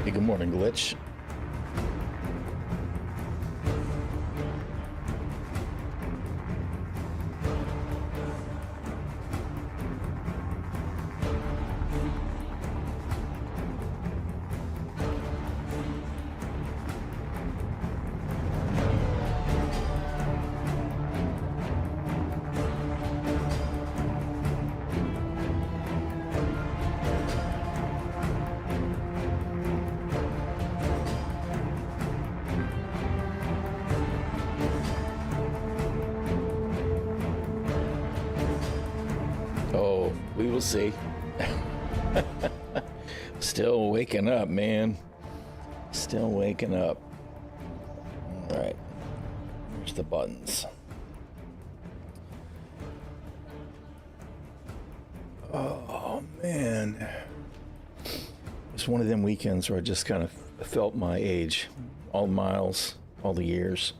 Hey, good morning, Glitch. We will see. Still waking up, man. Still waking up. All right. Here's the buttons. Oh, man. It's one of them weekends where I just kind of felt my age. All the miles, all the years.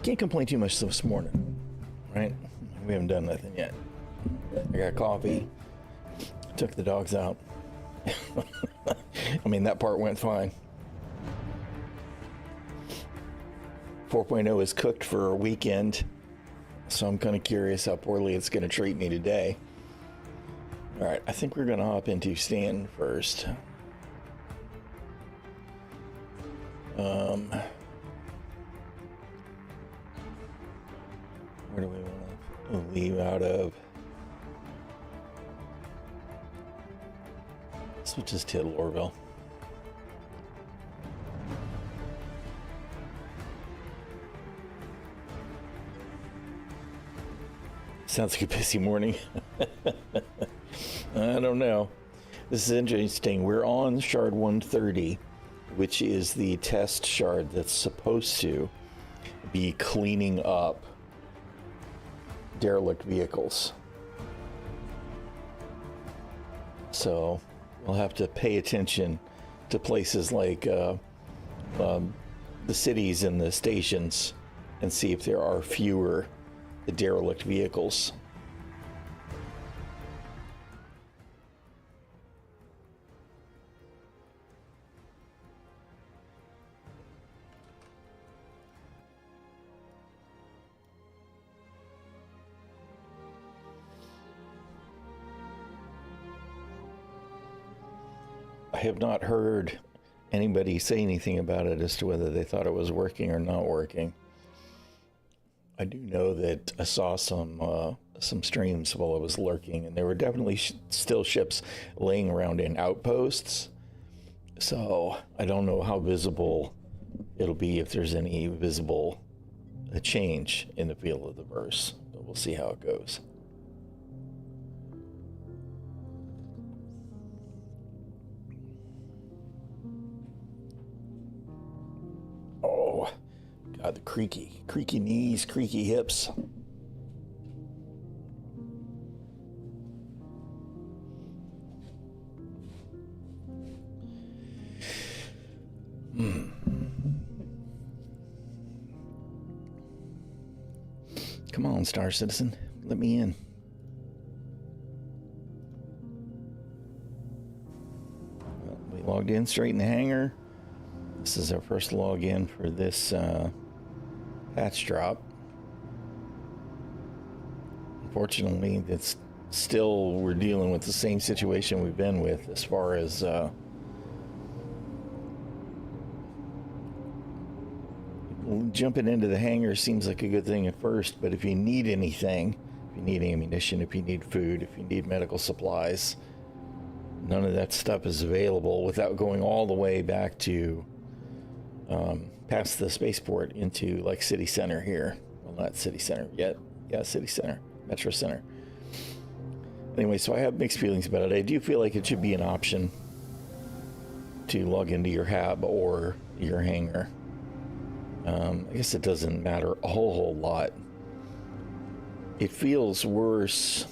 Can't complain too much this morning. Right? We haven't done nothing yet. I got coffee. Took the dogs out. I mean, that part went fine. 4.0 is cooked for a weekend, so I'm kind of curious how poorly it's going to treat me today. All right, I think we're going to hop into Stan first. Where do we want to leave out of? Switches to Lorville. Sounds like a busy morning. I don't know. This is interesting. We're on shard 130, which is the test shard that's supposed to be cleaning up derelict vehicles. So we'll have to pay attention to places like the cities and the stations and see if there are fewer derelict vehicles. I have not heard anybody say anything about it as to whether they thought it was working or not working. I do know that I saw some streams while I was lurking, and there were definitely still ships laying around in outposts. So I don't know how visible it'll be, if there's any visible change in the feel of the verse, but we'll see how it goes. Oh, God, the creaky knees, creaky hips. Come on, Star Citizen, let me in. Well, we logged in straight in the hangar. This is our first login for this patch drop. Unfortunately, it's still, we're dealing with the same situation we've been with as far as jumping into the hangar seems like a good thing at first, but if you need anything, if you need ammunition, if you need food, if you need medical supplies, none of that stuff is available without going all the way back to past the spaceport into like city center here. Well, not city center yet. Yeah, city center, metro center. Anyway, so I have mixed feelings about it. I do feel like it should be an option to log into your hab or your hangar. I guess it doesn't matter a whole lot. It feels worse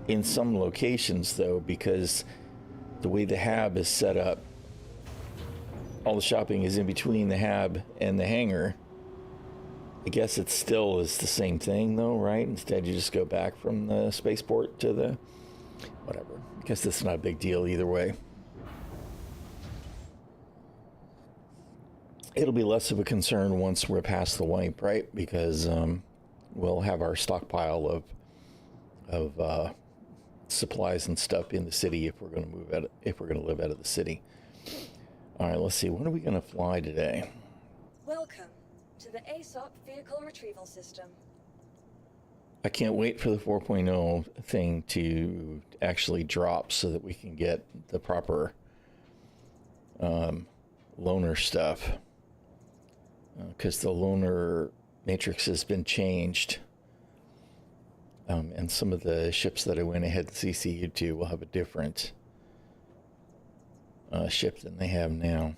in some locations though, because the way the hab is set up, all the shopping is in between the hab and the hangar. I guess it still is the same thing though, right? Instead you just go back from the spaceport to the Whatever. I guess that's not a big deal either way. It'll be less of a concern once we're past the wipe, right? Because we'll have our stockpile of supplies and stuff in the city if we're going to move out. If we're going to live out of the city. All right, let's see. When are we going to fly today? Welcome to the ASOP Vehicle Retrieval System. I can't wait for the 4.0 thing to actually drop so that we can get the proper loaner stuff. Because the loaner matrix has been changed. And some of the ships that I went ahead and CC'd to will have a different ship than they have now.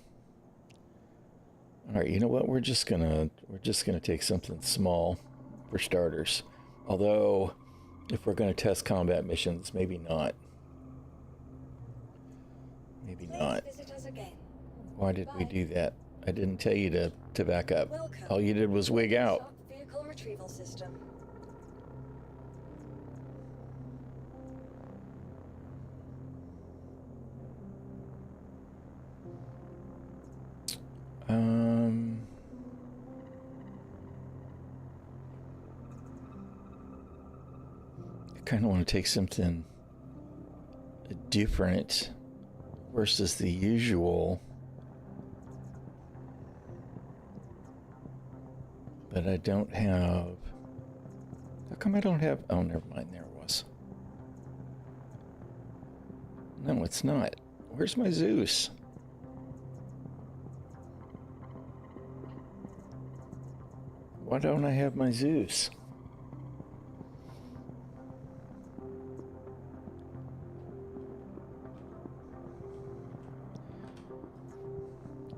All right, you know what? We're just gonna take something small for starters. Although, if we're gonna test combat missions, maybe not. Maybe not. Why did we do that? I didn't tell you to back up. All you did was wig out. Vehicle retrieval system. I kind of want to take something different versus the usual. But I don't have... How come I don't have... Oh, never mind. There it was. No, it's not. Where's my Zeus? Why don't I have my Zeus?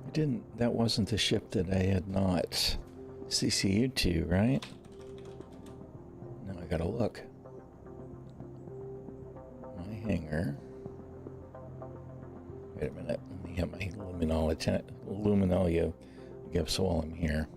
I didn't... That wasn't the ship that I had not CCU'd to, right? Now I gotta look. My hangar. Wait a minute. Let me get my ᛒᚢᚋᚏ gifts while I'm here.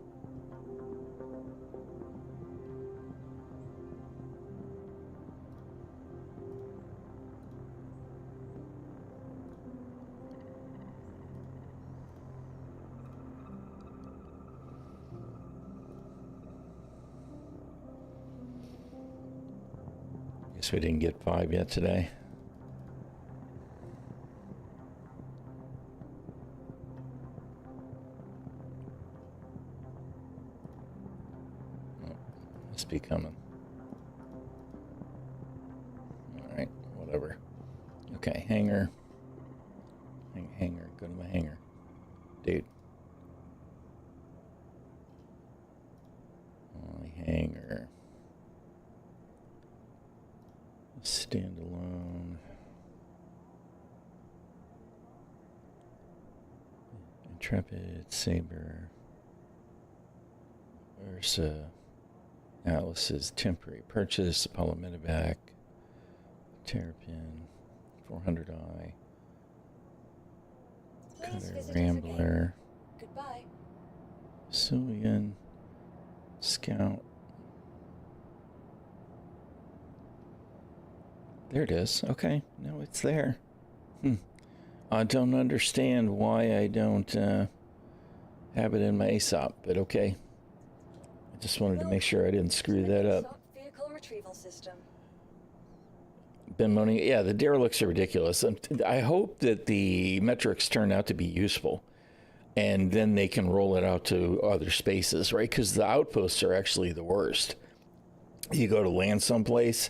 Guess we didn't get 5 yet today. Oh, must be coming. Alright, whatever. Okay, hangar. Hangar, go to my hangar. Dude. My hangar. Standalone. Intrepid, Saber. Ursa. Atlas's temporary purchase. Apollo Medevac. Terrapin. 400i. Cutter Rambler. Goodbye. Cillian. Scout. There it is. Okay. No, it's there. I don't understand why I don't have it in my ASOP, but okay. I just wanted to make sure I didn't screw that up. Vehicle retrieval system. Been moaning. Yeah, the derelicts are ridiculous. I hope that the metrics turn out to be useful, and then they can roll it out to other spaces, right? Because the outposts are actually the worst. You go to land someplace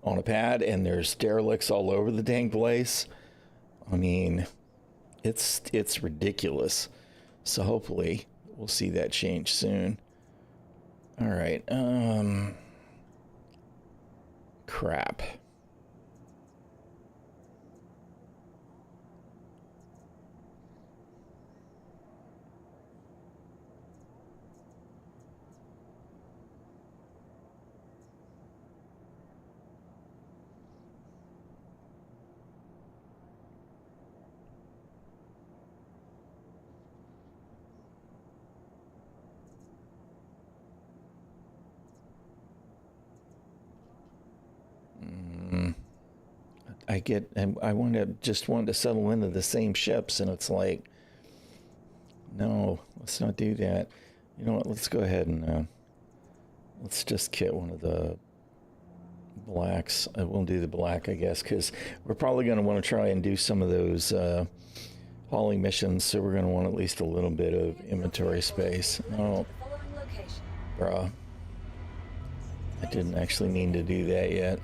on a pad, and there's derelicts all over the dang place. I mean, it's ridiculous. So hopefully we'll see that change soon. All right. Crap. I want to just want to settle into the same ships, and it's like, no, let's not do that. You know what? Let's go ahead and let's just kit one of the blacks. We'll do the black, I guess, because we're probably going to want to try and do some of those hauling missions, so we're going to want at least a little bit of inventory space. Oh, bruh. I didn't actually mean to do that yet.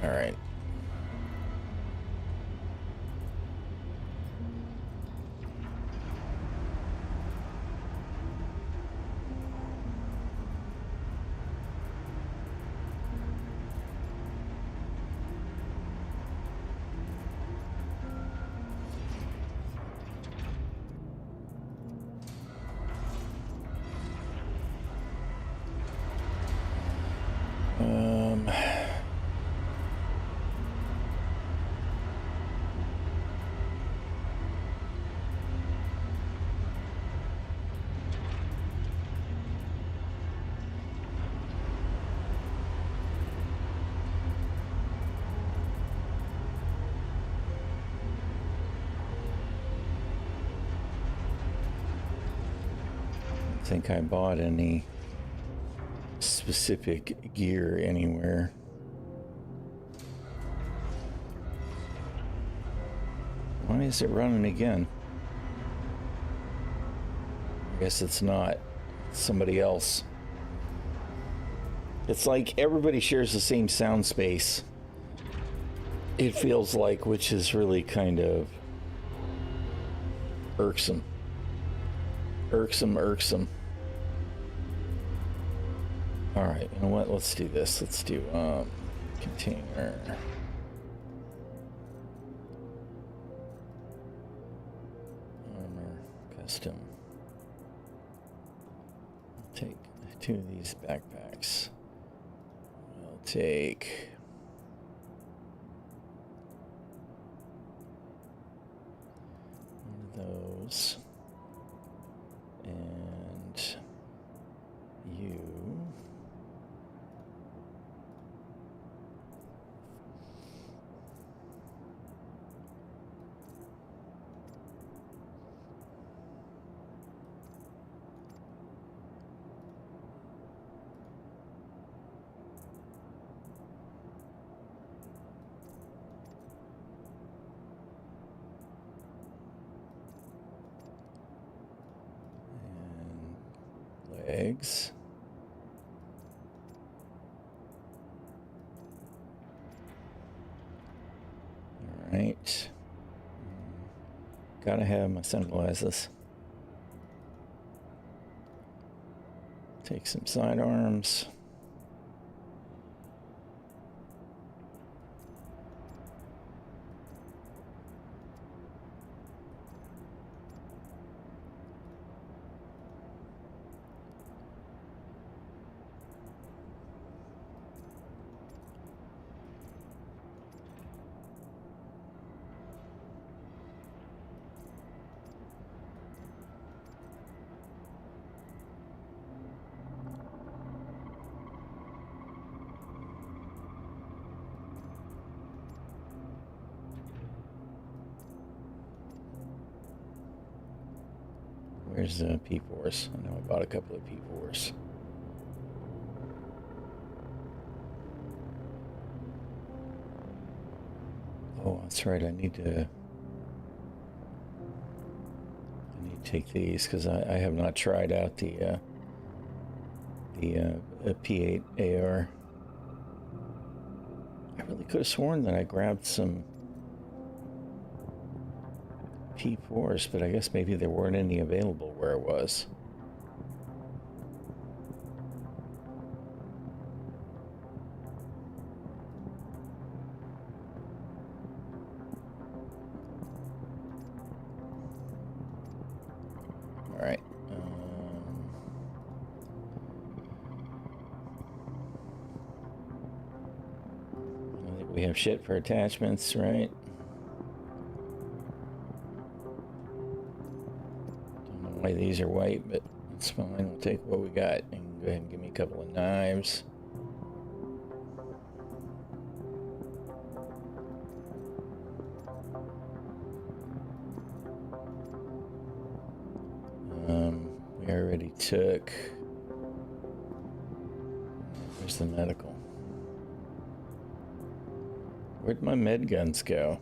All right. Think I bought any specific gear anywhere. Why is it running again? I guess it's not. It's somebody else. It's like everybody shares the same sound space. It feels like, which is really kind of irksome. Irksome. All right, you know what? Let's do this. Let's do container. Armor, custom. I'll take 2 of these backpacks. I'll take one of those. And you. Eggs. All right. Gotta have my sunglasses. Take some sidearms. Where's P4s? I know I bought a couple of P4s. Oh, that's right. I need to take these because I have not tried out the P8 AR. I really could have sworn that I grabbed some P4s, but I guess maybe there weren't any available where it was. All right. I think we have shit for attachments, right? Why these are white, but it's fine. We'll take what we got and go ahead and give me a couple of knives. took... Where's the medical? Where'd my med guns go?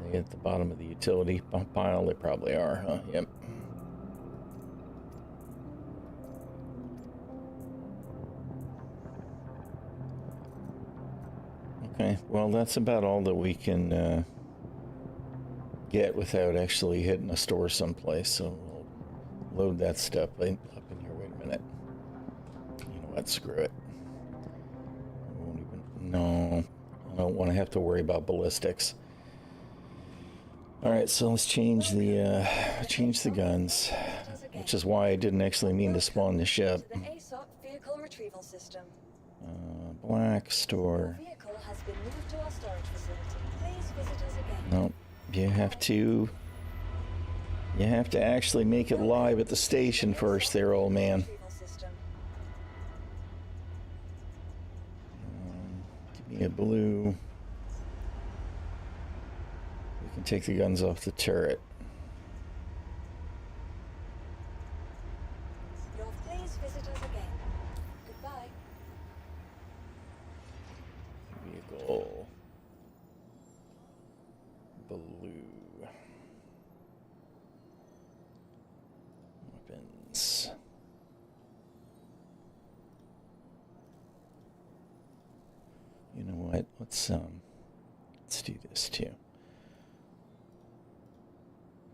Are they at the bottom of the utility pile? They probably are, huh? Yep. Okay, well, that's about all that we can get without actually hitting a store someplace, so we'll load that stuff up in here. Wait a minute. You know what? Screw it. I won't even... No, I don't want to have to worry about ballistics. Alright, so let's change the guns, which is why I didn't actually mean to spawn the ship. To the ASOP vehicle retrieval system. Black store. Your vehicle has been moved to our storage facility. Please visit us again. Nope. You have to actually make it live at the station first there, old man. Retrieval system. Give me a blue. We can take the guns off the turret. Please visit us again. Goodbye. Vehicle. Blue. Weapons. You know what? Let's do this too.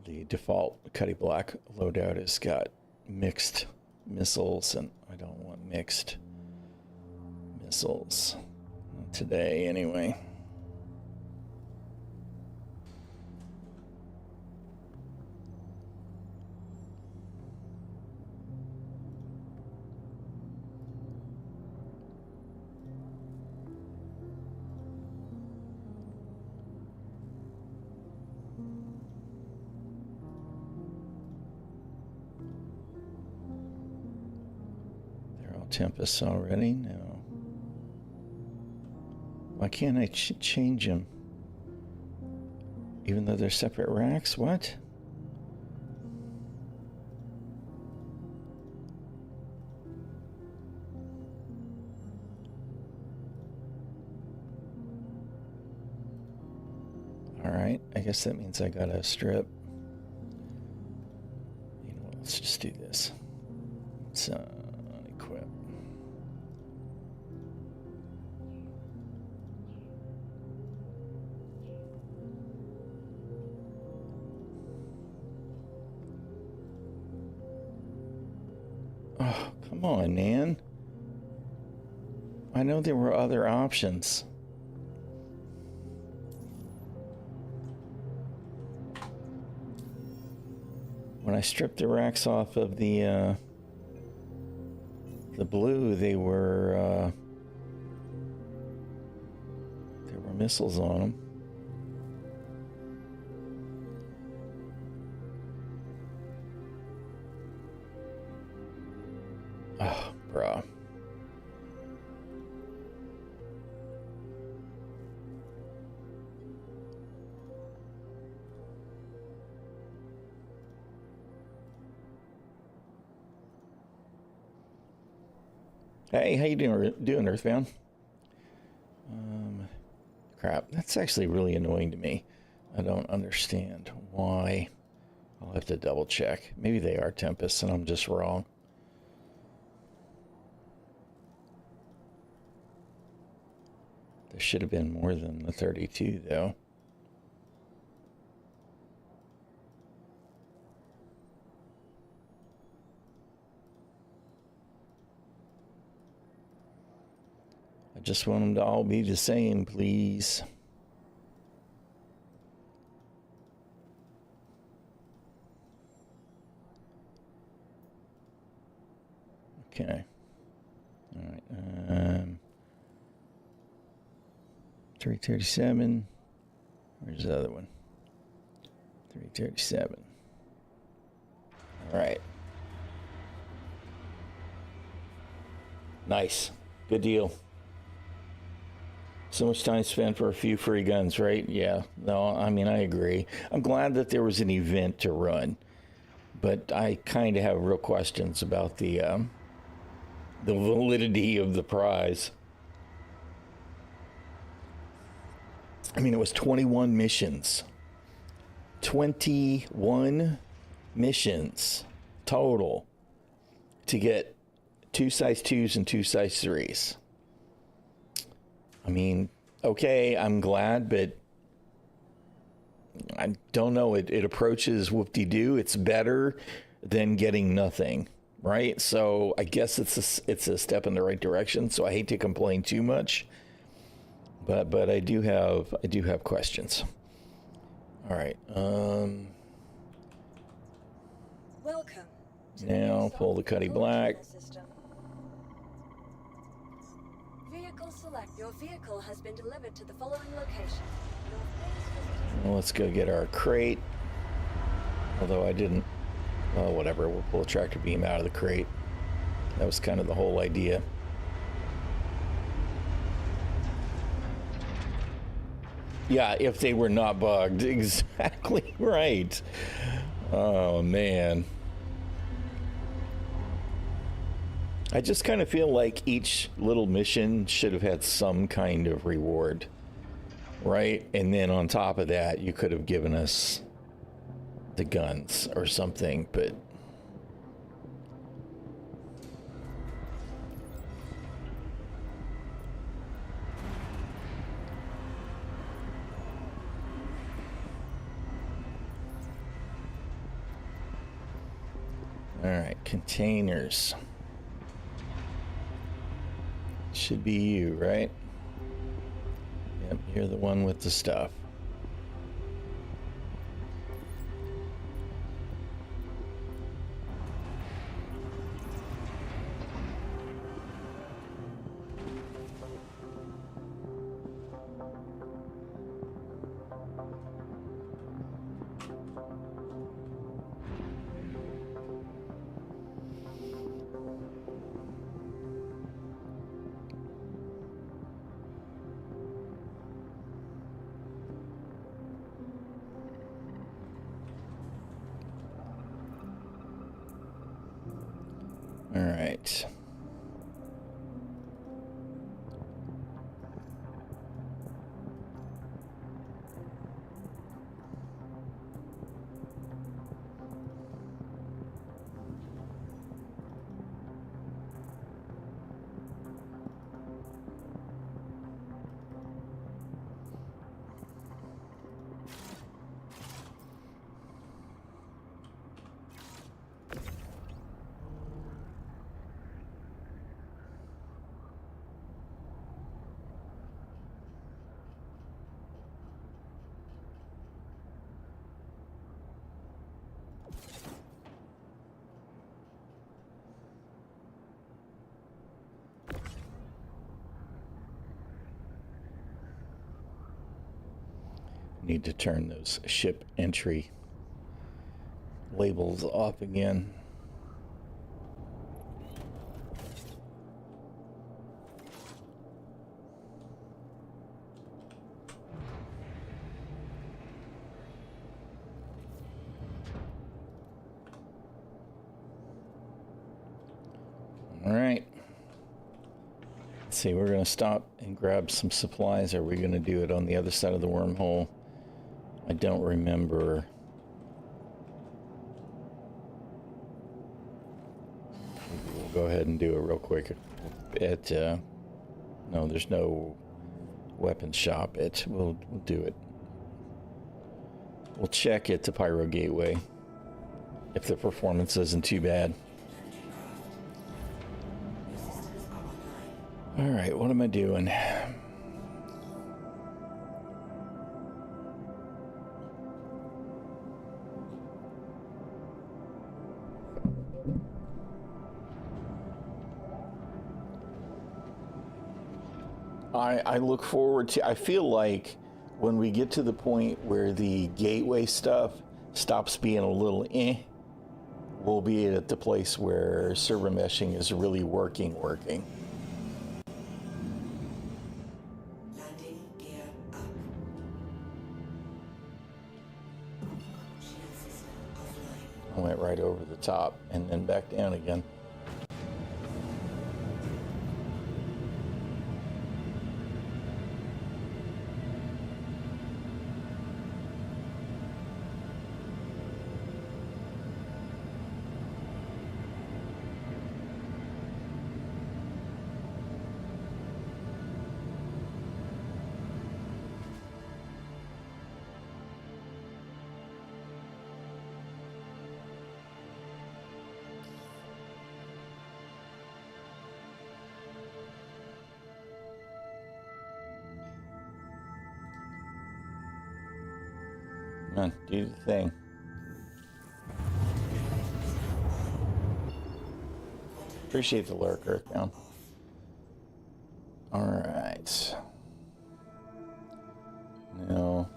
The default Cuddy Black loadout has got mixed missiles, and I don't want mixed missiles. Not today, anyway. Tempests already? No. Why can't I change them? Even though they're separate racks? What? Alright, I guess that means I gotta strip. You know what, let's just do this. Let's unequip. Oh, come on, Nan. I know there were other options. When I stripped the racks off of the blue, there were missiles on them. Oh, bruh. Hey, how you doing, Earthbound? Crap, that's actually really annoying to me. I don't understand why. I'll have to double check. Maybe they are Tempests and I'm just wrong. There should have been more than the 32, though. I just want them to all be the same, please. Okay. All right. 337. Where's the other one? 337. All right. Nice. Good deal. So much time spent for a few free guns, right? Yeah. No, I mean, I agree. I'm glad that there was an event to run. But I kind of have real questions about the validity of the prize. I mean, it was 21 missions. 21 missions total to get 2 size 2s and 2 size 3s. I mean, okay, I'm glad, but I don't know. It approaches whoop-de-doo. It's better than getting nothing, right? So I guess it's a step in the right direction. So I hate to complain too much, but I do have questions. All right. Welcome. Now pull the Cuddy Black. Vehicle select. Your vehicle has been delivered to the following location. Well, let's go get our crate. Although I didn't. Well, whatever. We'll pull a tractor beam out of the crate. That was kind of the whole idea. Yeah, if they were not bugged. Exactly right. Oh, man. I just kind of feel like each little mission should have had some kind of reward, right? And then on top of that, you could have given us the guns or something, but... All right, containers. Should be you, right? Yep, you're the one with the stuff. All right. Need to turn those ship entry labels off again. All right. Let's see, we're going to stop and grab some supplies. Are we going to do it on the other side of the wormhole? I don't remember. We'll go ahead and do it real quick. No, there's no weapons shop. We'll do it. We'll check at the Pyro Gateway if the performance isn't too bad. All right, what am I doing? I look forward to, I feel like when we get to the point where the gateway stuff stops being a little we'll be at the place where server meshing is really working. Landing gear up. Shield system offline. I went right over top and then back down again. Come on, do the thing. Appreciate the lurk, Earthbound. Alright. Now,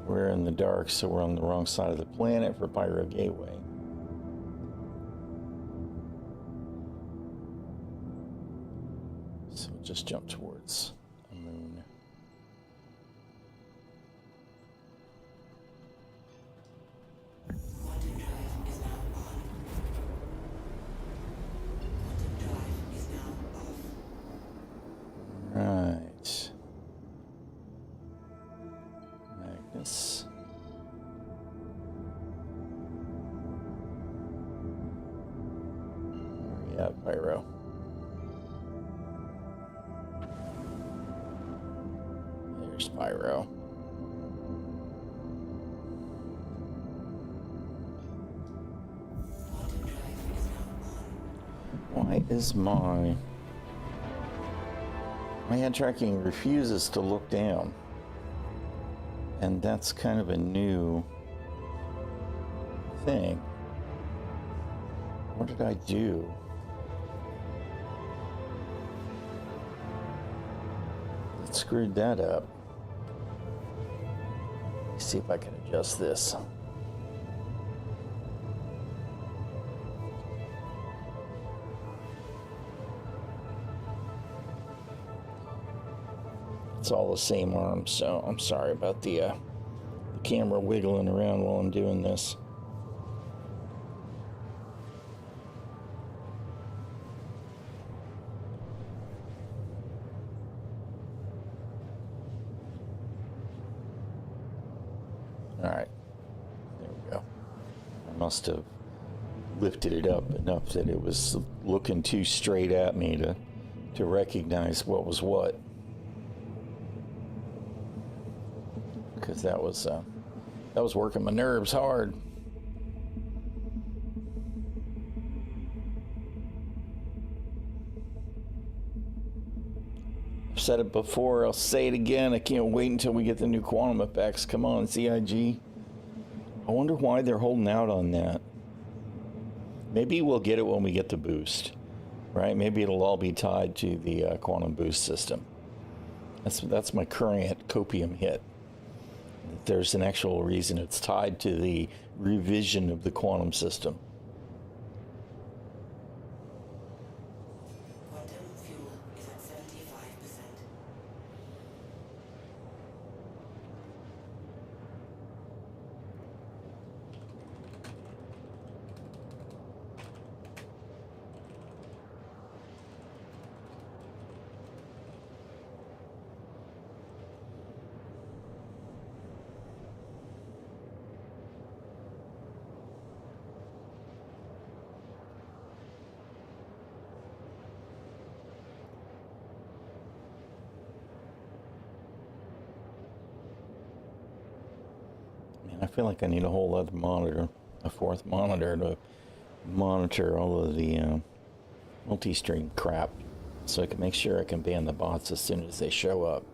we're in the dark, so we're on the wrong side of the planet for Pyro Gateway. So we'll just jump towards a moon. Right. Magnus. Where are we at, Pyro? There's Pyro. Why is my hand tracking refuses to look down? And that's kind of a new thing. What did I do? It screwed that up. Let's see if I can adjust this. It's all the same arm, so I'm sorry about the camera wiggling around while I'm doing this. All right, there we go. I must have lifted it up enough that it was looking too straight at me to recognize what was what. Because that was working my nerves hard. I've said it before, I'll say it again. I can't wait until we get the new quantum effects. Come on, CIG. I wonder why they're holding out on that. Maybe we'll get it when we get the boost, right? Maybe it'll all be tied to the quantum boost system. That's my current copium hit. There's an actual reason it's tied to the revision of the quantum system. Quantum fuel is at 75%. I feel like I need a whole other monitor, a fourth monitor to monitor all of the multi-stream crap, so I can make sure I can ban the bots as soon as they show up.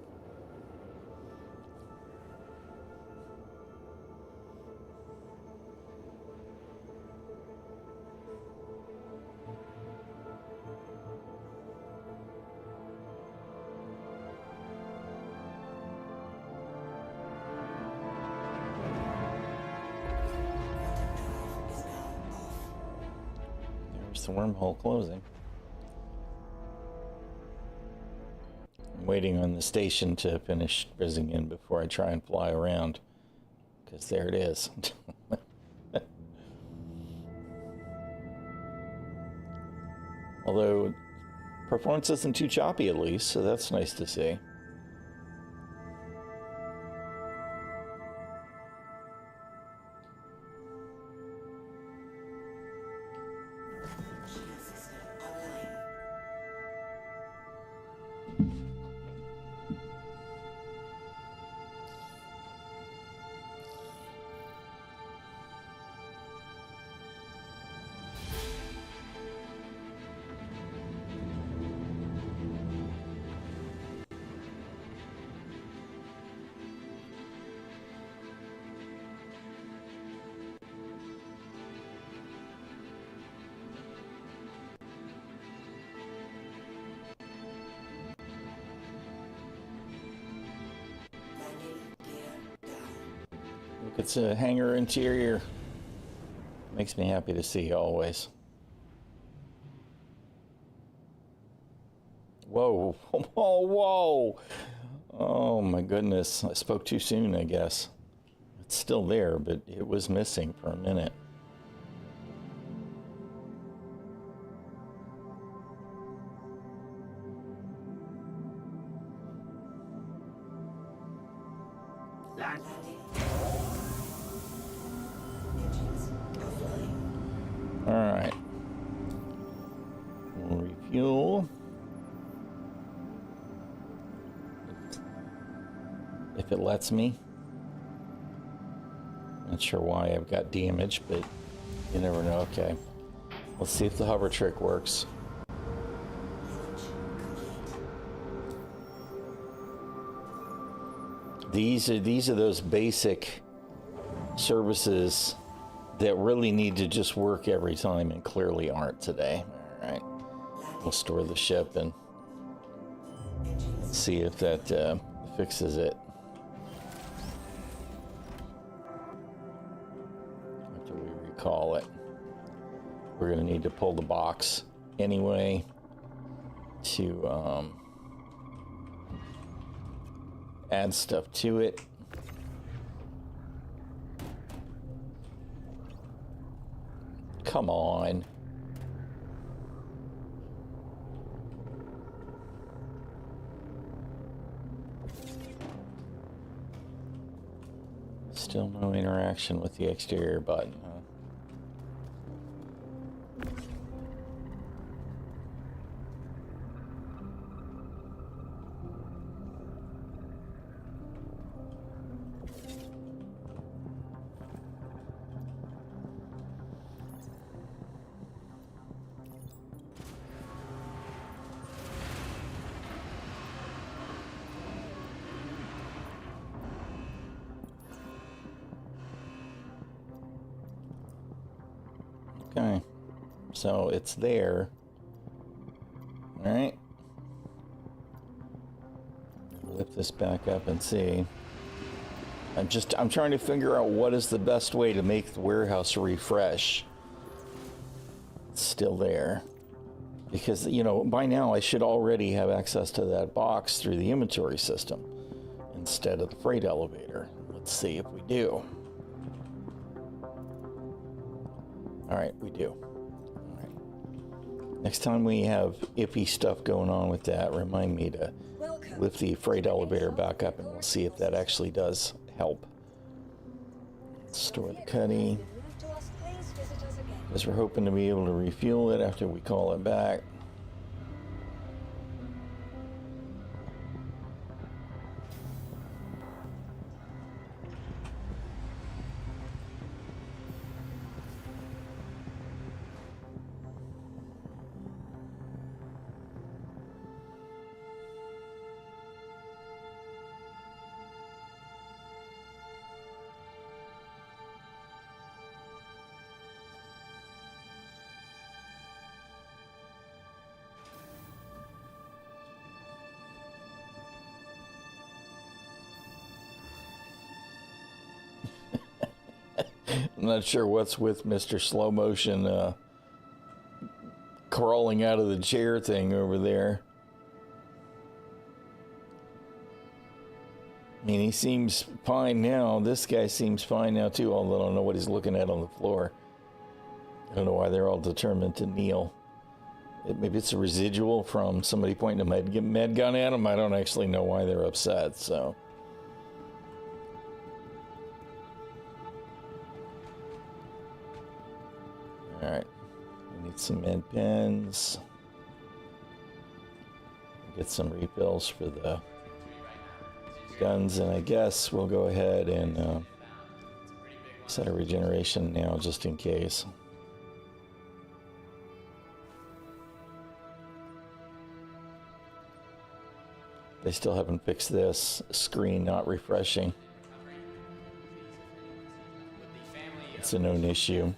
The wormhole closing. I'm waiting on the station to finish fizzing in before I try and fly around, because there it is. Although performance isn't too choppy at least, so that's nice to see. Shield system online. Landing gear down. Look, it's a hangar interior. Makes me happy to see always. Whoa. Oh, whoa. Oh my goodness. I spoke too soon, I guess. It's still there, but it was missing for a minute. Landing. Engines offline. All right. We'll refuel. If it lets me. Not sure why I've got damage, but you never know. Okay. Let's see if the hover trick works. These are those basic services that really need to just work every time and clearly aren't today. All right. We'll store the ship and see if that fixes it. After we recall it, we're going to need to pull the box anyway to add stuff to it. Come on. Still no interaction with the exterior button, huh? Okay, so it's there. All right. Lift this back up and see. I'm trying to figure out what is the best way to make the warehouse refresh. It's still there. Because, you know, by now I should already have access to that box through the inventory system instead of the freight elevator. Let's see if we do. All right, we do. All right. Next time we have iffy stuff going on with that, remind me to lift the freight elevator back up and we'll see if that actually does help. Store the cuddy. Because we're hoping to be able to refuel it after we call it back. I'm not sure what's with Mr. Slow Motion crawling out of the chair thing over there. I mean, he seems fine now. This guy seems fine now too, although I don't know what he's looking at on the floor. I don't know why they're all determined to kneel. Maybe it's a residual from somebody pointing a med gun at them. I don't actually know why they're upset, so. Alright. We need some med pens. Get some refills for the guns, and I guess we'll go ahead and set a regeneration now just in case. They still haven't fixed this screen not refreshing. It's a known issue.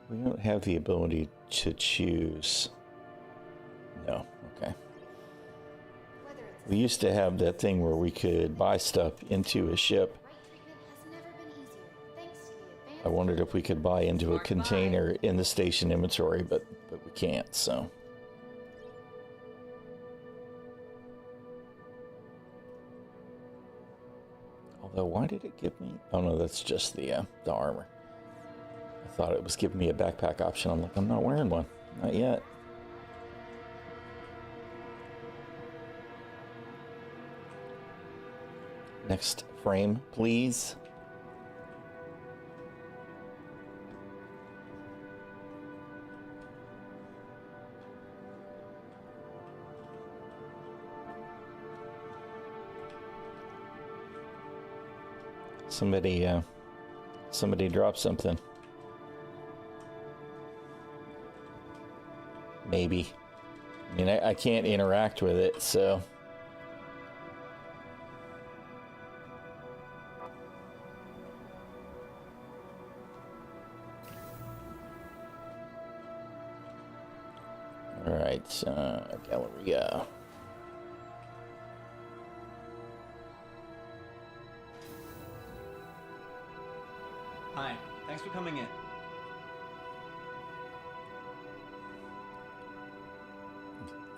We don't have the ability to choose. No, okay. We used to have that thing where we could buy stuff into a ship. I wondered if we could buy into a container in the station inventory, but we can't, so. Although, why did it give me? Oh no, that's just the armor. I thought it was giving me a backpack option. I'm like, I'm not wearing one. Not yet. Next frame, please. Somebody dropped something. Maybe. I mean, I can't interact with it, so. All right, Galleria. Hi, thanks for coming in.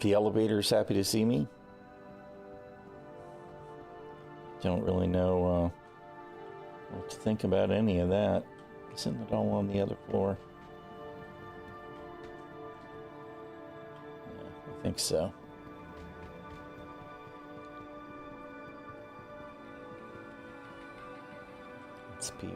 The elevator's happy to see me. Don't really know what to think about any of that. Isn't it all on the other floor? Yeah, I think so. It's PB.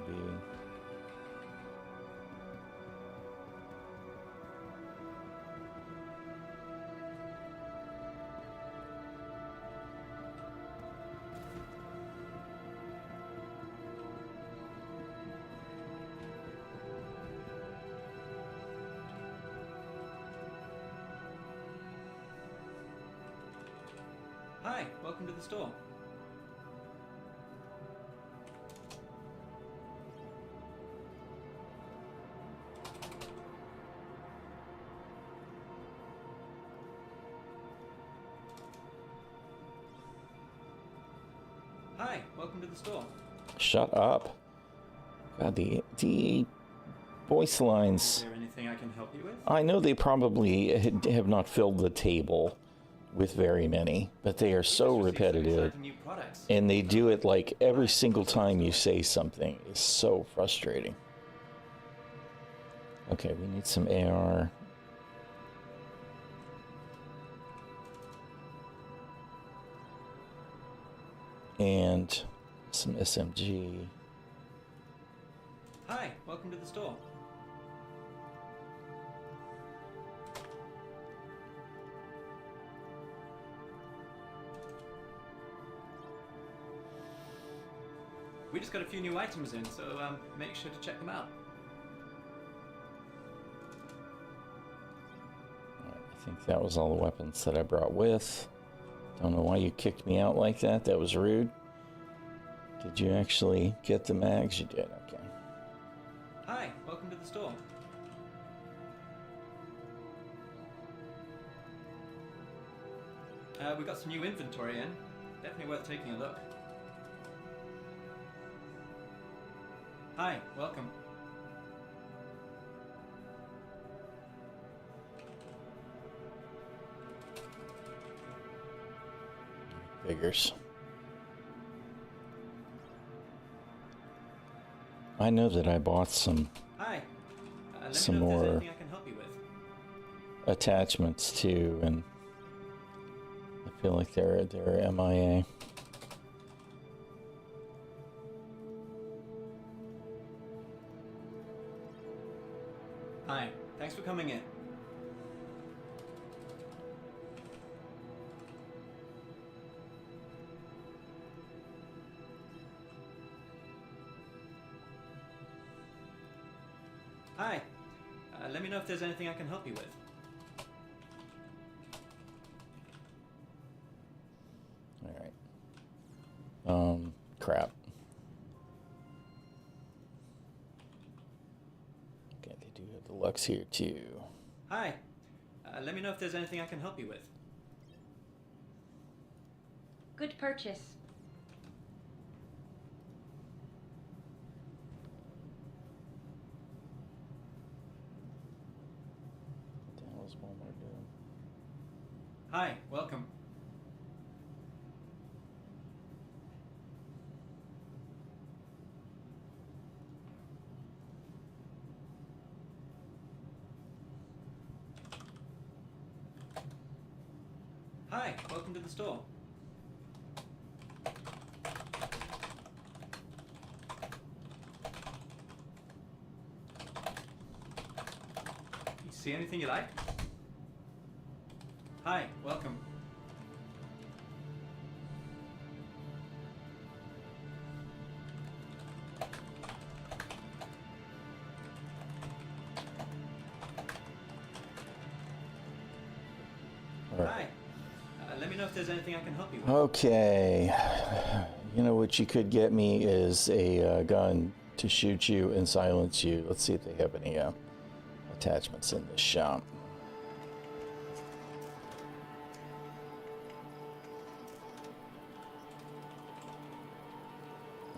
Hi, welcome to the store. Hi, welcome to the store. Shut up. God, the voice lines. Is there anything I can help you with? I know they probably have not filled the table with very many, but they are so repetitive, and they do it like every single time you say something. It's so frustrating. Okay, we need some AR. And some SMG. Hi, welcome to the store. We just got a few new items in, so make sure to check them out. I think that was all the weapons that I brought with. Don't know why you kicked me out like that. That was rude. Did you actually get the mags? You did, okay. Hi, welcome to the store. We got some new inventory in. Definitely worth taking a look. Hi, welcome. Figures. I know that I bought some Hi. Let Some me know if there's more- anything I can help you with. attachments too, and I feel like they're MIA. Hi. Thanks for coming in. Hi. Let me know if there's anything I can help you with. All right. Crap. Okay, they do have the Lux here too. Hi. Let me know if there's anything I can help you with. Good purchase. What the hell is Walmart doing? Hi. Welcome. Hi. Welcome to the store. You see anything you like? Hi, welcome. All right. Hi. Let me know if there's anything I can help you with. Okay. You know what you could get me is a gun to shoot you and silence you. Let's see if they have any attachments in this shop.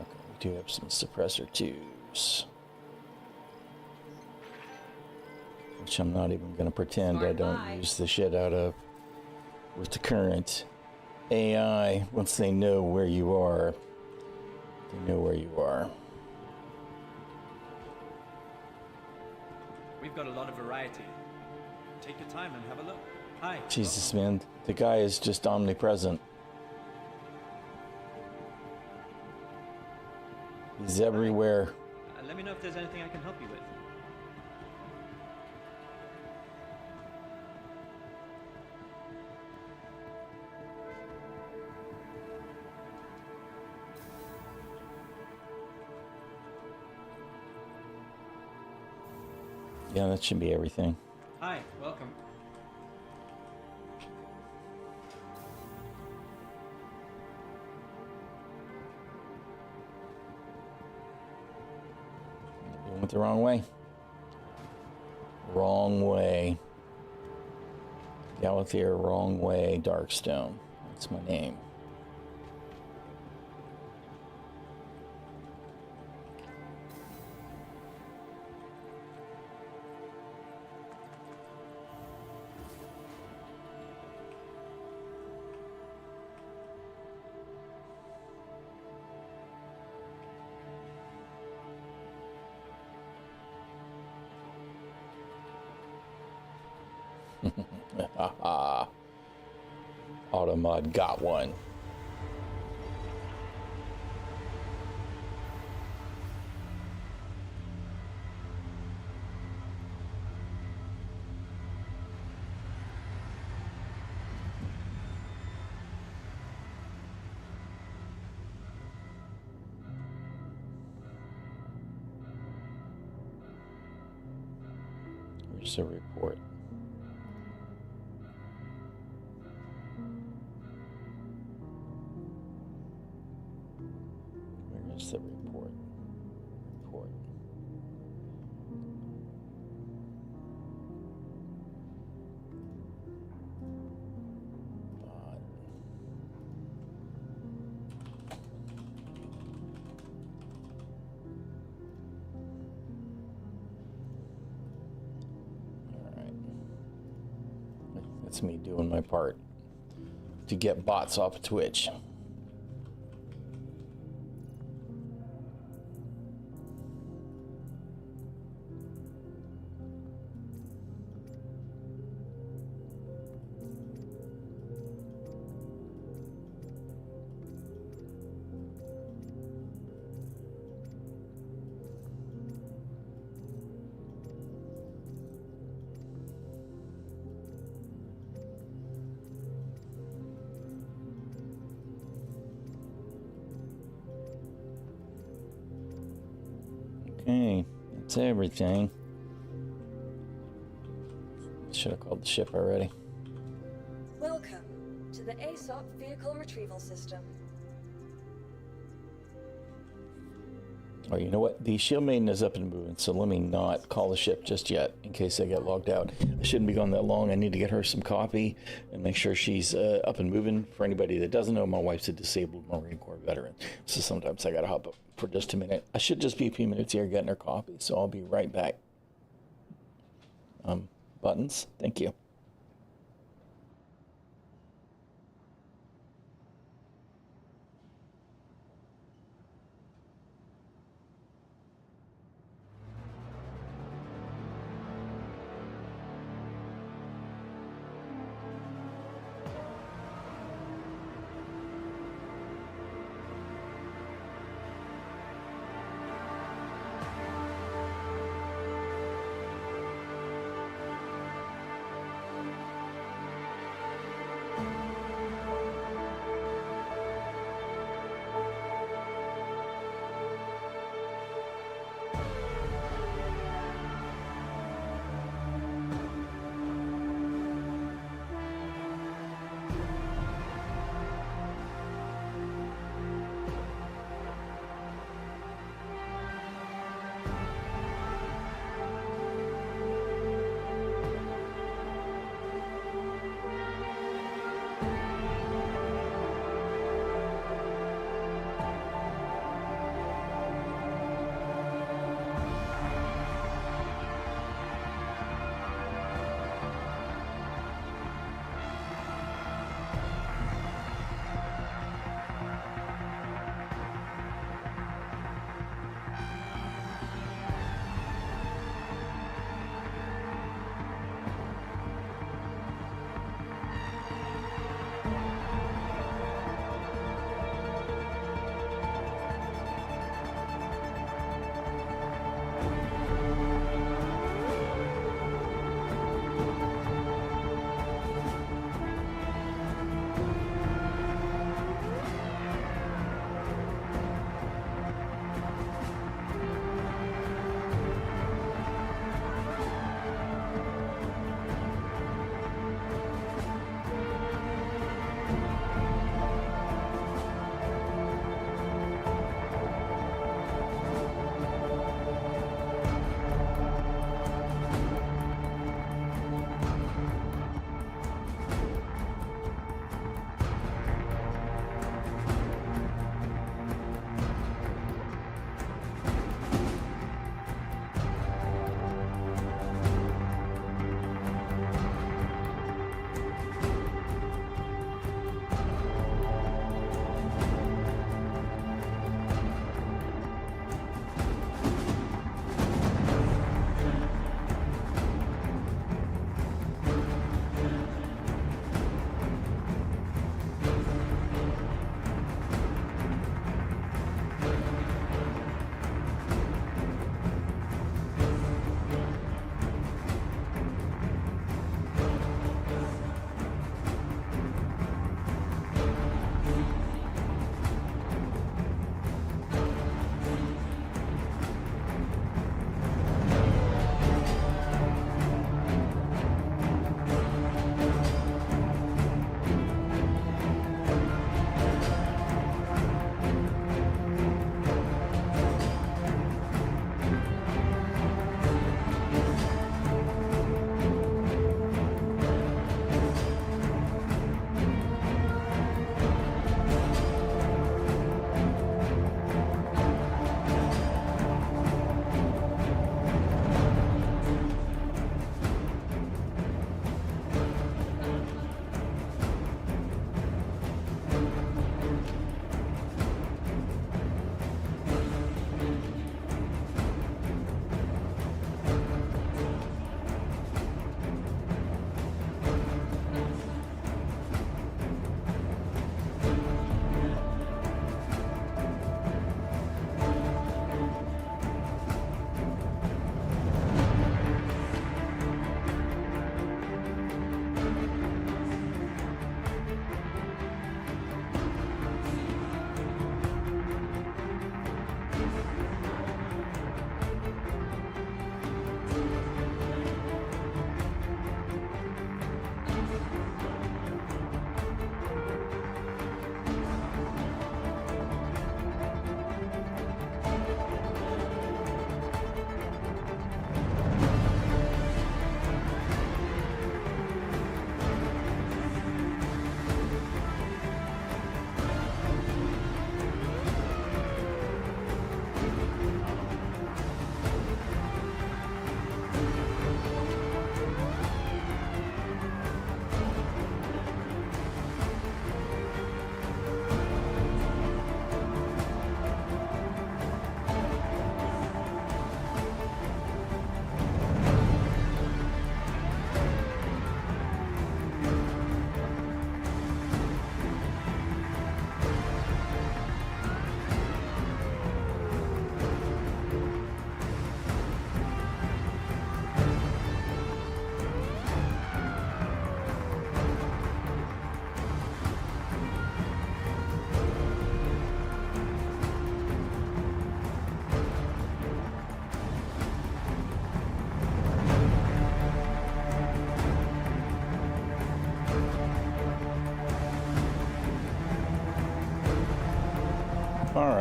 Okay, we do have some suppressor twos. Which I'm not even going to pretend I Smart don't buy. use the shit out of with the current AI. Once they know where you are, they know where you are. We've got a lot of variety. Take your time and have a look. Hi. Jesus, man, the guy is just omnipresent. He's everywhere. Let me know if there's anything I can help you with. Yeah, that should be everything. Hi, welcome. You went the wrong way. Wrong way. Galathier, wrong way, Darkstone. That's my name. Haha. Automod got one. Where's the report? Where is the report? Report. Bot. Alright. That's me doing my part to get bots off of Twitch. Okay, that's everything. Should have called the ship already. Welcome to the ASOP Vehicle Retrieval System. Oh, you know what? The shield maiden is up and moving, so let me not call the ship just yet in case I get logged out. I shouldn't be gone that long. I need to get her some coffee and make sure she's up and moving. For anybody that doesn't know, my wife's a disabled Marine Corps veteran, so sometimes I gotta hop up for just a minute. I should just be a few minutes here getting her coffee, so I'll be right back. Buttons, thank you.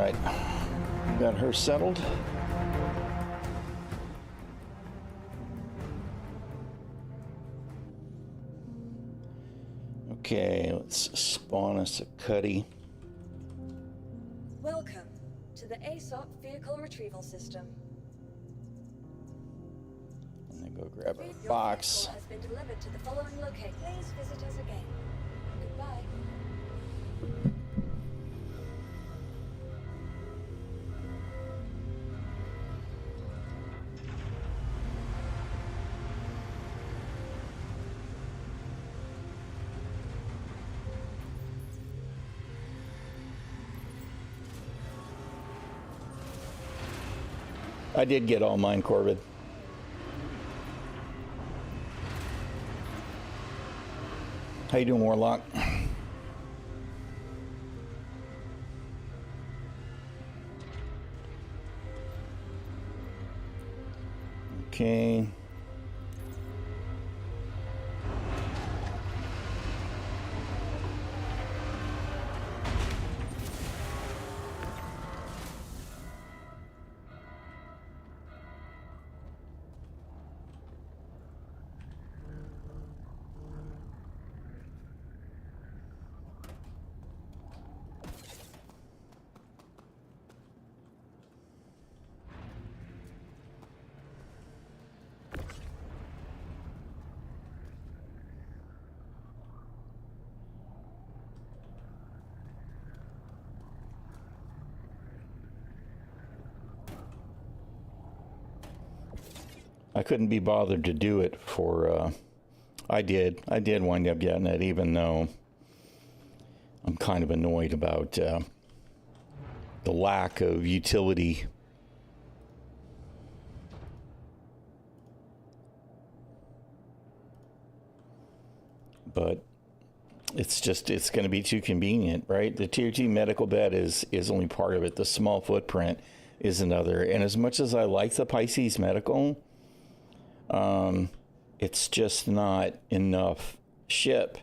right. Got her settled. Okay, let's spawn us a cuddy. Welcome to the ASOP Vehicle Retrieval System. And then go grab Your our box. vehicle has been delivered to the following location. Please visit us again. Goodbye. I did get all mine, Corbett. How you doing, Warlock? Okay. I couldn't be bothered to do it for, I did wind up getting it, even though I'm kind of annoyed about the lack of utility. But it's going to be too convenient, right? The tier 2 medical bed is only part of it. The small footprint is another. And as much as I like the Pisces medical, it's just not enough ship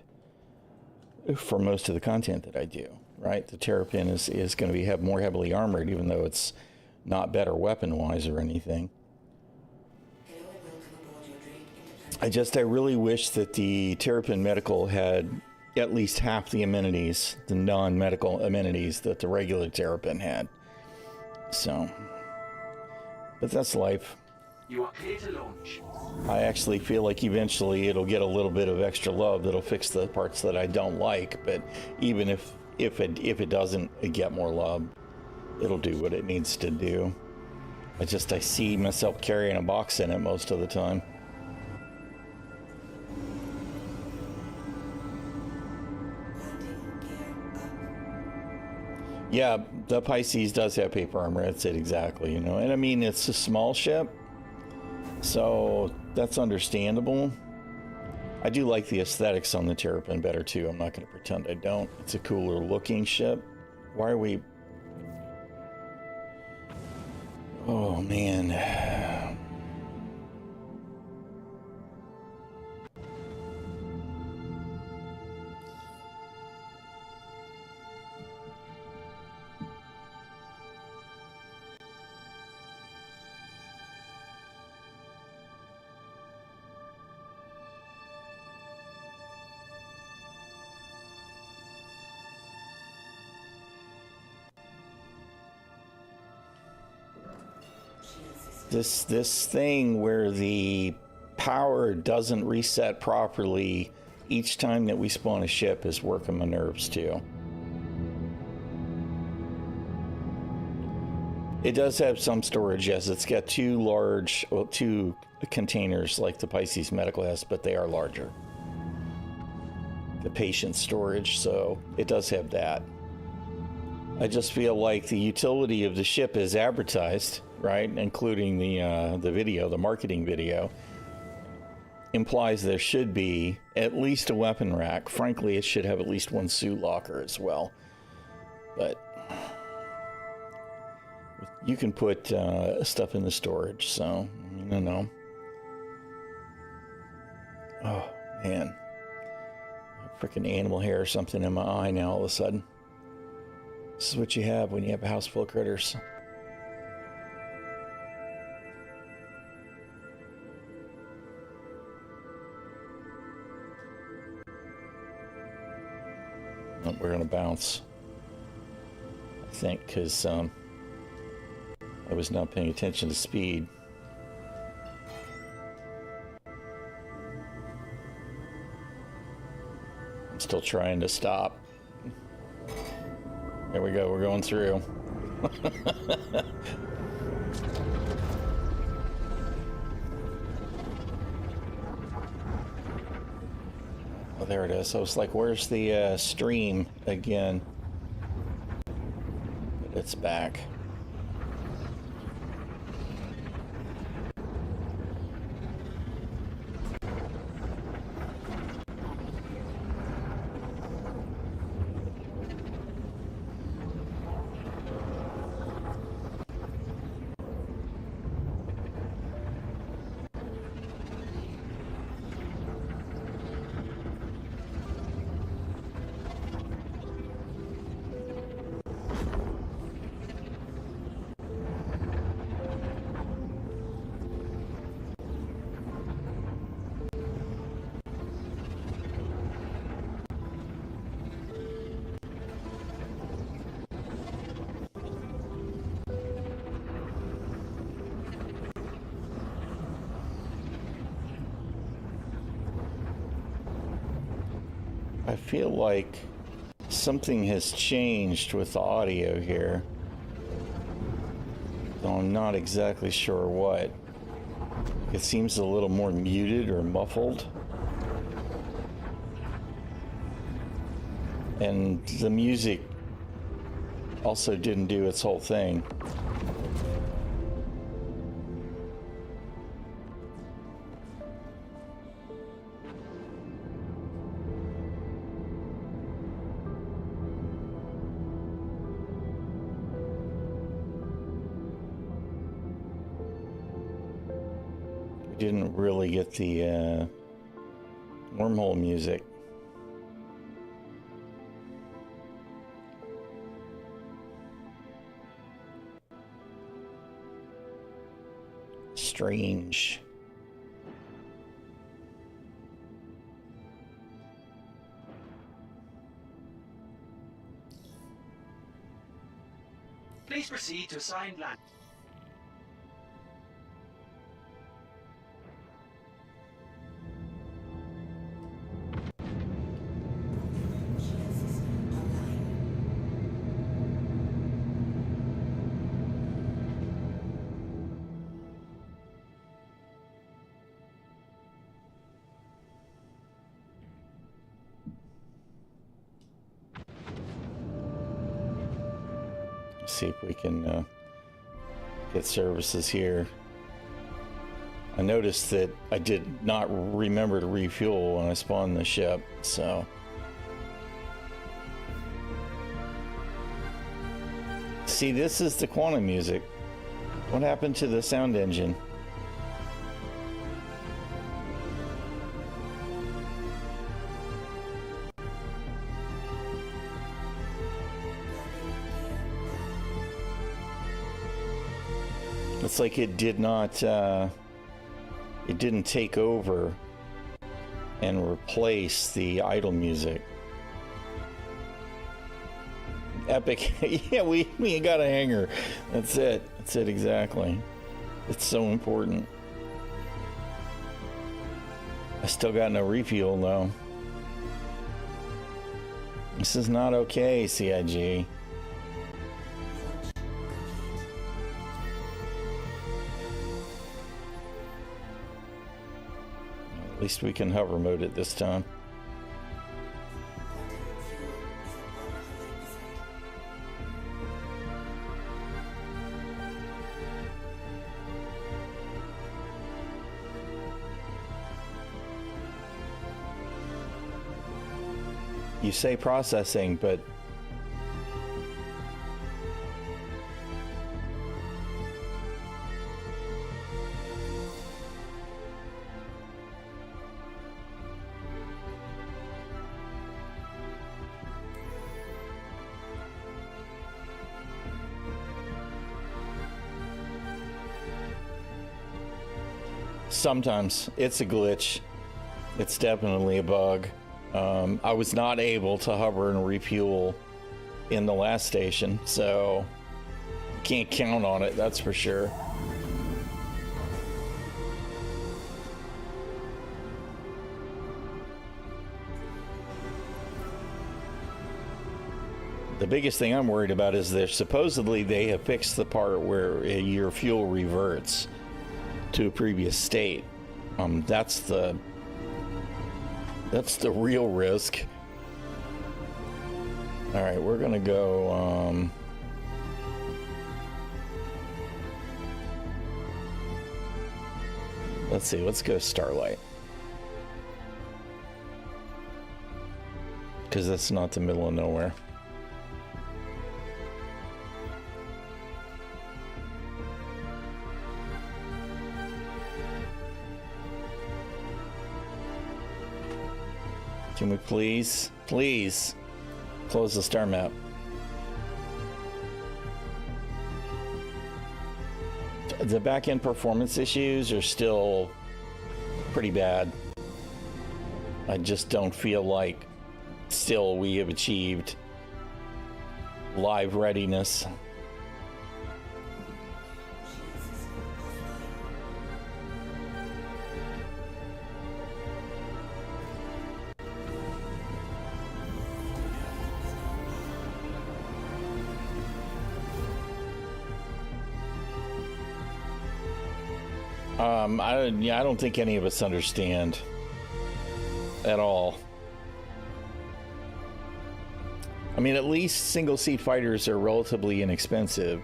for most of the content that I do, right? The Terrapin is going to be more heavily armored, even though it's not better weapon-wise or anything. I really wish that the Terrapin Medical had at least half the amenities, the non-medical amenities that the regular Terrapin had. So, but that's life. You are clear to launch. I actually feel like eventually it'll get a little bit of extra love that'll fix the parts that I don't like, but even if it doesn't get more love, it'll do what it needs to do. I see myself carrying a box in it most of the time. Yeah, the Pisces does have paper armor. That's it exactly, And I mean, it's a small ship, so that's understandable. I do like the aesthetics on the Terrapin better too. I'm not going to pretend I don't. It's a cooler looking ship. Why are we... Oh, man. This thing where the power doesn't reset properly each time that we spawn a ship is working my nerves too. It does have some storage, yes. It's got two containers like the Pisces Medical has, but they are larger. The patient storage, so it does have that. I just feel like the utility of the ship is advertised, right, including the video, the marketing video, implies there should be at least a weapon rack. Frankly, it should have at least one suit locker as well. But you can put stuff in the storage, so I don't know. Oh, man. Freaking animal hair or something in my eye now all of a sudden. This is what you have when you have a house full of critters. Oh, we're gonna bounce. I think because I was not paying attention to speed. I'm still trying to stop. There we go, we're going through. Oh, there it is. I was like, where's the stream again? But it's back. I feel like something has changed with the audio here, though I'm not exactly sure what. It seems a little more muted or muffled. And the music also didn't do its whole thing. Didn't really get the wormhole music. Strange. Please proceed to assigned land. See if we can get services here. I noticed that I did not remember to refuel when I spawned the ship, so. See, this is the quantum music. What happened to the sound engine? It's like it did not, it didn't take over and replace the idle music. Epic. Yeah, we got a hanger. That's it. That's it exactly. It's so important. I still got no refuel though. This is not okay, CIG. At least we can hover mode it this time. You say processing, but Sometimes it's a glitch. It's definitely a bug. I was not able to hover and refuel in the last station, so can't count on it, that's for sure. The biggest thing I'm worried about is supposedly they have fixed the part where your fuel reverts to a previous state. That's the real risk. All right, we're gonna go. Let's see. Let's go Starlight, because that's not the middle of nowhere. Can we please close the star map? The back-end performance issues are still pretty bad. I just don't feel like still we have achieved live readiness. I don't think any of us understand at all. I mean, at least single-seat fighters are relatively inexpensive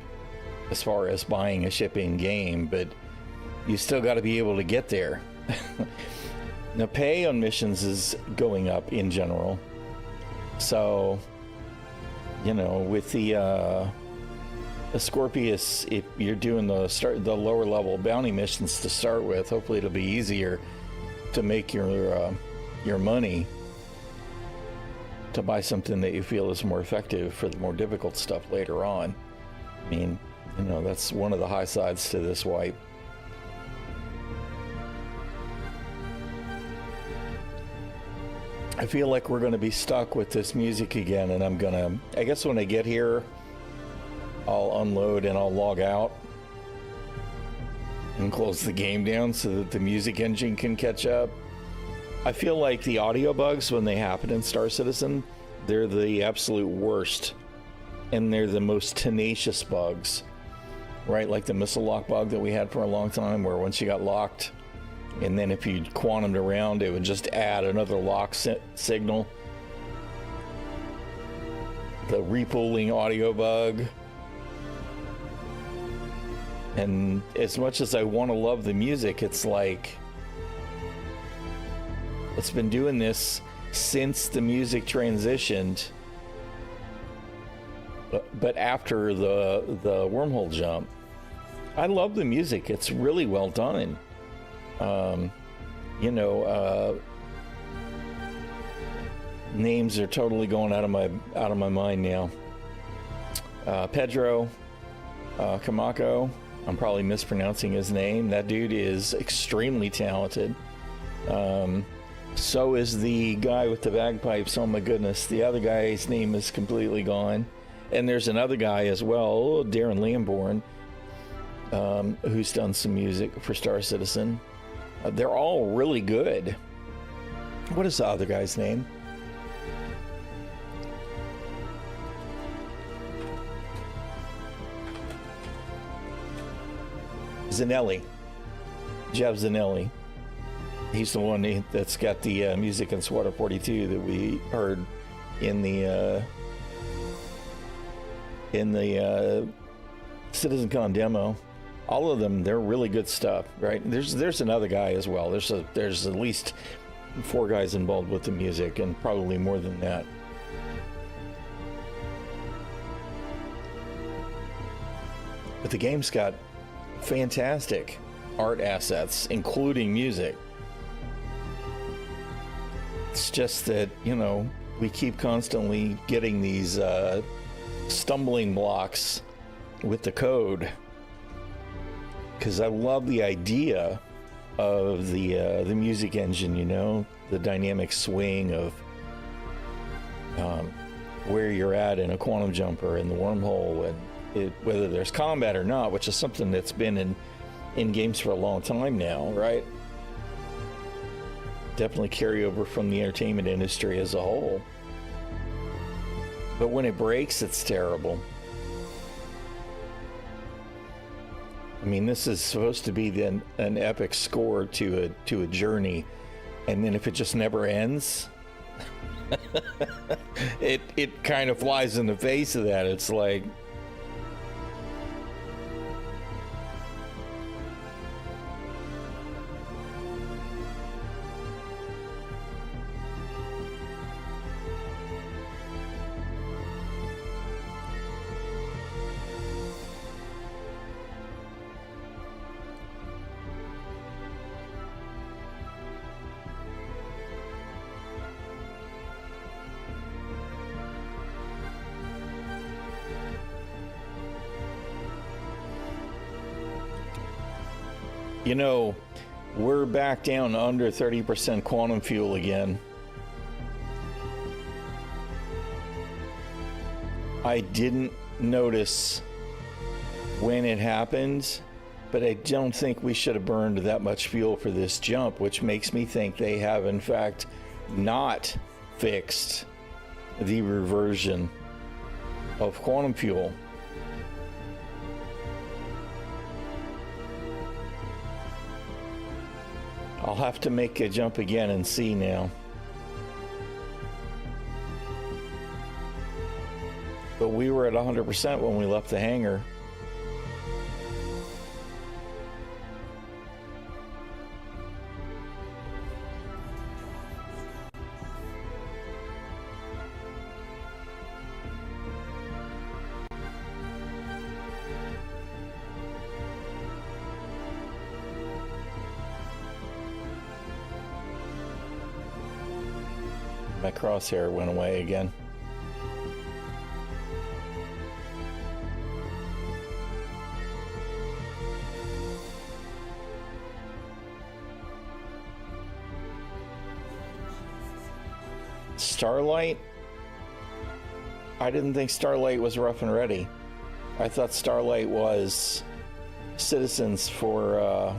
as far as buying a ship in game, but you still got to be able to get there. Now, pay on missions is going up in general, so you know, with the Scorpius, if you're doing the lower level bounty missions to start with, hopefully it'll be easier to make your money to buy something that you feel is more effective for the more difficult stuff later on. I mean, you know, that's one of the high sides to this wipe. I feel like we're going to be stuck with this music again, and I guess when I get here, I'll unload and I'll log out and close the game down so that the music engine can catch up. I feel like the audio bugs, when they happen in Star Citizen, they're the absolute worst, and they're the most tenacious bugs, right? Like the missile lock bug that we had for a long time, where once you got locked, and then if you quantumed around, it would just add another lock signal. The repooling audio bug. And as much as I want to love the music, it's like, it's been doing this since the music transitioned, but after the wormhole jump. I love the music. It's really well done. You know, names are totally going out of my mind now. Pedro ᛒᚢᚋᚏ. I'm probably mispronouncing his name. That dude is extremely talented. So is the guy with the bagpipes. Oh my goodness. The other guy's name is completely gone. And there's another guy as well, Darren Lambourne, who's done some music for Star Citizen. They're all really good. What is the other guy's name? Zanelli. Jeff Zanelli. He's the one that's got the music in SWAT 42 that we heard in the CitizenCon demo. All of them, they're really good stuff, right? There's another guy as well. There's at least 4 guys involved with the music, and probably more than that. But the game's got fantastic art assets, including music. It's just that, you know, we keep constantly getting these stumbling blocks with the code, because I love the idea of the music engine, you know, the dynamic swing of where you're at in a quantum jumper and the wormhole, and whether there's combat or not, which is something that's been in games for a long time now, right? Definitely carry over from the entertainment industry as a whole. But when it breaks, it's terrible. I mean, this is supposed to be an epic score to a journey, and then if it just never ends, it kind of flies in the face of that. It's like, you know, we're back down under 30% quantum fuel again. I didn't notice when it happened, but I don't think we should have burned that much fuel for this jump, which makes me think they have, in fact, not fixed the reversion of quantum fuel. I'll have to make a jump again and see now. But we were at 100% when we left the hangar. My crosshair went away again. Starlight? I didn't think Starlight was rough and ready. I thought Starlight was citizens for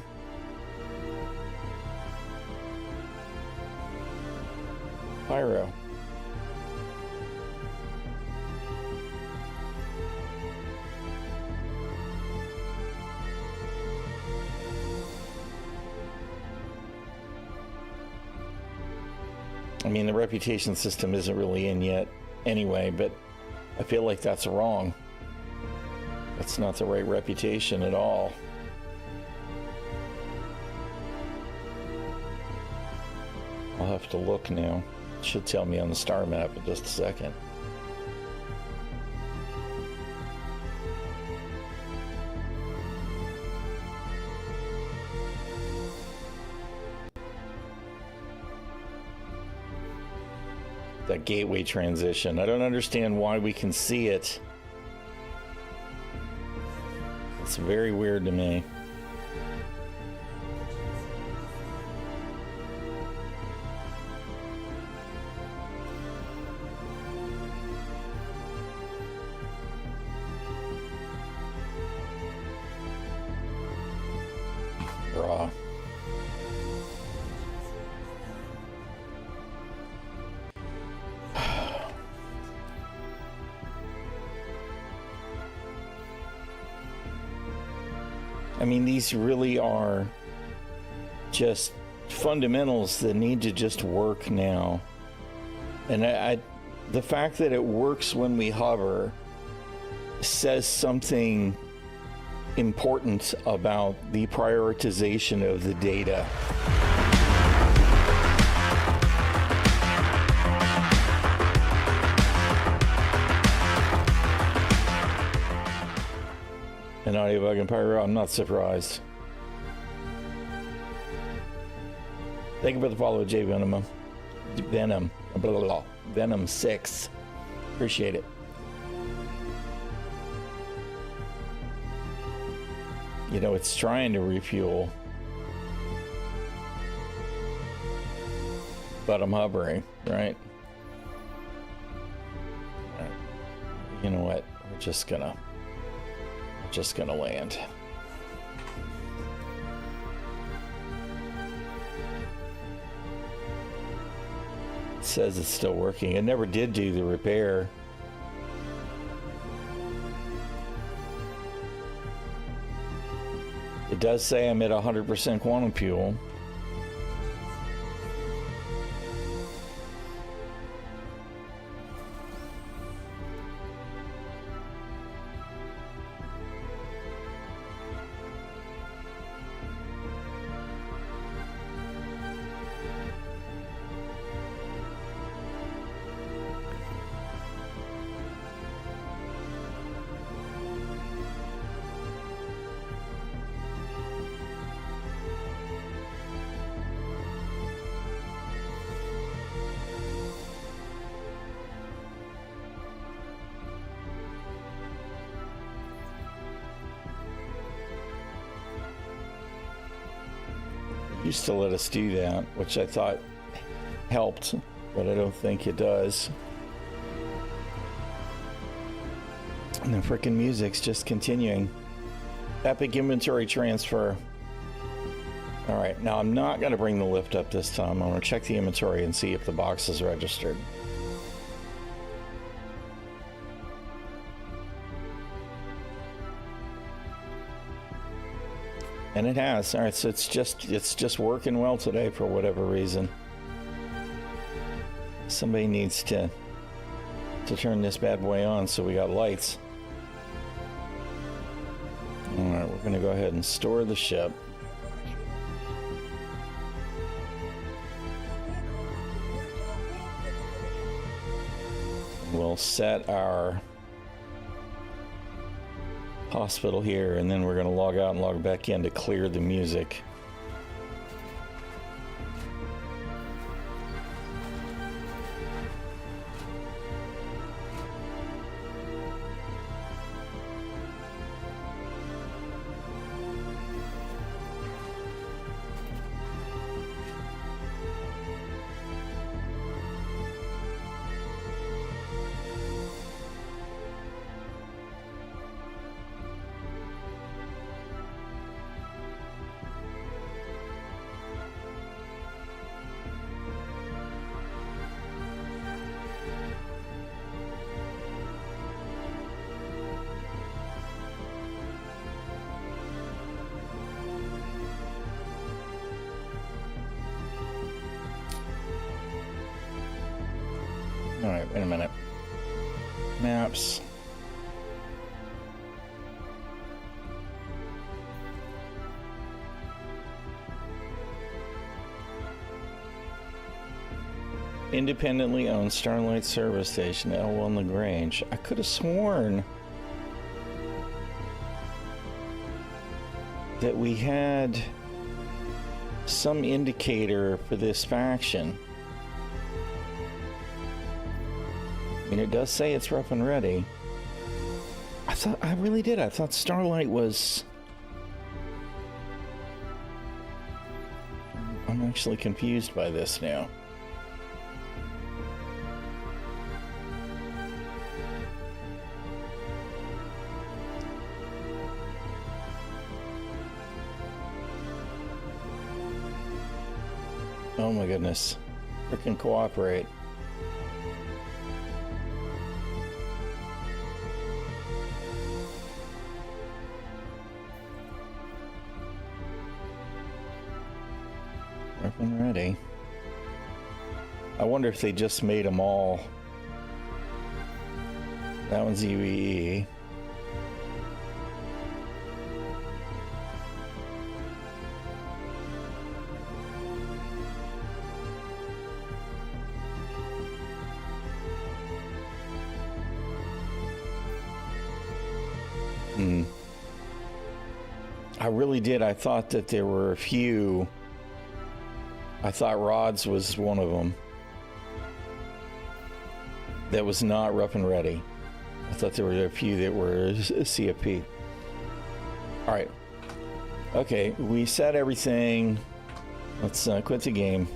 Pyro. I mean, the reputation system isn't really in yet anyway, but I feel like that's wrong. That's not the right reputation at all. I'll have to look now. It should tell me on the star map in just a second. That gateway transition. I don't understand why we can see it. It's very weird to me. Raw. I mean, these really are just fundamentals that need to just work now. And the fact that it works when we hover says something important about the prioritization of the data. And audio bug and Pyro, I'm not surprised. Thank you for the follow, J Venom. Venom. Blah, blah, blah. Venom 6. Appreciate it. You know, it's trying to refuel. but I'm hovering, right? You know what? We're just gonna land. It says it's still working. It never did do the repair. It does say I'm at 100% quantum fuel. Used to let us do that, which I thought helped, but I don't think it does. And the frickin' music's just continuing. Epic inventory transfer. All right, now I'm not going to bring the lift up this time. I'm going to check the inventory and see if the box is registered. And it has. All right, so it's just working well today for whatever reason. Somebody needs to turn this bad boy on so we got lights. All right, we're going to go ahead and store the ship. We'll set our hospital here, and then we're going to log out and log back in to clear the music. All right, wait a minute. Maps. Independently owned Starlight Service Station, L1 Lagrange. I could have sworn that we had some indicator for this faction. I mean, it does say it's rough and ready. I really did. I thought Starlight was... I'm actually confused by this now. Oh my goodness. Frickin' cooperate. Rough and ready. I wonder if they just made them all. That one's UEE. I really did. I thought that there were a few. I thought Rods was one of them. That was not rough and ready. I thought there were a few that were CFP. All right. Okay, we set everything. Let's quit the game.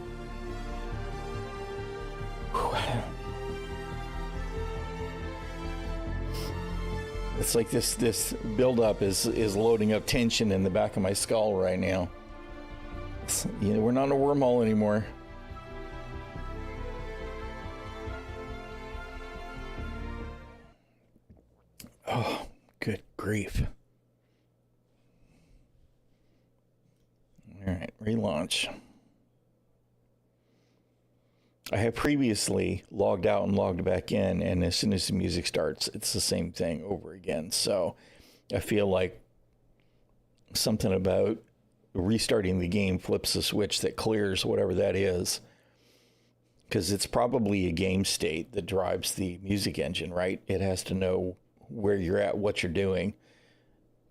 It's like this buildup is loading up tension in the back of my skull right now. We're not in a wormhole anymore. Oh, good grief. All right, relaunch. I have previously logged out and logged back in, and as soon as the music starts, it's the same thing over again. So I feel like something about restarting the game flips a switch that clears whatever that is. Because it's probably a game state that drives the music engine, right? It has to know where you're at, what you're doing,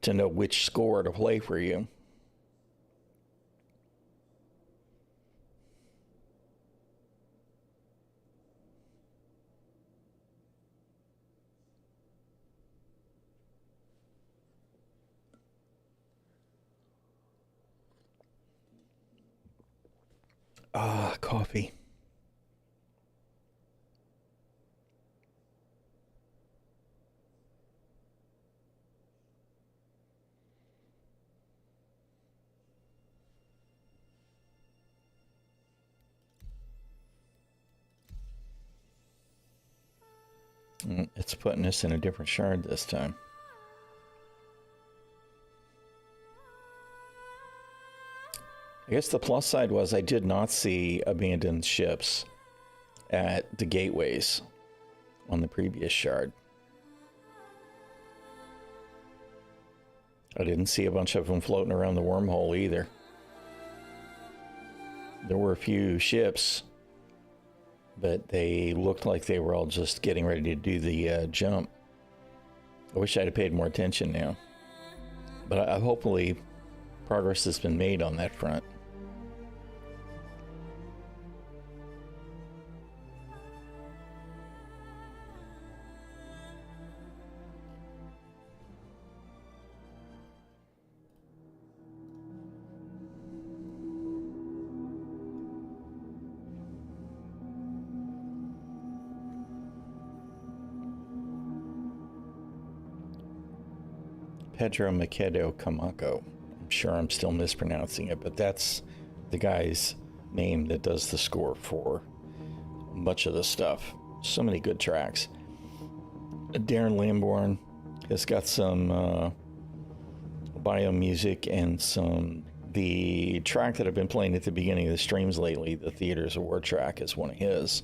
to know which score to play for you. Ah, coffee. It's putting us in a different shard this time. I guess the plus side was I did not see abandoned ships at the gateways on the previous shard. I didn't see a bunch of them floating around the wormhole either. There were a few ships, but they looked like they were all just getting ready to do the jump. I wish I'd have paid more attention now. But hopefully progress has been made on that front. ᛒᚢᚋᚏ. I'm sure I'm still mispronouncing it, but that's the guy's name that does the score for much of the stuff. So many good tracks. Darren Lamborn has got some bio music and the track that I've been playing at the beginning of the streams lately, the Theater's Award track, is one of his.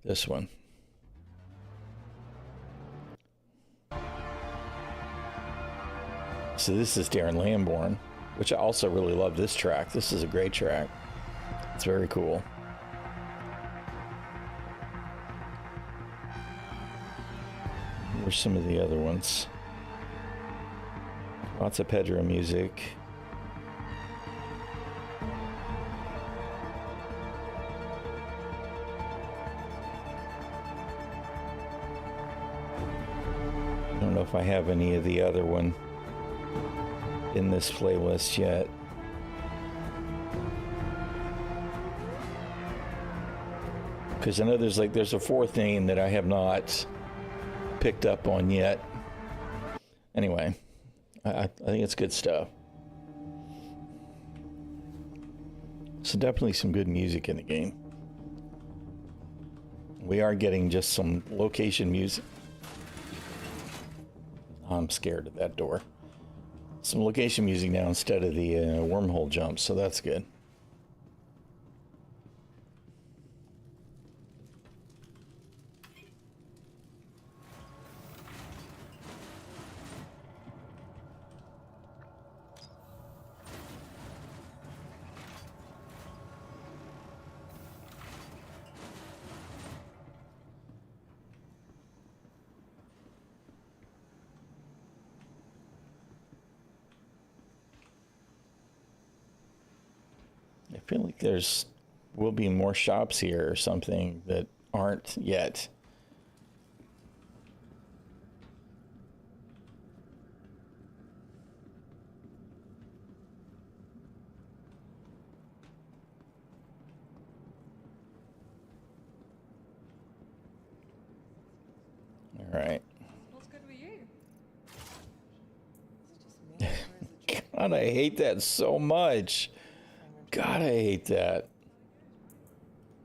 This one. So this is Darren Lamborn, which I also really love this track. This is a great track. It's very cool. Where's some of the other ones? Lots of Pedro music. I don't know if I have any of the other one in this playlist yet. Because I know there's a fourth name that I have not picked up on yet. Anyway, I think it's good stuff. So definitely some good music in the game. We are getting just some location music. I'm scared of that door. Some location music now instead of the wormhole jumps, so that's good. I feel like will be more shops here or something that aren't yet. God, I hate that so much. God, I hate that.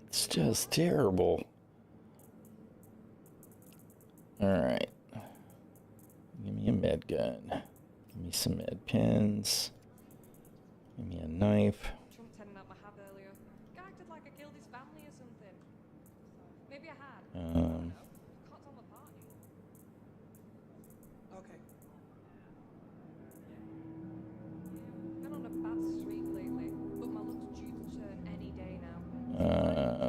It's just terrible. All right. Give me a med gun. Give me some med pens. Give me a knife. Trump telling out my hab earlier. Guy acted like I killed his family or something. Maybe I had. Can't tell them apart anymore. Okay. Been on a bad streak lately, but my luck's due to turn any day now.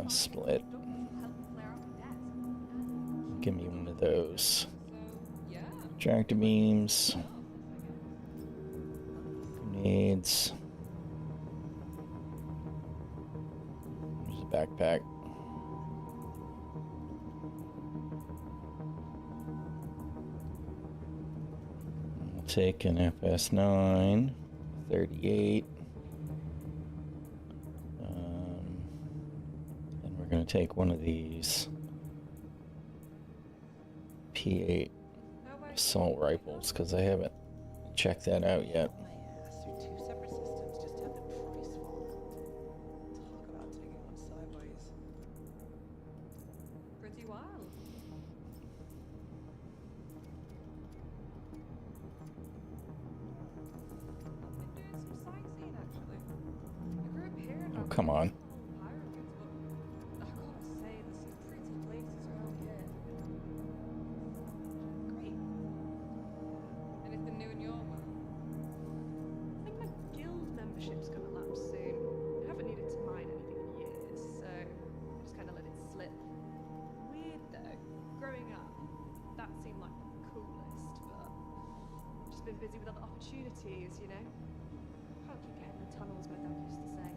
Split. Help me clear out my debt. Give me one of those. So, yeah. Tractor beams. Grenades. There's a backpack. We'll take an FS9, 38. And we're going to take one of these P8 assault rifles because I haven't checked that out yet. My ass through 2 separate systems just to have the price fall. Talk about taking one sideways. Pretty wild. I've been doing some sightseeing actually. I grew up here in Oh, come on. Pyro, but I gotta say, there's some pretty places around here. Great. Anything new in your world? I think my guild membership's gonna lapse soon. I haven't needed to mine anything in years, so I just kind of let it slip. Weird though. Growing up, that seemed like the coolest, but I've just been busy with other opportunities, you know? Can't keep getting the tunnels, my dad used to say.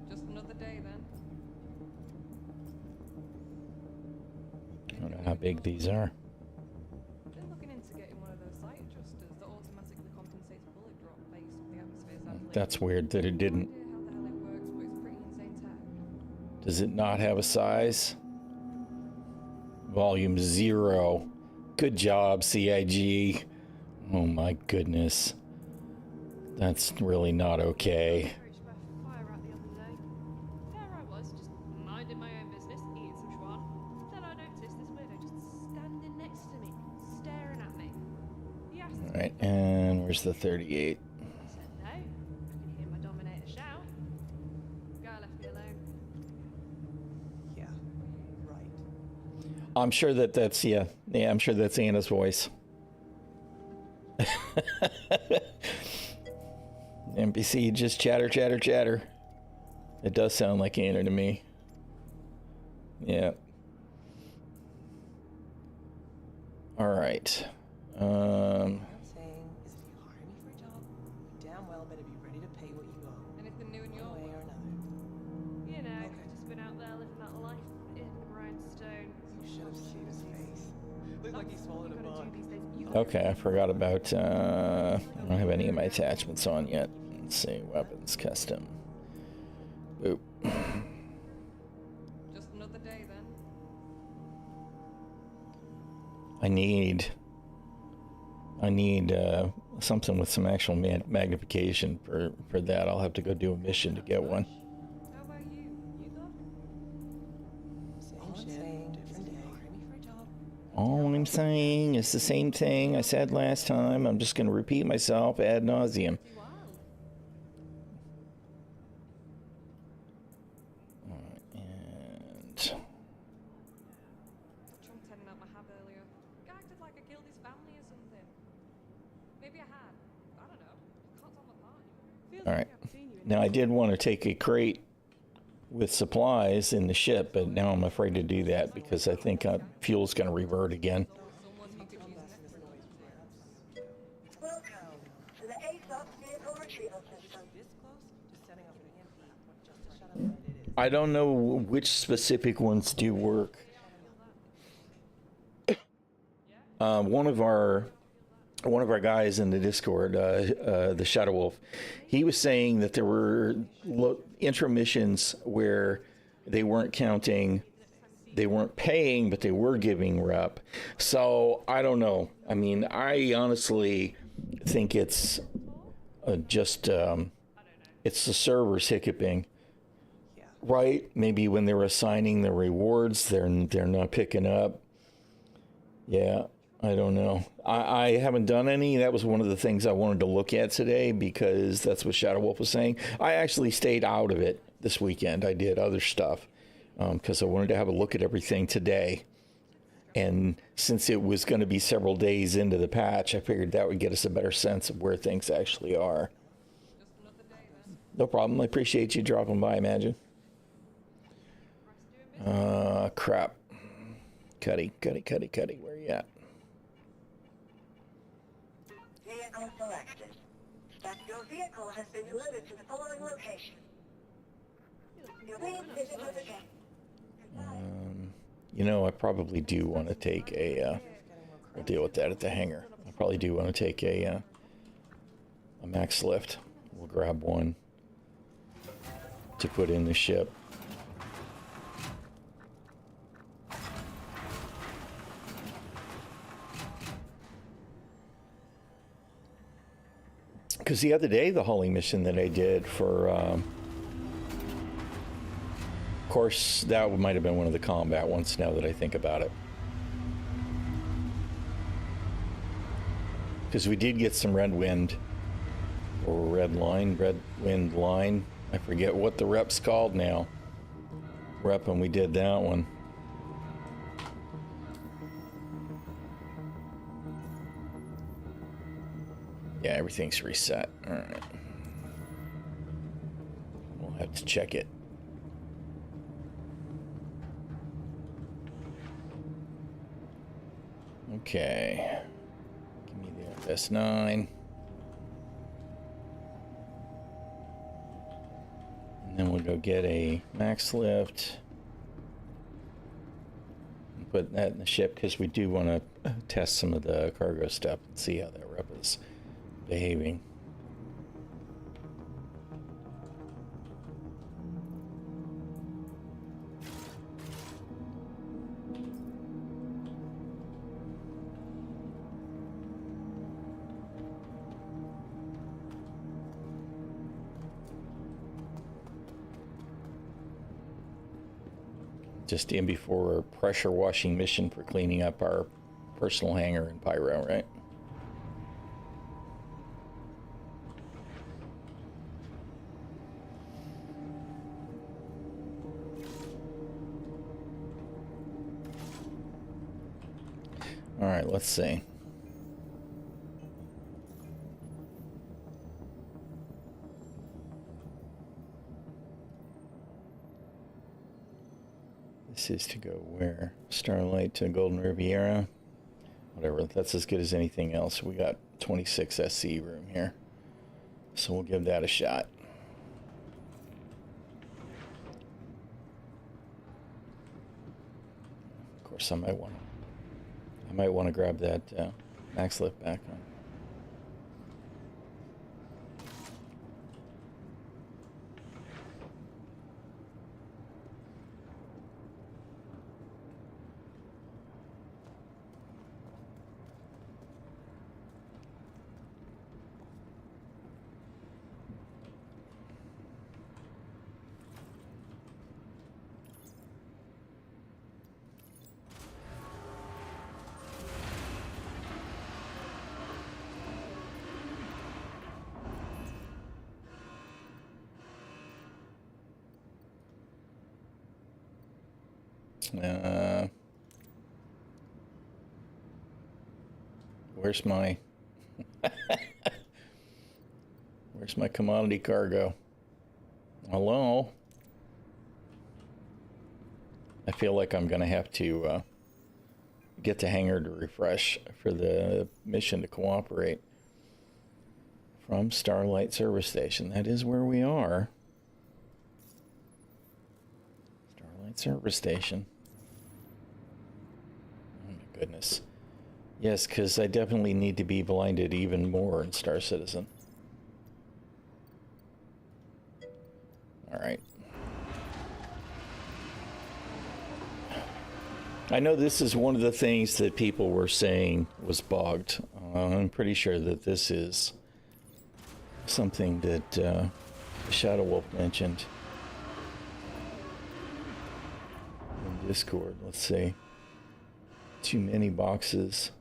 Just another day then. I don't know how big these are. Been looking into getting one of those sight adjusters that automatically compensates bullet drop based on the atmosphere sadly. That's weird that it didn't. No idea how the hell it works, but it's pretty insane tech. Does it not have a size? Volume 0. Good job, CIG. Oh my goodness. That's really not okay. Approached by a fire out the other day. There I was, just minding my own business, eating some schwan. Then I noticed this weirdo just standing next to me, staring at me. He asked me, Alright, and where's the 38? I said no. I could hear my dominator shout. Guy left me alone. Yeah, right. I'm sure that's, yeah, I'm sure that's Anna's voice. NPC just chatter, chatter, chatter. It does sound like Anna to me. Yeah. All right. What I'm saying is if you hire me for a job, you damn well better be ready to pay what you owe. Anything new in your One way or world? another. You know, Okay. just been out there living that life in the grindstone. You should have seen his face. Looked like he swallowed a bug. Okay, I forgot about, I don't have any of my attachments on yet. Let's see, weapons, custom. Boop. Just another day then. I need something with some actual magnification for that. I'll have to go do a mission to get one. How about you? You good? Same shit, different day. Hire me for a job. All I'm saying is the same thing I said last time. I'm just going to repeat myself ad nauseum. Pretty wild. And Trump telling out my hab earlier. Guy acted like I killed his family or something. Maybe I had. I don't know. Can't tell them apart anymore. Feels all like right. I've seen you in Now I did want to take a crate with supplies in the ship, but now I'm afraid to do that because I think fuel's going to revert again. someone who could use an Welcome to the ASOP vehicle retrieval system. This close to setting off an implant, just to shut up what it is. I don't know which specific ones do work. One of our guys in the Discord, the Shadow Wolf, he was saying that there were intro missions where they weren't counting they weren't paying, but they were giving rep. So I don't know. I mean, I honestly think it's just it's the servers hiccuping, right? Maybe when they're assigning the rewards, they're not picking up. Yeah, I don't know. I haven't done any. That was one of the things I wanted to look at today because that's what Shadow Wolf was saying. I actually stayed out of it this weekend. I did other stuff because I wanted to have a look at everything today. And since it was going to be several days into the patch, I figured that would get us a better sense of where things actually are. No problem. I appreciate you dropping by, Imagine. Crap. Cuddy, where you at? Vehicle selected. Your vehicle has been delivered to the following location. Please visit us again. You know, I probably do want to take a, we'll deal with that at the hangar. I probably do want to take a max lift. We'll grab one to put in the ship. Because the other day, the hauling mission that I did for, of course, that might have been one of the combat ones now that I think about it. Because we did get some red wind, or red wind line. I forget what the rep's called now. Rep, and we did that one. Yeah, everything's reset. All right. We'll have to check it. Okay. Give me the S9. And then we'll go get a max lift. And put that in the ship because we do want to test some of the cargo stuff and see how that rep is behaving. Just in before a pressure washing mission for cleaning up our personal hangar in Pyro, right? All right, let's see. This is to go where? Starlight to Golden Riviera. Whatever, that's as good as anything else. We got 26 SC room here. So we'll give that a shot. Of course, I might want to grab that max lift back on. Where's my commodity cargo? Hello? I feel like I'm gonna have to get the hangar to refresh for the mission to cooperate from Starlight Service Station. That is where we are. Starlight Service Station. Oh my goodness. Yes, because I definitely need to be blinded even more in Star Citizen. All right. I know this is one of the things that people were saying was bugged. I'm pretty sure that this is something that Shadow Wolf mentioned in Discord. Let's see. Too many boxes.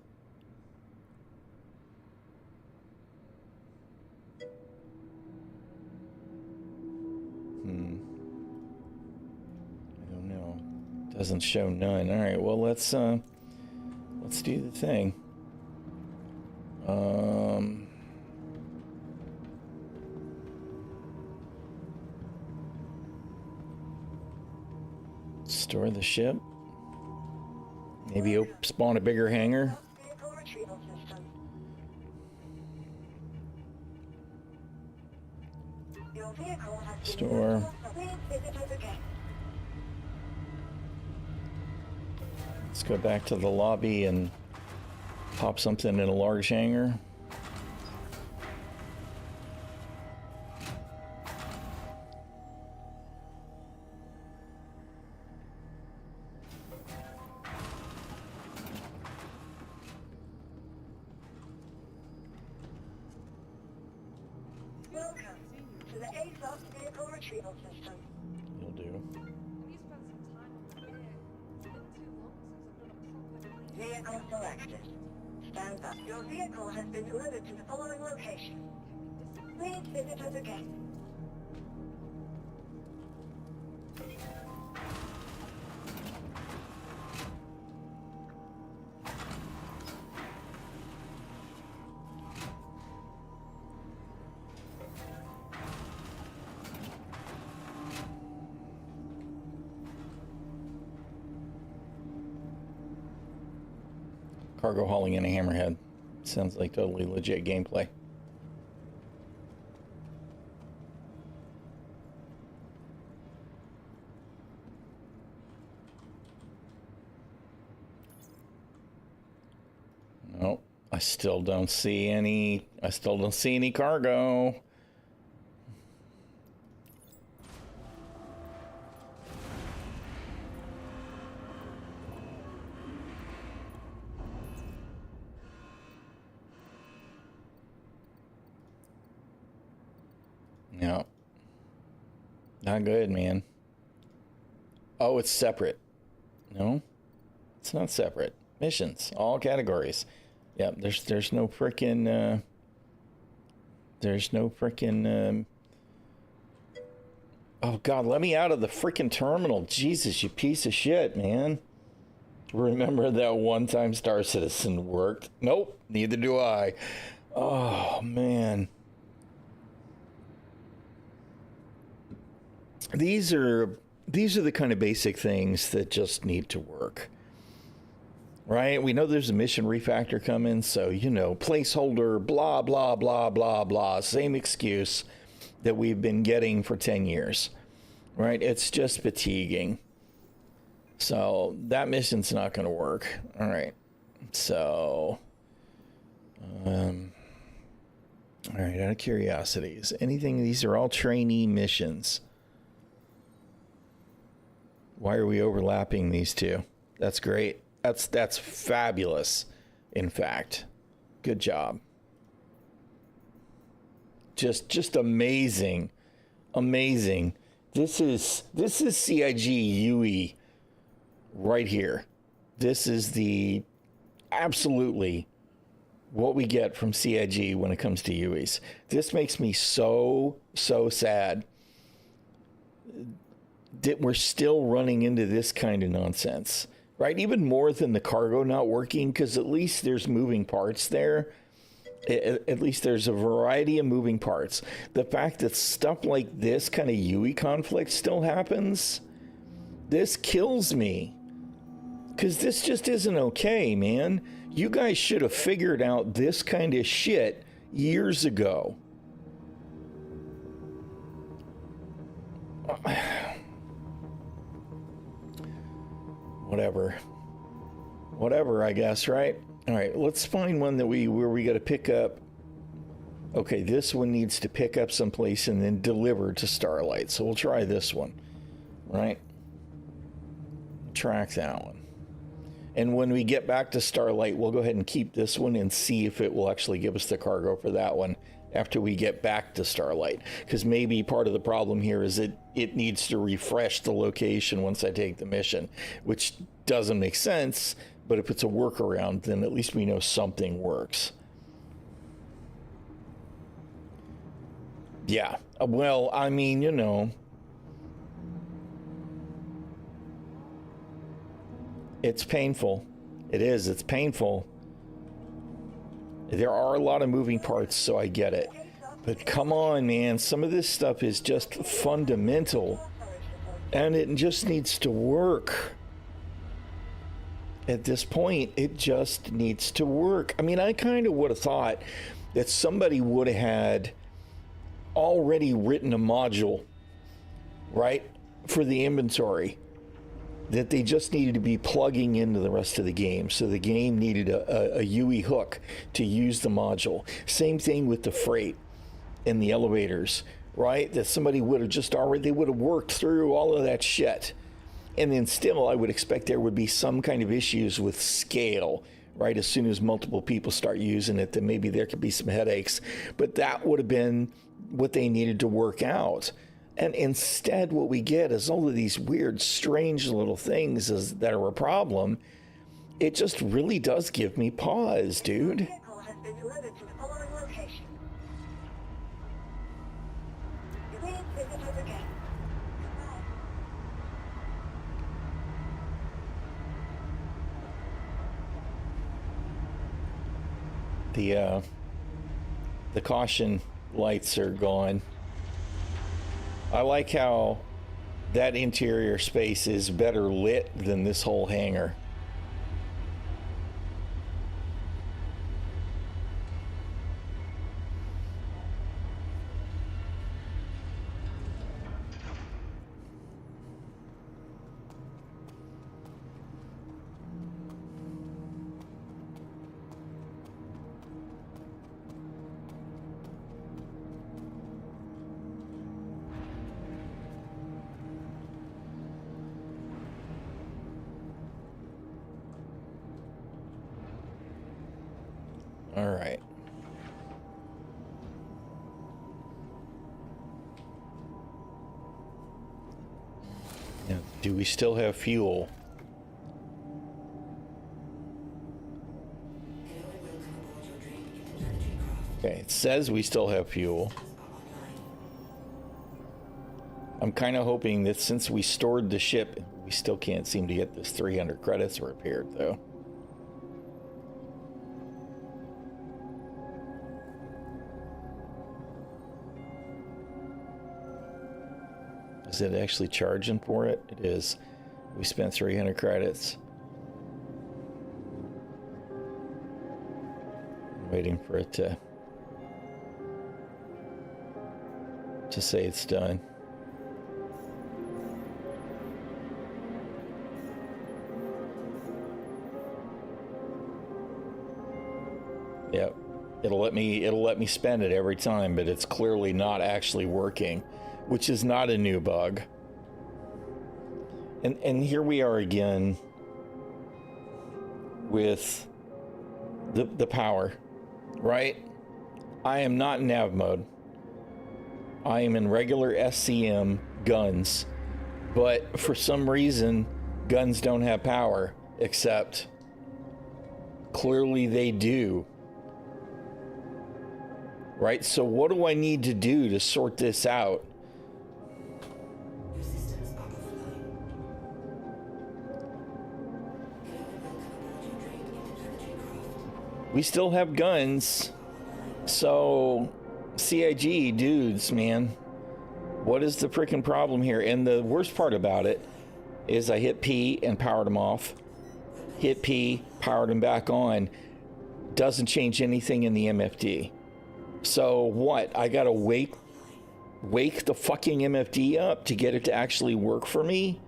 I don't know. Doesn't show none. All right. Well, let's do the thing. Store the ship. Maybe spawn a bigger hangar. Vehicle retrieval system. Your vehicle has been Store. Please visit us again. Let's go back to the lobby and pop something in a large hangar. Welcome to the ASOS vehicle retrieval system. You'll do. You spent some time on the gear. It's been too long since I've done a proper Vehicle selected. Stand up. Your vehicle has been delivered to the following location. Please visit us again. Cargo hauling in a hammerhead. Sounds like totally legit gameplay. Nope. I still don't see any cargo. No. Not good, man. Oh, it's separate. No? It's not separate. Missions, all categories. Yep, there's no frickin' oh god, let me out of the frickin' terminal. Jesus, you piece of shit, man. Remember that one time Star Citizen worked? Nope, neither do I. Oh man. These are the kind of basic things that just need to work. Right? We know there's a mission refactor coming, so, you know, placeholder, blah, blah, blah, blah, blah. Same excuse that we've been getting for 10 years. Right? It's just fatiguing. So, that mission's not going to work. All right. So, all right, out of curiosities, anything, these are all trainee missions. Why are we overlapping these two? That's great. That's fabulous. In fact, good job. Just amazing, amazing. This is CIG UE right here. This is the absolutely what we get from CIG when it comes to UEs. This makes me so sad that we're still running into this kind of nonsense, right? Even more than the cargo not working, because at least there's moving parts there. At least there's a variety of moving parts. The fact that stuff like this kind of UE conflict still happens, this kills me. Because this just isn't okay, man. You guys should have figured out this kind of shit years ago. Whatever, I guess, right? All right, let's find one that where we got to pick up. Okay, this one needs to pick up someplace and then deliver to Starlight. So we'll try this one, right? Track that one. And when we get back to Starlight, we'll go ahead and keep this one and see if it will actually give us the cargo for that one after we get back to Starlight. Because maybe part of the problem here is it needs to refresh the location once I take the mission, which doesn't make sense. But if it's a workaround, then at least we know something works. Yeah, well, I mean, you know, it's painful. It is, it's painful. There are a lot of moving parts, so I get it. But come on, man, some of this stuff is just fundamental, and it just needs to work. At this point, it just needs to work. I mean, I kind of would have thought that somebody would have had already written a module, right, for the inventory that they just needed to be plugging into the rest of the game. So the game needed a UE hook to use the module. Same thing with the freight and the elevators, right? That somebody would have just already, they would have worked through all of that shit. And then still, I would expect there would be some kind of issues with scale, right? As soon as multiple people start using it, then maybe there could be some headaches. But that would have been what they needed to work out. And instead, what we get is all of these weird, strange little things that are a problem. It just really does give me pause, dude. Vehicle has been delivered to the following location. Please visit us again. Goodbye. The caution lights are gone. I like how that interior space is better lit than this whole hangar. All right. Now, do we still have fuel? Okay, it says we still have fuel. I'm kind of hoping that since we stored the ship, we still can't seem to get this 300 credits repaired, though. Is it actually charging for it? It is. We spent 300 credits. I'm waiting for it to say it's done. Yep. It'll let me spend it every time, but it's clearly not actually working. Which is not a new bug. And here we are again with the power, right? I am not in nav mode. I am in regular SCM guns, but for some reason, guns don't have power, except clearly they do. Right? So what do I need to do to sort this out? We still have guns, so CIG dudes, man, what is the freaking problem here? And the worst part about it is I hit P and powered them off, hit P, powered them back on, doesn't change anything in the MFD. So what? I gotta wake the fucking MFD up to get it to actually work for me?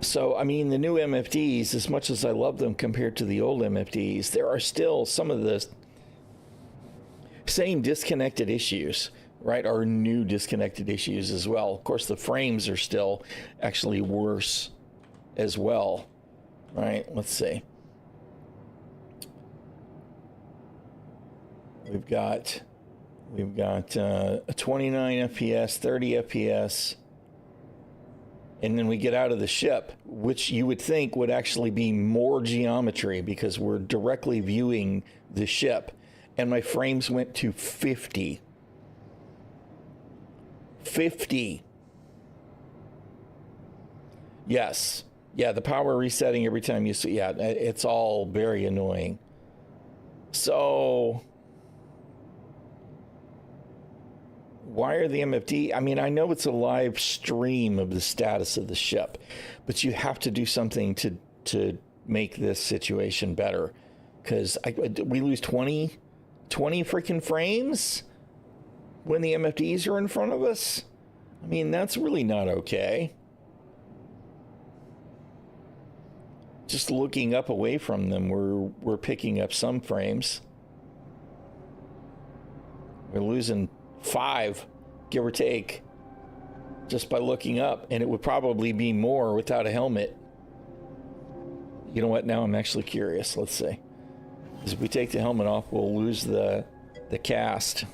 So, I mean, the new MFDs, as much as I love them compared to the old MFDs, there are still some of the same disconnected issues, right? Or new disconnected issues as well. Of course, the frames are still actually worse as well, right? Let's see. We've got a 29 FPS, 30 FPS, and then we get out of the ship, which you would think would actually be more geometry because we're directly viewing the ship, and my frames went to 50. 50. Yes. Yeah, the power resetting every time you see, yeah, it's all very annoying. So why are the MFD? I mean, I know it's a live stream of the status of the ship, but you have to do something to make this situation better, because we lose 20 freaking frames when the MFDs are in front of us. I mean, that's really not okay. Just looking up away from them, we're picking up some frames. We're losing 5, give or take, just by looking up, and it would probably be more without a helmet. You know what? Now I'm actually curious. Let's see. Because if we take the helmet off, we'll lose the cast.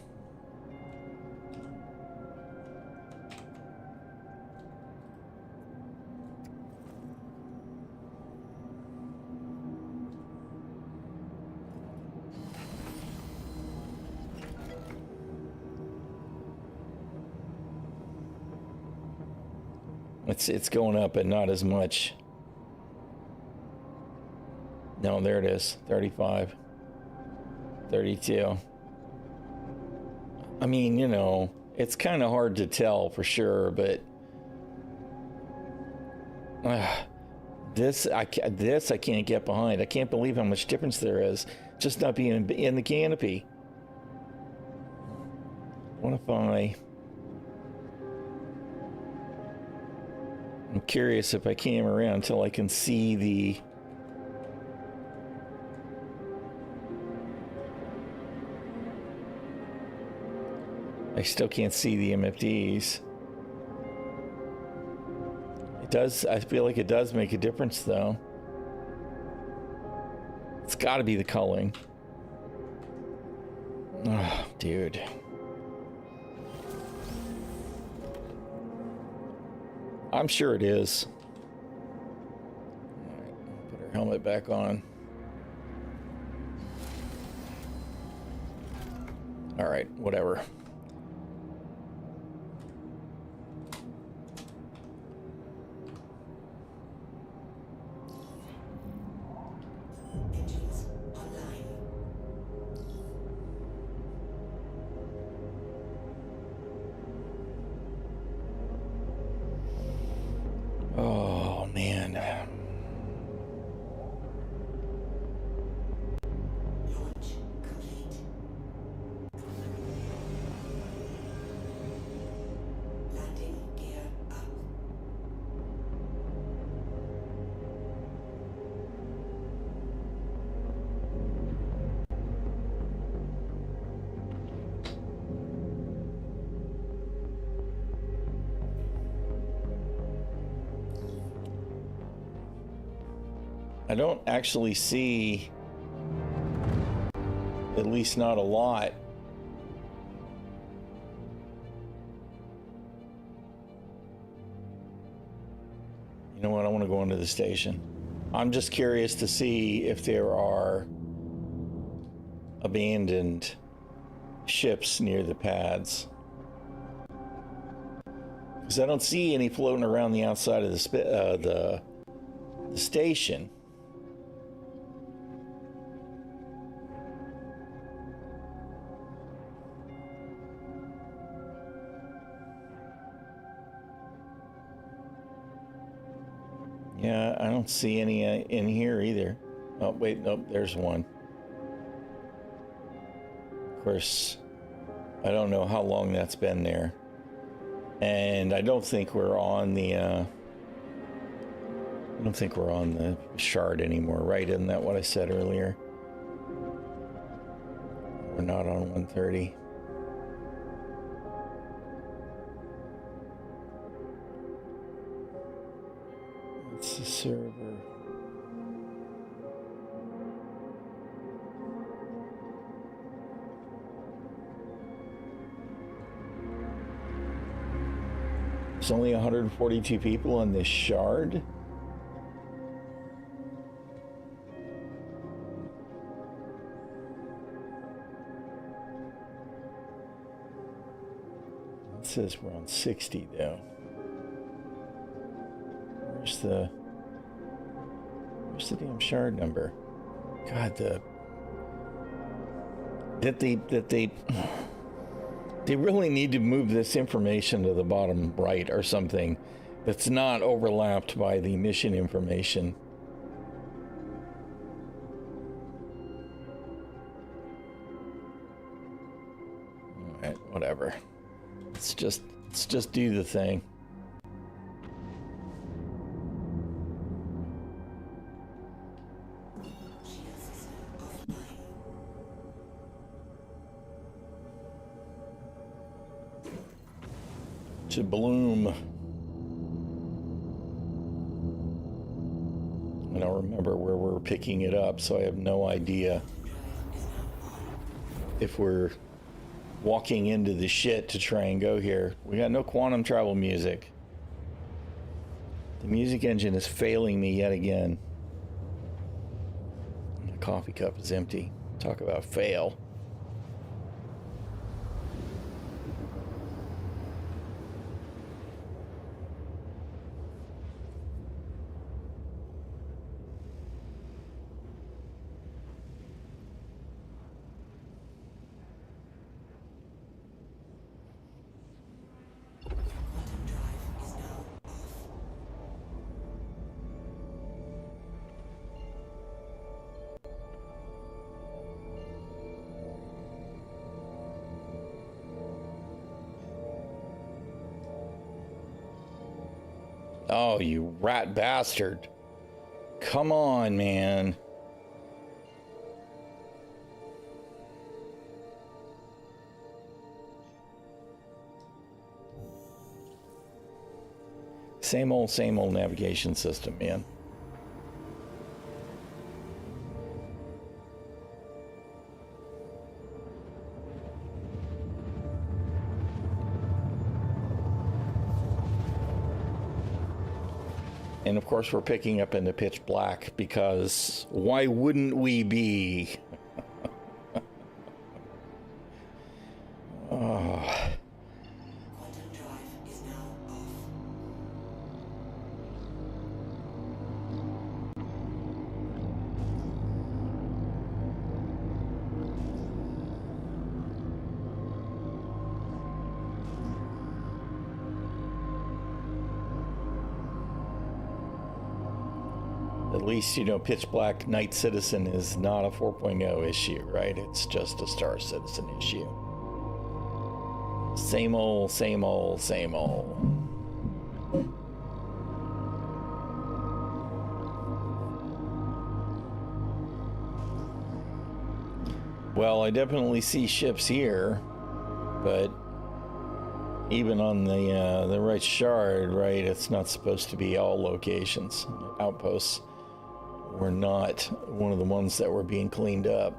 It's going up, but not as much. No, there it is. 35. 32. I mean, you know, it's kind of hard to tell for sure, but this I can't get behind. I can't believe how much difference there is just not being in the canopy. What if I'm curious if I came around until I can see the... I still can't see the MFDs. It does, I feel like it does make a difference though. It's gotta be the culling. Oh, dude. I'm sure it is. All right, put our helmet back on. All right, whatever. Oh, man. I don't actually see, at least not a lot. You know what? I want to go into the station. I'm just curious to see if there are abandoned ships near the pads. Because I don't see any floating around the outside of the station. Yeah, I don't see any in here either. Oh, wait, nope, there's one. Of course, I don't know how long that's been there. And I don't think we're on the shard anymore, right? Isn't that what I said earlier? We're not on 130. Let's server. There's only 142 people on this shard. It says we're on 60 though. Where's the damn shard number? God, they really need to move this information to the bottom right or something that's not overlapped by the mission information. All right, whatever. Let's just do the thing. To bloom. I don't remember where we're picking it up, so I have no idea if we're walking into the shit to try and go here. We got no quantum travel music. The music engine is failing me yet again. The coffee cup is empty. Talk about fail. Oh, you rat bastard. Come on, man. Same old navigation system, man. And of course, we're picking up into pitch black because why wouldn't we be? Oh. At least, you know, Pitch Black Night Citizen is not a 4.0 issue, right? It's just a Star Citizen issue. Same old, same old, same old. Well, I definitely see ships here, but even on the right shard, right, it's not supposed to be all locations. Outposts were not one of the ones that were being cleaned up.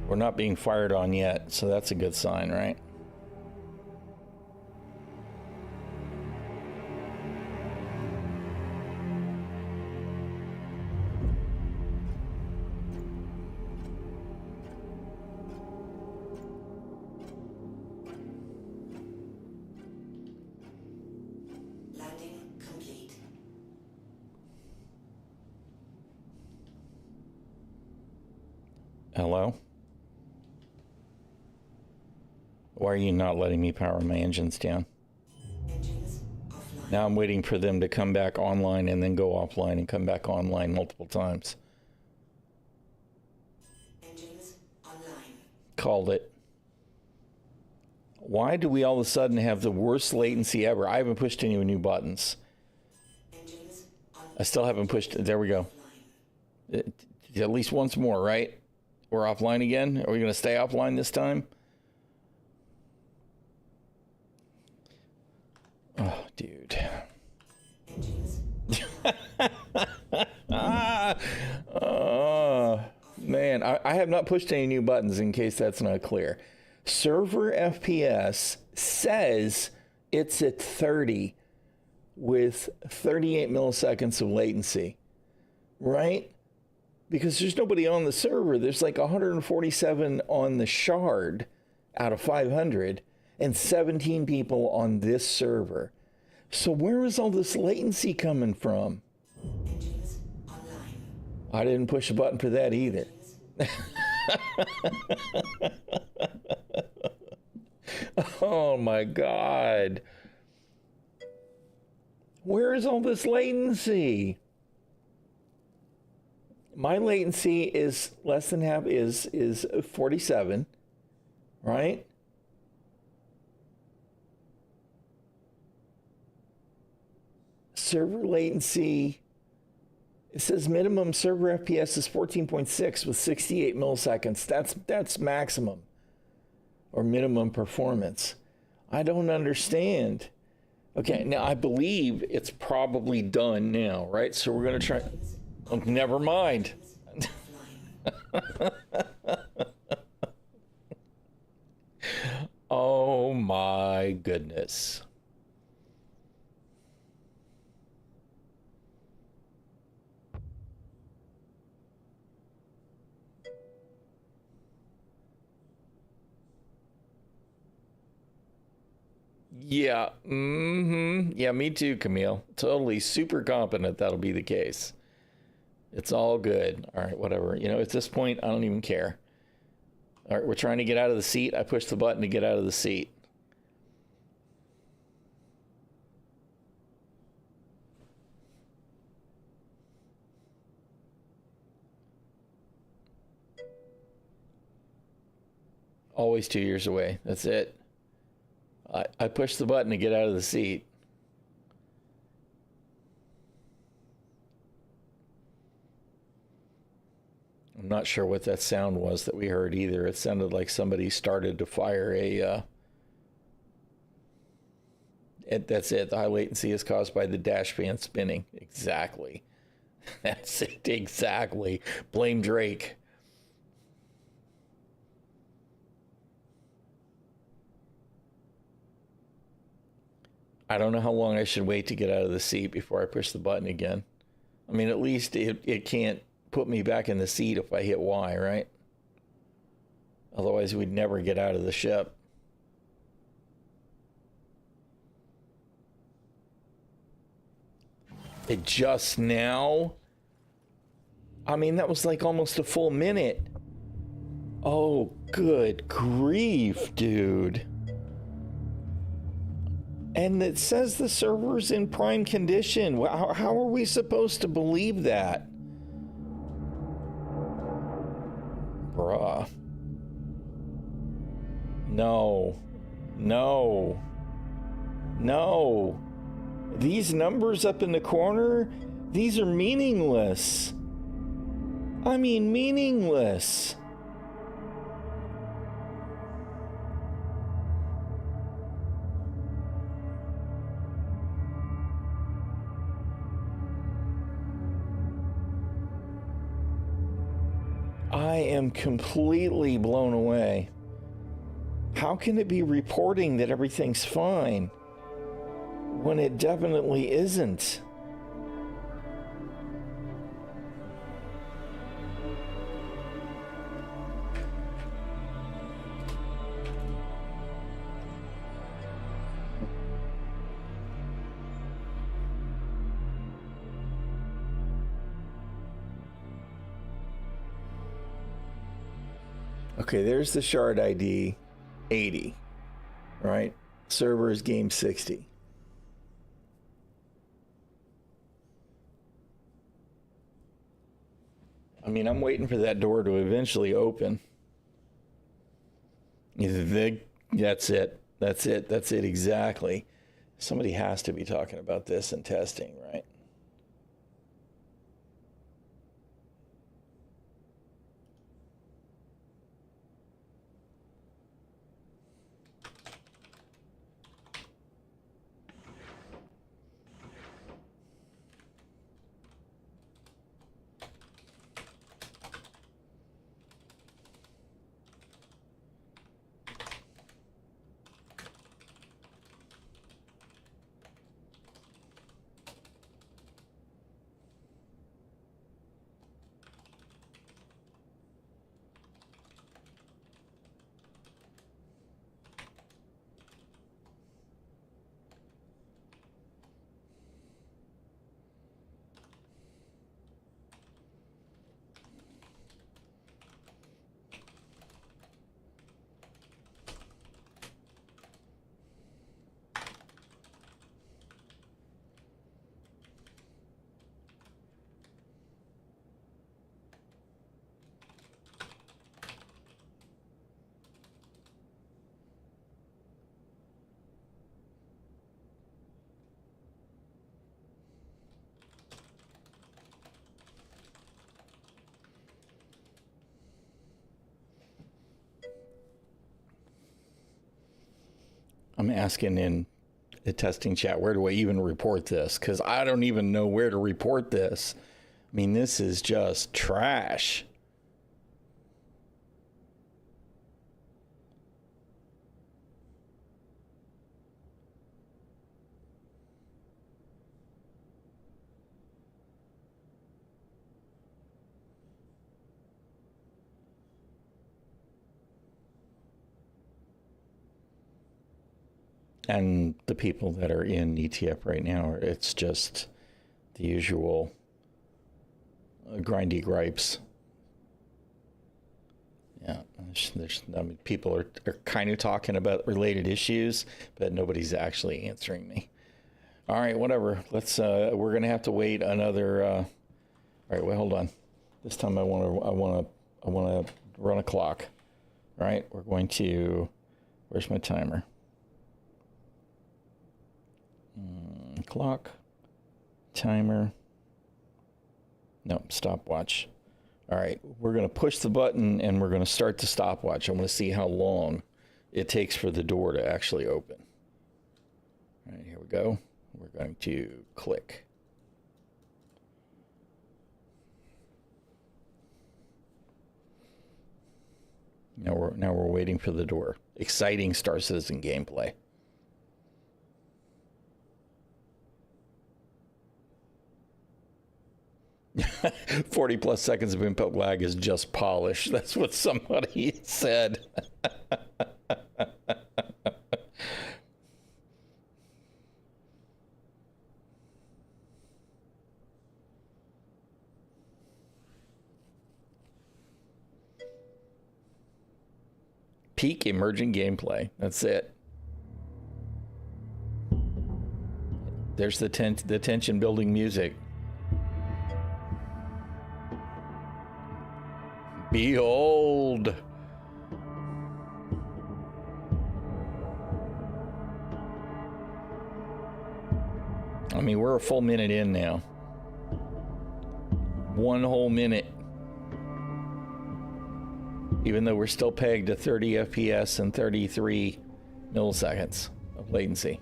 We're not being fired on yet, so that's a good sign, right? Landing complete. Hello? Why are you not letting me power my engines down? Now I'm waiting for them to come back online and then go offline and come back online multiple times. Called it. Why do we all of a sudden have the worst latency ever? I haven't pushed any new buttons. I still haven't pushed. There we go. At least once more, right? We're offline again. Are we going to stay offline this time? Oh, dude. Oh, man. I have not pushed any new buttons in case that's not clear. Server FPS says it's at 30 with 38 milliseconds of latency, right? Because there's nobody on the server. There's like 147 on the shard out of 500 and 17 people on this server. So where is all this latency coming from? I didn't push a button for that either. Oh my God. Where is all this latency? My latency is less than half, is 47, right? Server latency, it says minimum server FPS is 14.6 with 68 milliseconds. That's maximum or minimum performance. I don't understand. Okay, now I believe it's probably done now, right? So we're going to try. Oh, never mind. Oh my goodness. Yeah. Yeah, me too, Camille. Totally super confident that'll be the case. It's all good. All right, whatever. You know, at this point, I don't even care. All right, we're trying to get out of the seat. I pushed the button to get out of the seat. Always 2 years away. That's it. I pushed the button to get out of the seat. I'm not sure what that sound was that we heard either. It sounded like somebody started to fire a... that's it. The high latency is caused by the dash fan spinning. Exactly. That's it. Exactly. Blame Drake. I don't know how long I should wait to get out of the seat before I push the button again. I mean, at least it can't put me back in the seat if I hit Y, right? Otherwise, we'd never get out of the ship. It just now? I mean, that was like almost a full minute. Oh, good grief, dude. And it says the server's in prime condition. How are we supposed to believe that? Bruh. No. No. No. These numbers up in the corner, these are meaningless. I mean, meaningless. I am completely blown away. How can it be reporting that everything's fine when it definitely isn't? Okay, there's the shard ID 80, right? Server is game 60. I mean, I'm waiting for that door to eventually open. That's it. That's it. That's it exactly. Somebody has to be talking about this and testing, right? I'm asking in the testing chat, where do I even report this? Because I don't even know where to report this. I mean, this is just trash. And the people that are in ETF right now, it's just the usual grindy gripes. Yeah, I mean, people are kind of talking about related issues, but nobody's actually answering me. All right, whatever. Let's. We're gonna have to wait another. All right, wait, hold on. This time I want to run a clock. All right, we're going to. Where's my timer? Clock, timer, no, stopwatch. All right, we're going to push the button and we're going to start the stopwatch. I want to see how long it takes for the door to actually open. All right, here we go. We're going to click. Now we're waiting for the door. Exciting Star Citizen gameplay. 40 plus seconds of input lag is just polish. That's what somebody said. Peak emerging gameplay. That's it. There's the tension building music. Behold. I mean, we're a full minute in now. 1 whole minute. Even though we're still pegged to 30 FPS and 33 milliseconds of latency.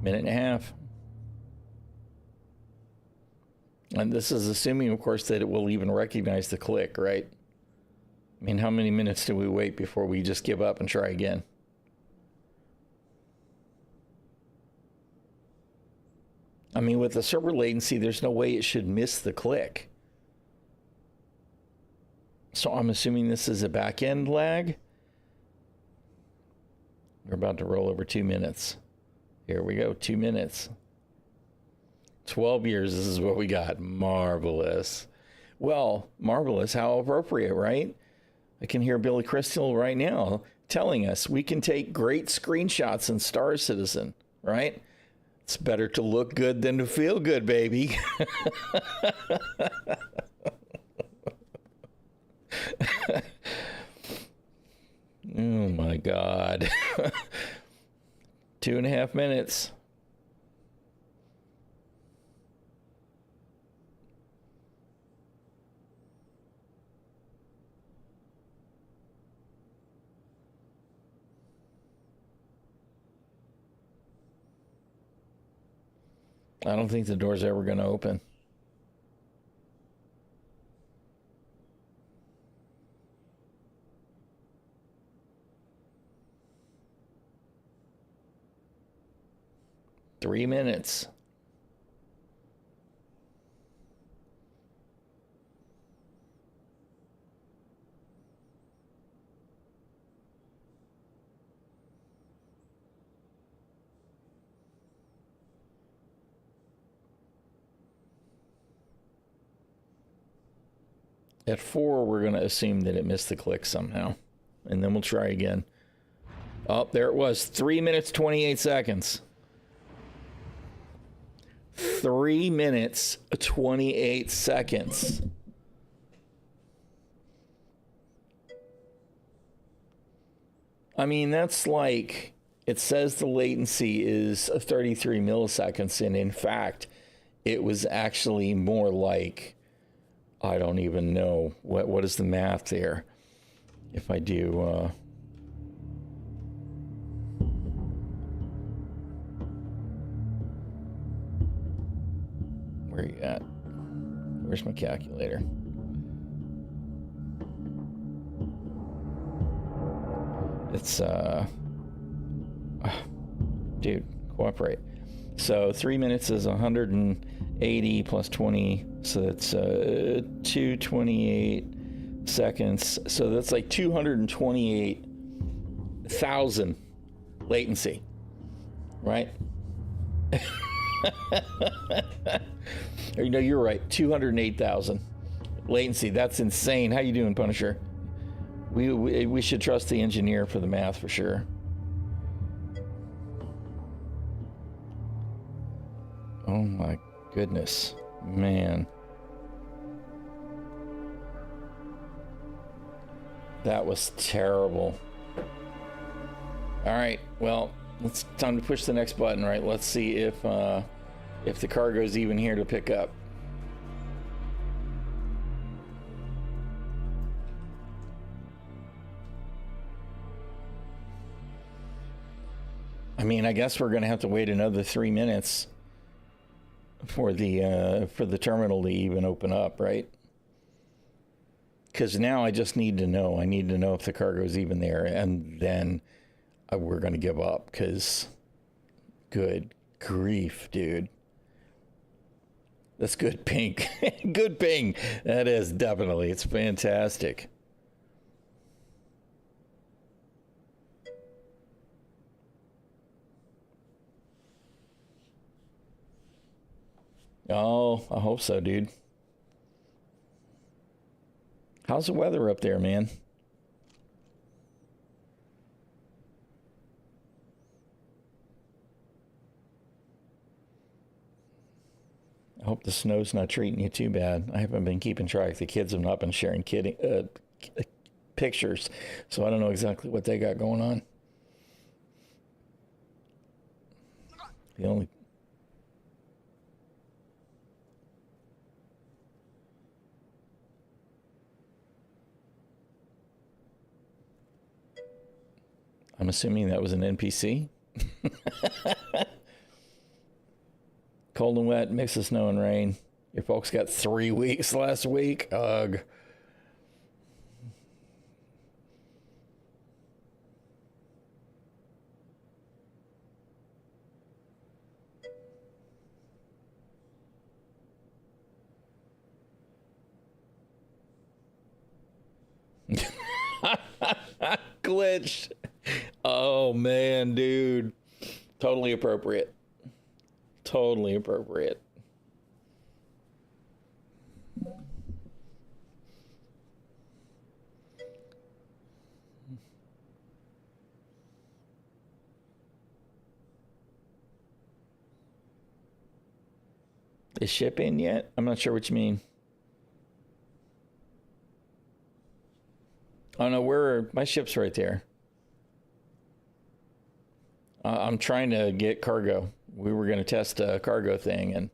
Minute and a half. And this is assuming, of course, that it will even recognize the click, right? I mean, how many minutes do we wait before we just give up and try again? I mean, with the server latency, there's no way it should miss the click. So I'm assuming this is a back end lag. We're about to roll over 2 minutes. Here we go, 2 minutes. 12 years, this is what we got. Marvelous. Well, marvelous, how appropriate, right? I can hear Billy Crystal right now telling us we can take great screenshots in Star Citizen, right? It's better to look good than to feel good, baby. Oh my God. 2.5 minutes. I don't think the door's ever going to open. Three minutes. At 4, we're going to assume that it missed the click somehow. And then we'll try again. Oh, there it was. 3 minutes, 28 seconds. 3 minutes, 28 seconds. I mean, that's like, it says the latency is 33 milliseconds. And in fact, it was actually more like, I don't even know. What is the math there? If I do... Where are you at? Where's my calculator? It's, dude, cooperate. So 3 minutes is 180 plus 20, so that's 228 seconds. So that's like 228,000 latency, right? No, you're right. 208,000 latency. That's insane. How you doing, Punisher? We should trust the engineer for the math for sure. Oh my goodness, man. That was terrible. All right, well, it's time to push the next button, right? Let's see if the cargo's even here to pick up. I mean, I guess we're gonna have to wait another 3 minutes for the terminal to even open up, right? Because now I just need to know. I need to know if the cargo's even there, and then we're going to give up, because good grief, dude. That's good pink. Good ping. That is definitely. It's fantastic. Oh, I hope so, dude. How's the weather up there, man? I hope the snow's not treating you too bad. I haven't been keeping track. The kids have not been sharing pictures, so I don't know exactly what they got going on. The only... I'm assuming that was an NPC. Cold and wet, mix of snow and rain. Your folks got 3 weeks last week. Ugh. Glitch. Oh man, dude. Totally appropriate. Totally appropriate. Is ship in yet? I'm not sure what you mean. Oh no, my ship's right there. I'm trying to get cargo. We were going to test a cargo thing, and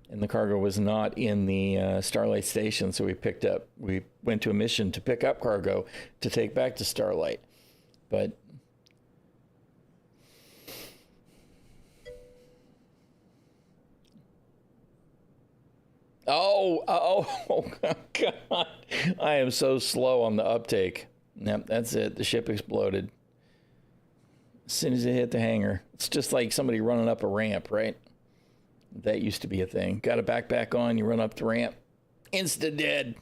the cargo was not in the Starlight Station, so we went to a mission to pick up cargo to take back to Starlight. But oh God, I am so slow on the uptake. Yep, that's it. The ship exploded as soon as it hit the hangar. It's just like somebody running up a ramp, right? That used to be a thing. Got a backpack on, you run up the ramp, insta dead.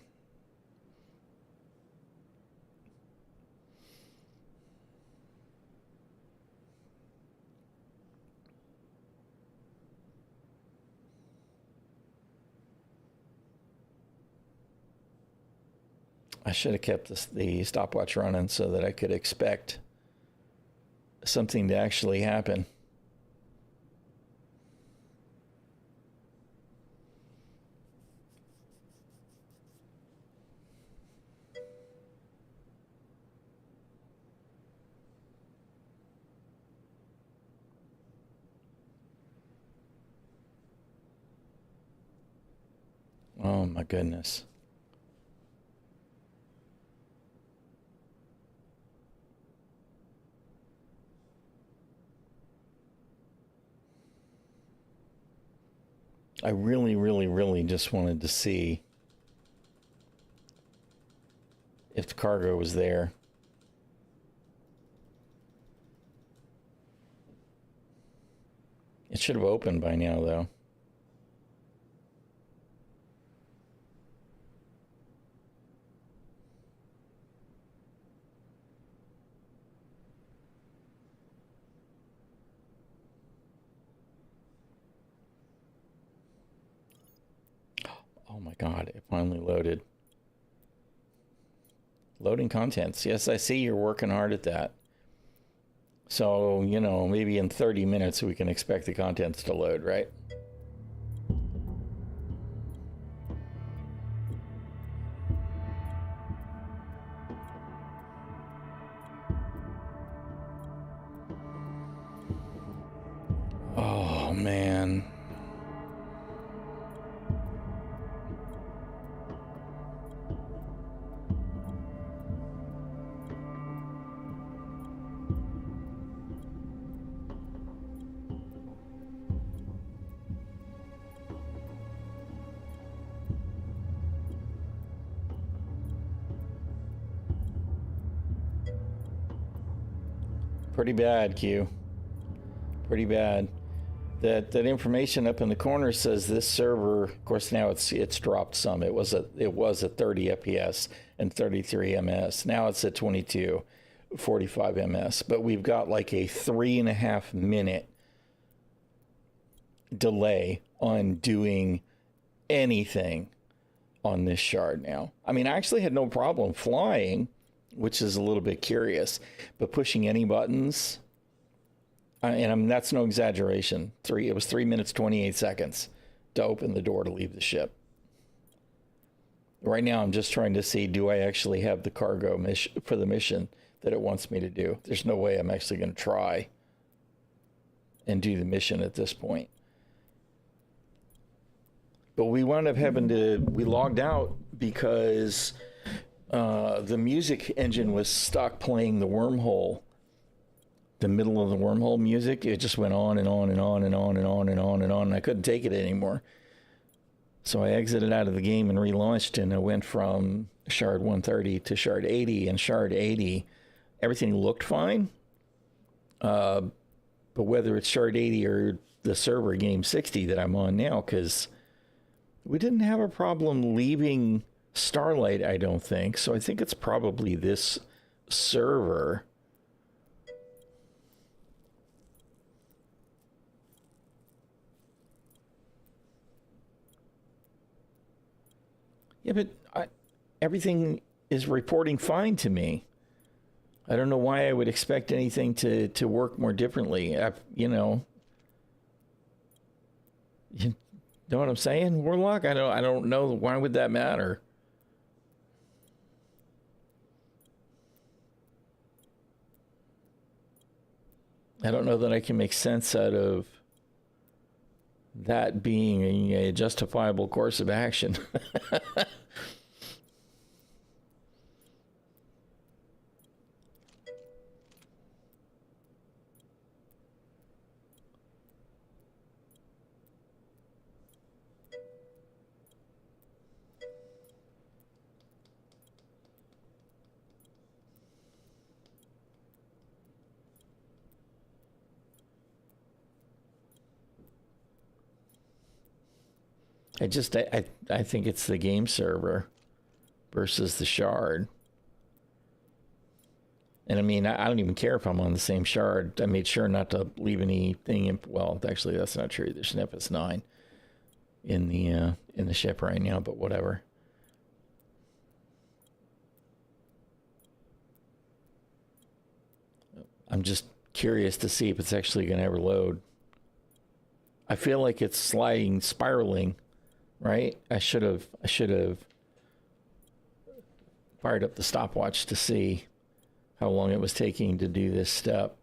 I should have kept the stopwatch running so that I could expect something to actually happen. Oh my goodness. I really, really, really just wanted to see if the cargo was there. It should have opened by now, though. Oh my God, it finally loaded. Loading contents. Yes, I see you're working hard at that. So, you know, maybe in 30 minutes we can expect the contents to load, right? Oh, man. Pretty bad, Q. Pretty bad. That information up in the corner says this server, of course now it's dropped some. It was at 30 FPS and 33 ms. Now it's at 22, 45 ms. But we've got like a 3.5 minute delay on doing anything on this shard now. I mean, I actually had no problem flying, which is a little bit curious, but pushing any buttons, and that's no exaggeration. It was 3 minutes, 28 seconds to open the door to leave the ship. Right now, I'm just trying to see, do I actually have the cargo mission for the mission that it wants me to do? There's no way I'm actually going to try and do the mission at this point. But we wound up we logged out because the music engine was stuck playing the wormhole, the middle of the wormhole music. It just went on and on and on and on and on and on and on, and I couldn't take it anymore. So I exited out of the game and relaunched, and I went from shard 130 to shard 80, and shard 80, everything looked fine. But whether it's shard 80 or the server game 60 that I'm on now, because we didn't have a problem leaving Starlight, I don't think. So I think it's probably this server. Yeah, but everything is reporting fine to me. I don't know why I would expect anything to work more differently. You know what I'm saying, Warlock? I don't know, why would that matter? I don't know that I can make sense out of that being a justifiable course of action. I think it's the game server versus the shard. And I mean, I don't even care if I'm on the same shard. I made sure not to leave anything in, well, actually that's not true. There's an FS9 in the ship right now, but whatever. I'm just curious to see if it's actually going to ever load. I feel like it's spiraling, right? I should have fired up the stopwatch to see how long it was taking to do this step.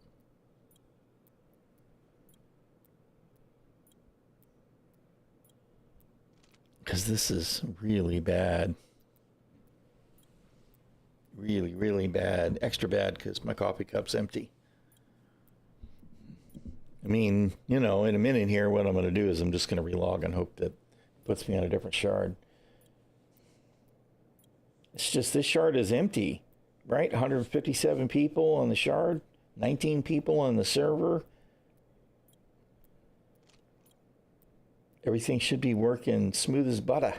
Because this is really bad. Really, really bad. Extra bad because my coffee cup's empty. I mean, you know, in a minute here, what I'm going to do is I'm just going to relog and hope that it puts me on a different shard. It's just this shard is empty, right? 157 people on the shard, 19 people on the server. Everything should be working smooth as butter.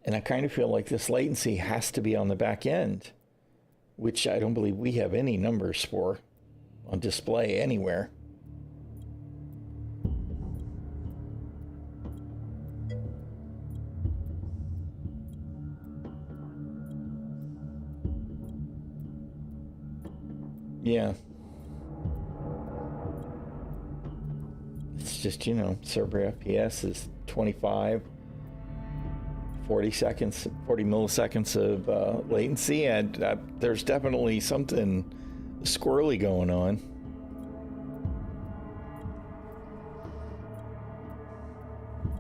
And I kind of feel like this latency has to be on the back end, which I don't believe we have any numbers for on display anywhere. Yeah. It's just, you know, server FPS is 25. 40 milliseconds of latency, and there's definitely something squirrely going on.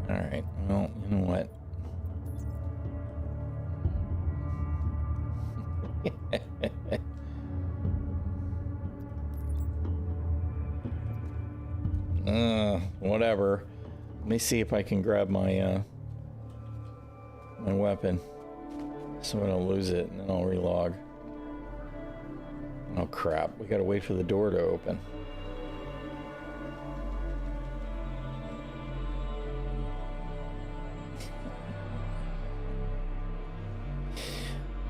All right, well, you know what? Whatever. Let me see if I can grab my my weapon so I don't lose it, and then I'll relog. Oh crap, we gotta wait for the door to open.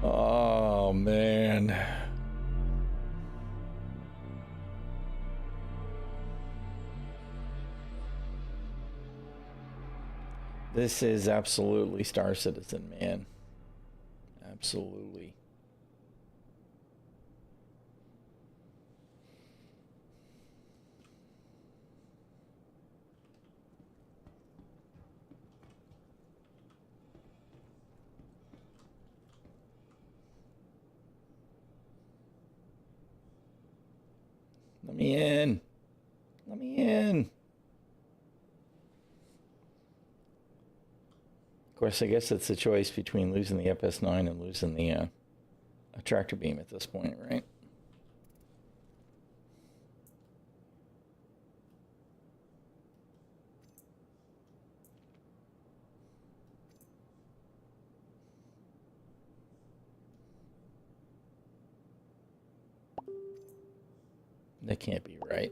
Oh man. This is absolutely Star Citizen, man. Absolutely. Let me in. Let me in. Of course, I guess it's a choice between losing the FS9 and losing the tractor beam at this point, right? That can't be right.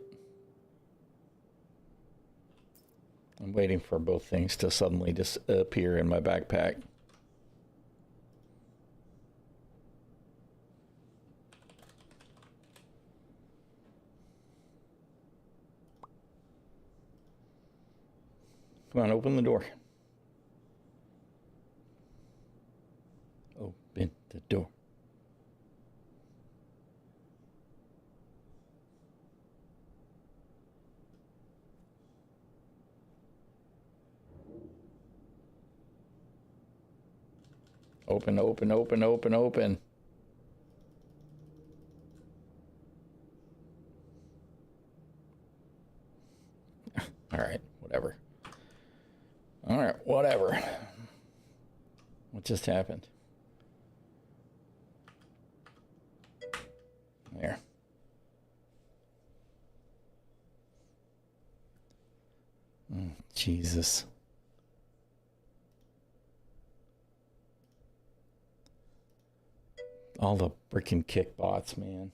I'm waiting for both things to suddenly disappear in my backpack. Come on, open the door. Open the door. Open, open, open, open, open. All right, whatever. All right, whatever. What just happened? There. Jesus. All the freaking kick bots, man.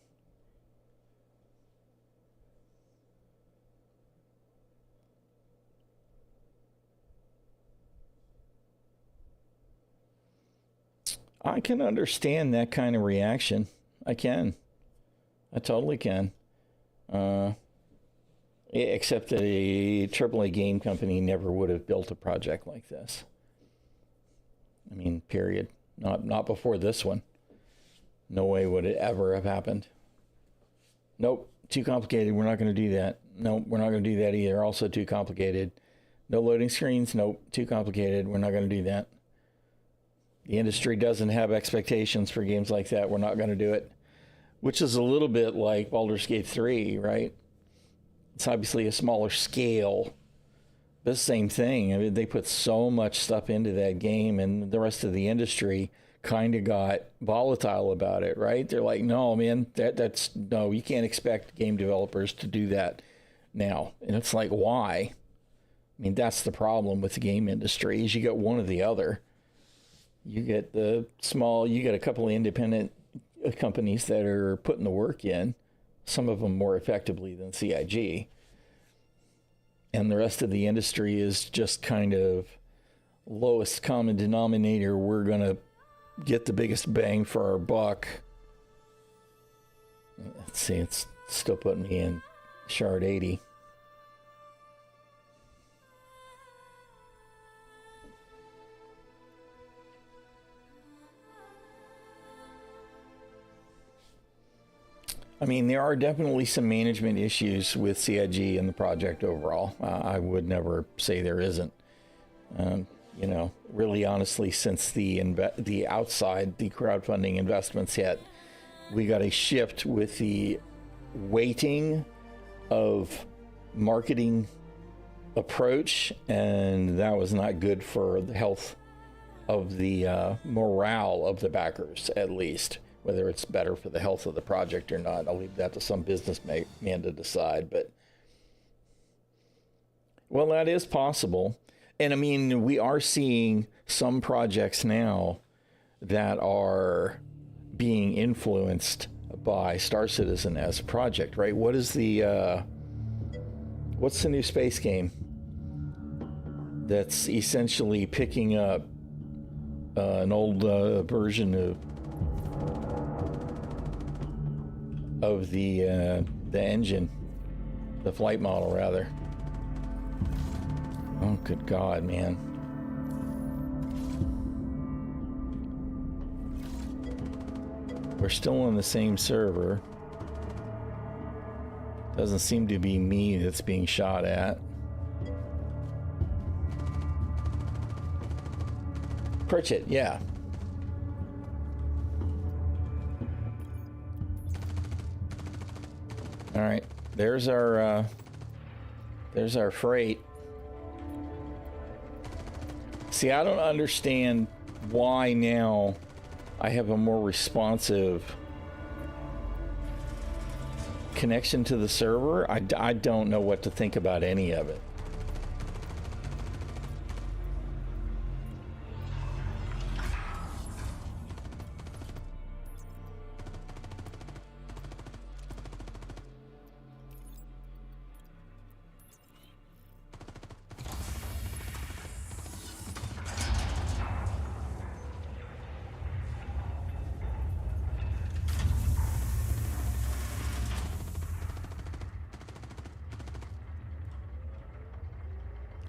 I can understand that kind of reaction. I can. I totally can. Except that a AAA game company never would have built a project like this. I mean, period. Not before this one. No way would it ever have happened. Nope, too complicated. We're not going to do that. Nope, we're not going to do that either. Also too complicated. No loading screens. Nope, too complicated. We're not going to do that. The industry doesn't have expectations for games like that. We're not going to do it. Which is a little bit like Baldur's Gate 3, right? It's obviously a smaller scale. But the same thing. I mean, they put so much stuff into that game, and the rest of the industry kind of got volatile about it, right? They're like, no, man, that's no, you can't expect game developers to do that now. And it's like, why? I mean, that's the problem with the game industry, is you get one or the other. You get the small, you get a couple of independent companies that are putting the work in, some of them more effectively than CIG. And the rest of the industry is just kind of lowest common denominator. We're going to get the biggest bang for our buck. Let's see, it's still putting me in Shard 80. I mean, there are definitely some management issues with CIG and the project overall. I would never say there isn't. You know, really honestly, since the crowdfunding investments hit, we got a shift with the weighting of marketing approach, and that was not good for the health of the morale of the backers, at least. Whether it's better for the health of the project or not, I'll leave that to some businessman to decide. But, well, that is possible. And I mean, we are seeing some projects now that are being influenced by Star Citizen as a project, right? What's the new space game that's essentially picking up an old version of the engine, the flight model rather. Oh, good God, man. We're still on the same server. Doesn't seem to be me that's being shot at. Pritchett, yeah. All right, there's our freight. See, I don't understand why now I have a more responsive connection to the server. I don't know what to think about any of it.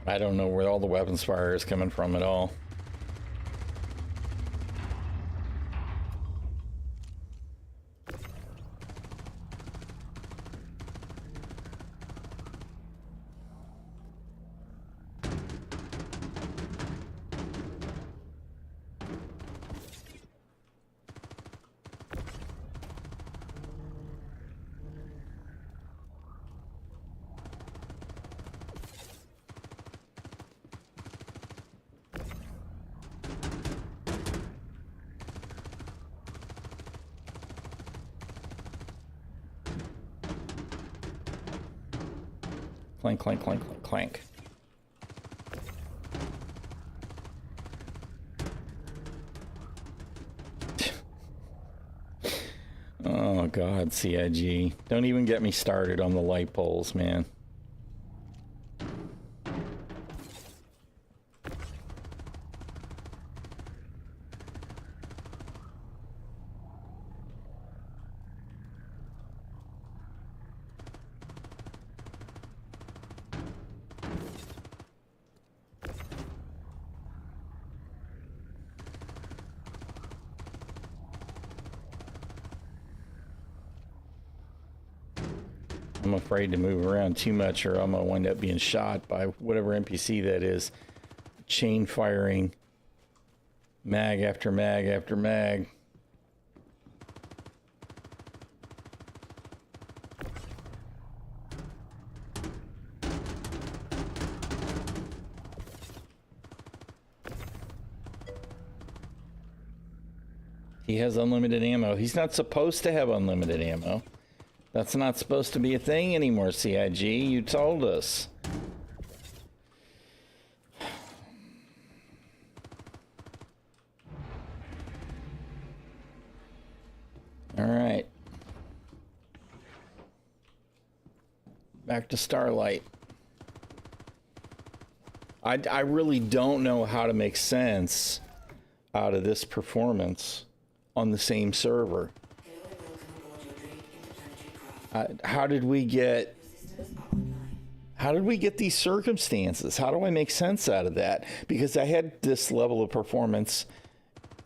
I don't know where all the weapons fire is coming from at all. Clank, clank, clank, clank, clank. Oh God, CIG. Don't even get me started on the light poles, man. I'm afraid to move around too much or I'm gonna wind up being shot by whatever NPC that is. Chain firing mag after mag after mag. He has unlimited ammo. He's not supposed to have unlimited ammo. That's not supposed to be a thing anymore, CIG. You told us. All right. Back to Starlight. I really don't know how to make sense out of this performance on the same server. How did we get these circumstances? How do I make sense out of that? Because I had this level of performance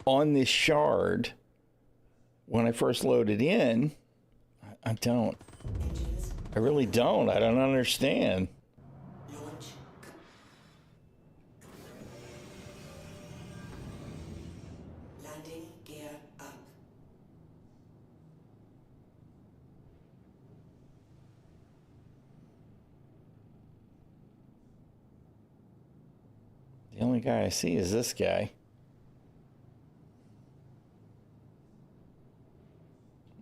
on this shard when I first loaded in. I don't. I really don't. I don't understand. The only guy I see is this guy.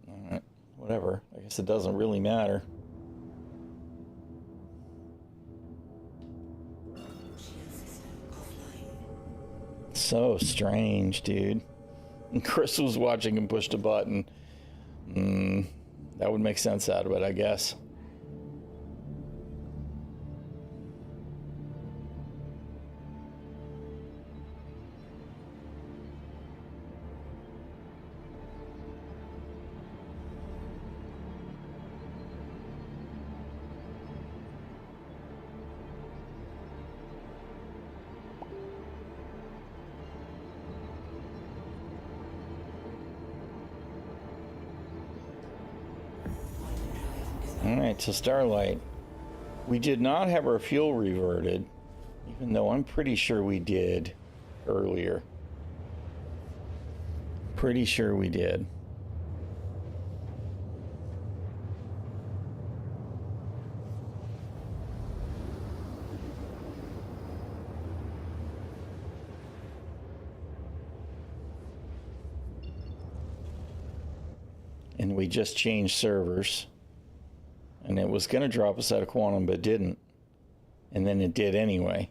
Alright, whatever. I guess it doesn't really matter. So strange, dude. And Chris was watching and pushed a button. That would make sense out of it, I guess. Alright, so Starlight. We did not have our fuel reverted, even though I'm pretty sure we did earlier. Pretty sure we did. And we just changed servers. And it was going to drop us out of quantum, but didn't. And then it did anyway.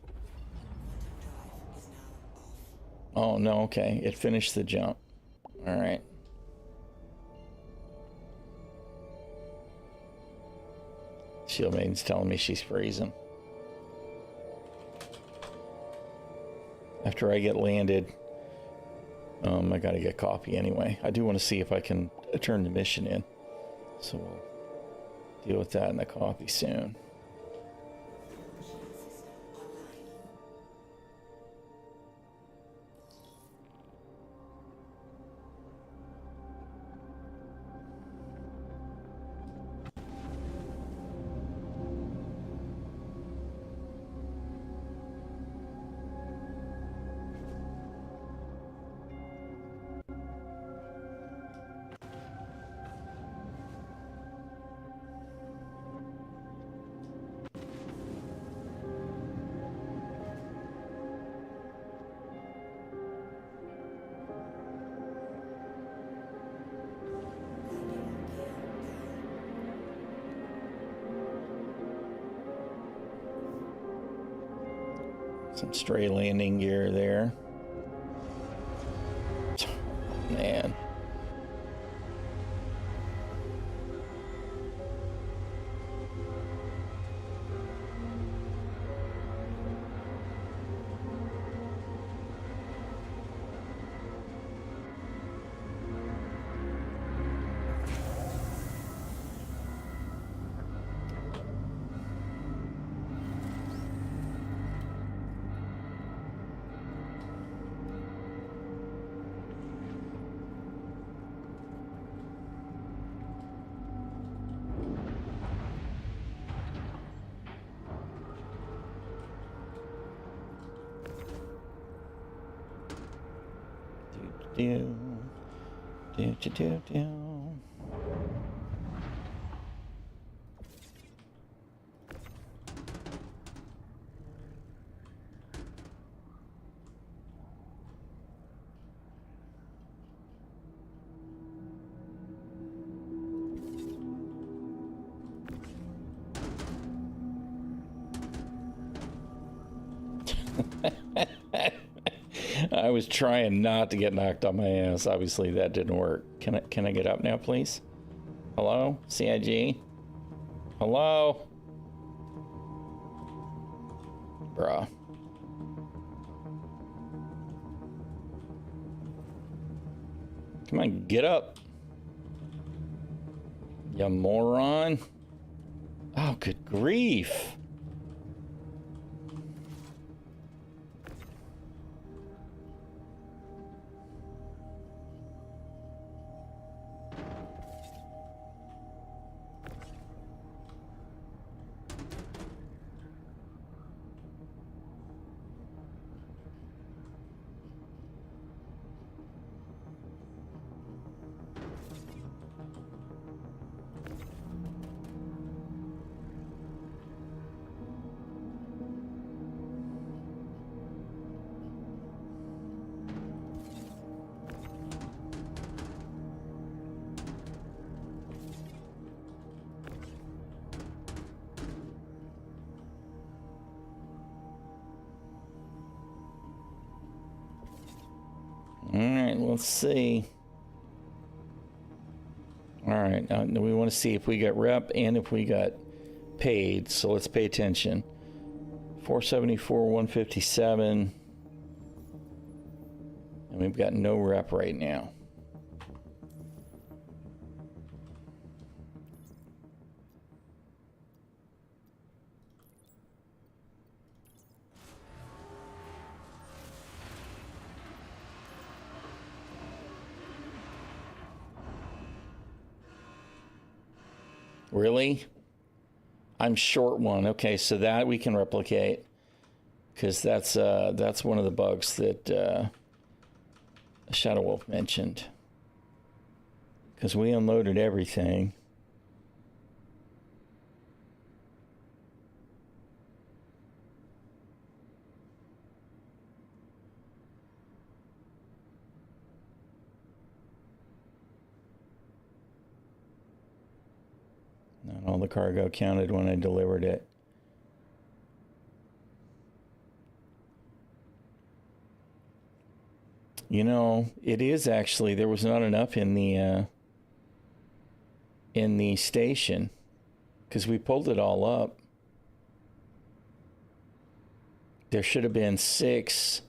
Oh, no, okay. It finished the jump. All right. Shield Maiden's telling me she's freezing. After I get landed, I got to get coffee anyway. I do want to see if I can turn the mission in. So we'll deal with that in the coffee soon. Some stray landing gear there. Man. Do, do, do, do, do. I was trying not to get knocked on my ass. Obviously, that didn't work. Can I get up now, please? Hello? CIG? Hello? Bruh. Come on, get up. You moron. Oh, good grief. Alright, let's see. Alright, now we want to see if we got rep and if we got paid, so let's pay attention. 474, 157. And we've got no rep right now. Really? I'm short one. Okay, so that we can replicate, because that's one of the bugs that Shadow Wolf mentioned. Because we unloaded everything. Not all the cargo counted when I delivered it. You know, it is actually, there was not enough in the station, because we pulled it all up. There should have been 4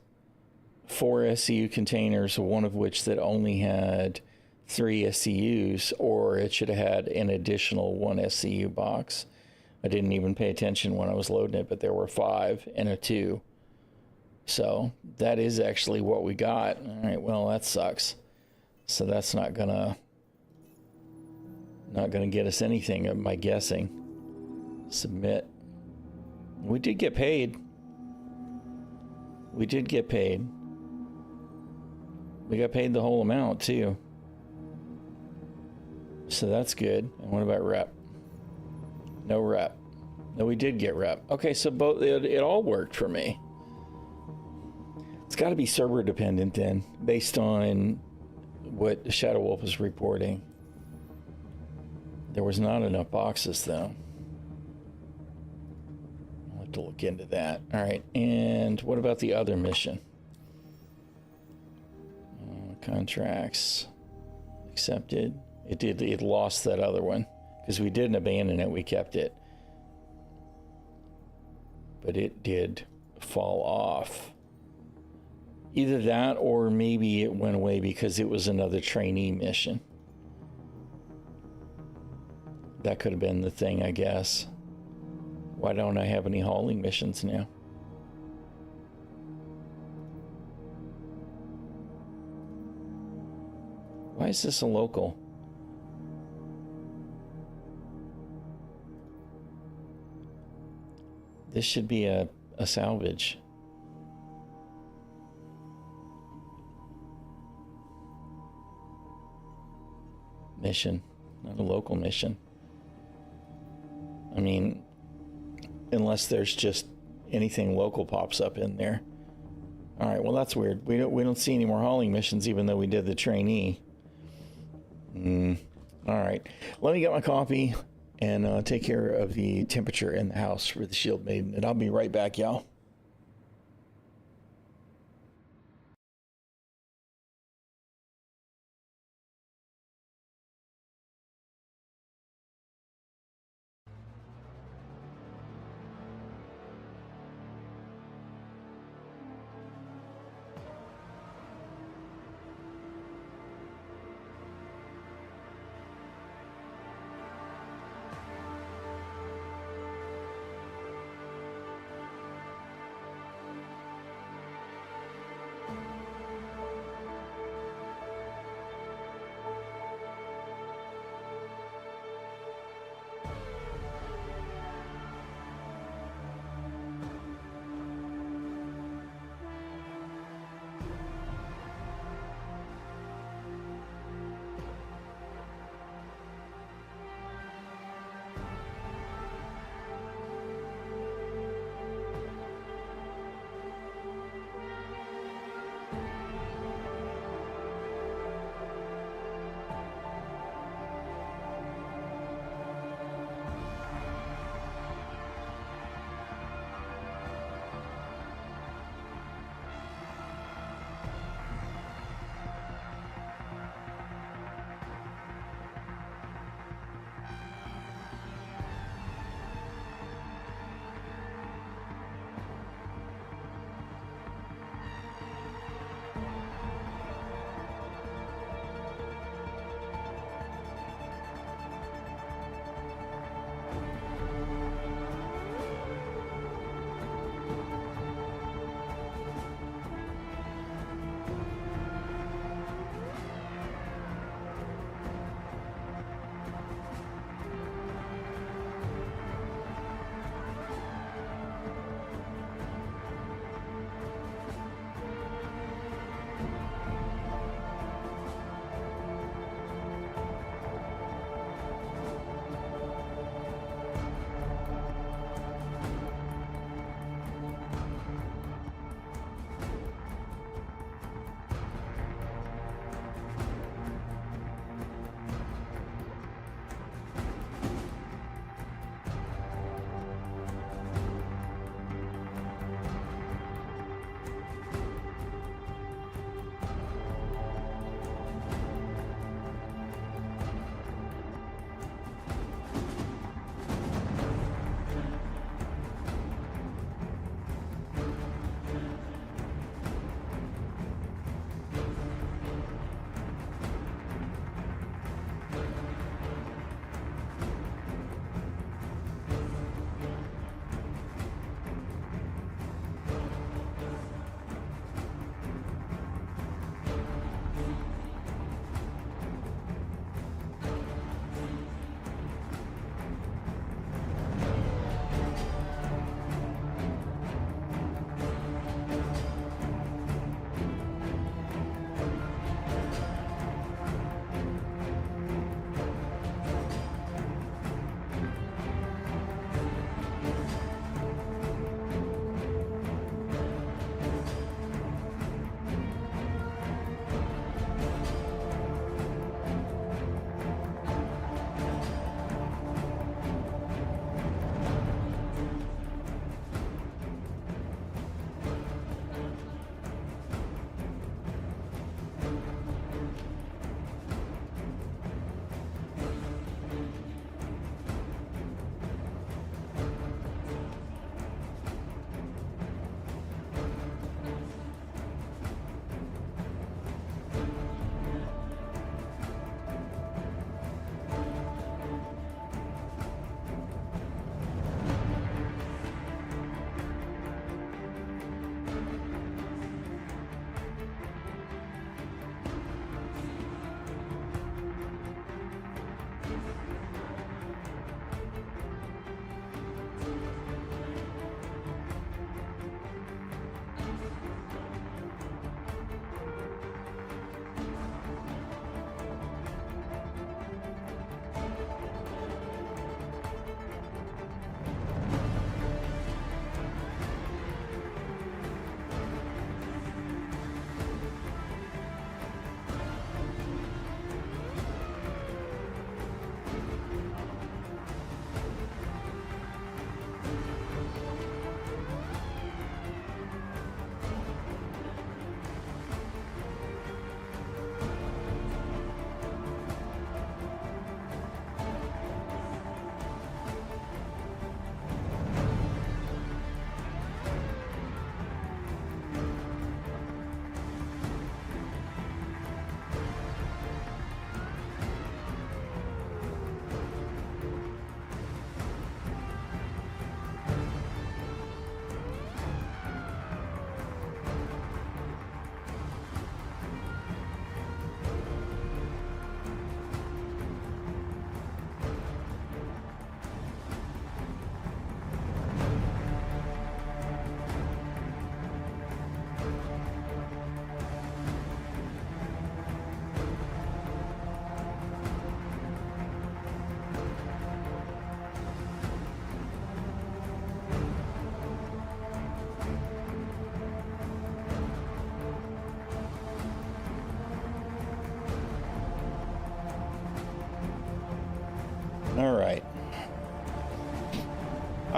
SCU containers, one of which that only had 3 SCUs, or it should have had an additional 1 SCU box. I didn't even pay attention when I was loading it, but there were 5 and a 2. So that is actually what we got. All right, well, that sucks. So that's not gonna get us anything, am I guessing. Submit. We did get paid. We did get paid. We got paid the whole amount too. So that's good. And what about rep? No rep. No, we did get rep. Okay, so both it all worked for me. It's got to be server dependent then, based on what Shadow Wolf is reporting. There was not enough boxes though. have to look into that. All right, and what about the other mission? Contracts accepted. It lost that other one because we didn't abandon it. We kept it, but it did fall off. Either that or maybe it went away because it was another trainee mission. That could have been the thing, I guess. Why don't I have any hauling missions now? Why is this a local? This should be a salvage. Mission, not a local mission. I mean, unless there's just anything local pops up in there. All right, well that's weird. We don't see any more hauling missions, even though we did the trainee. All right, let me get my coffee and take care of the temperature in the house for the Shield Maiden, and I'll be right back, y'all.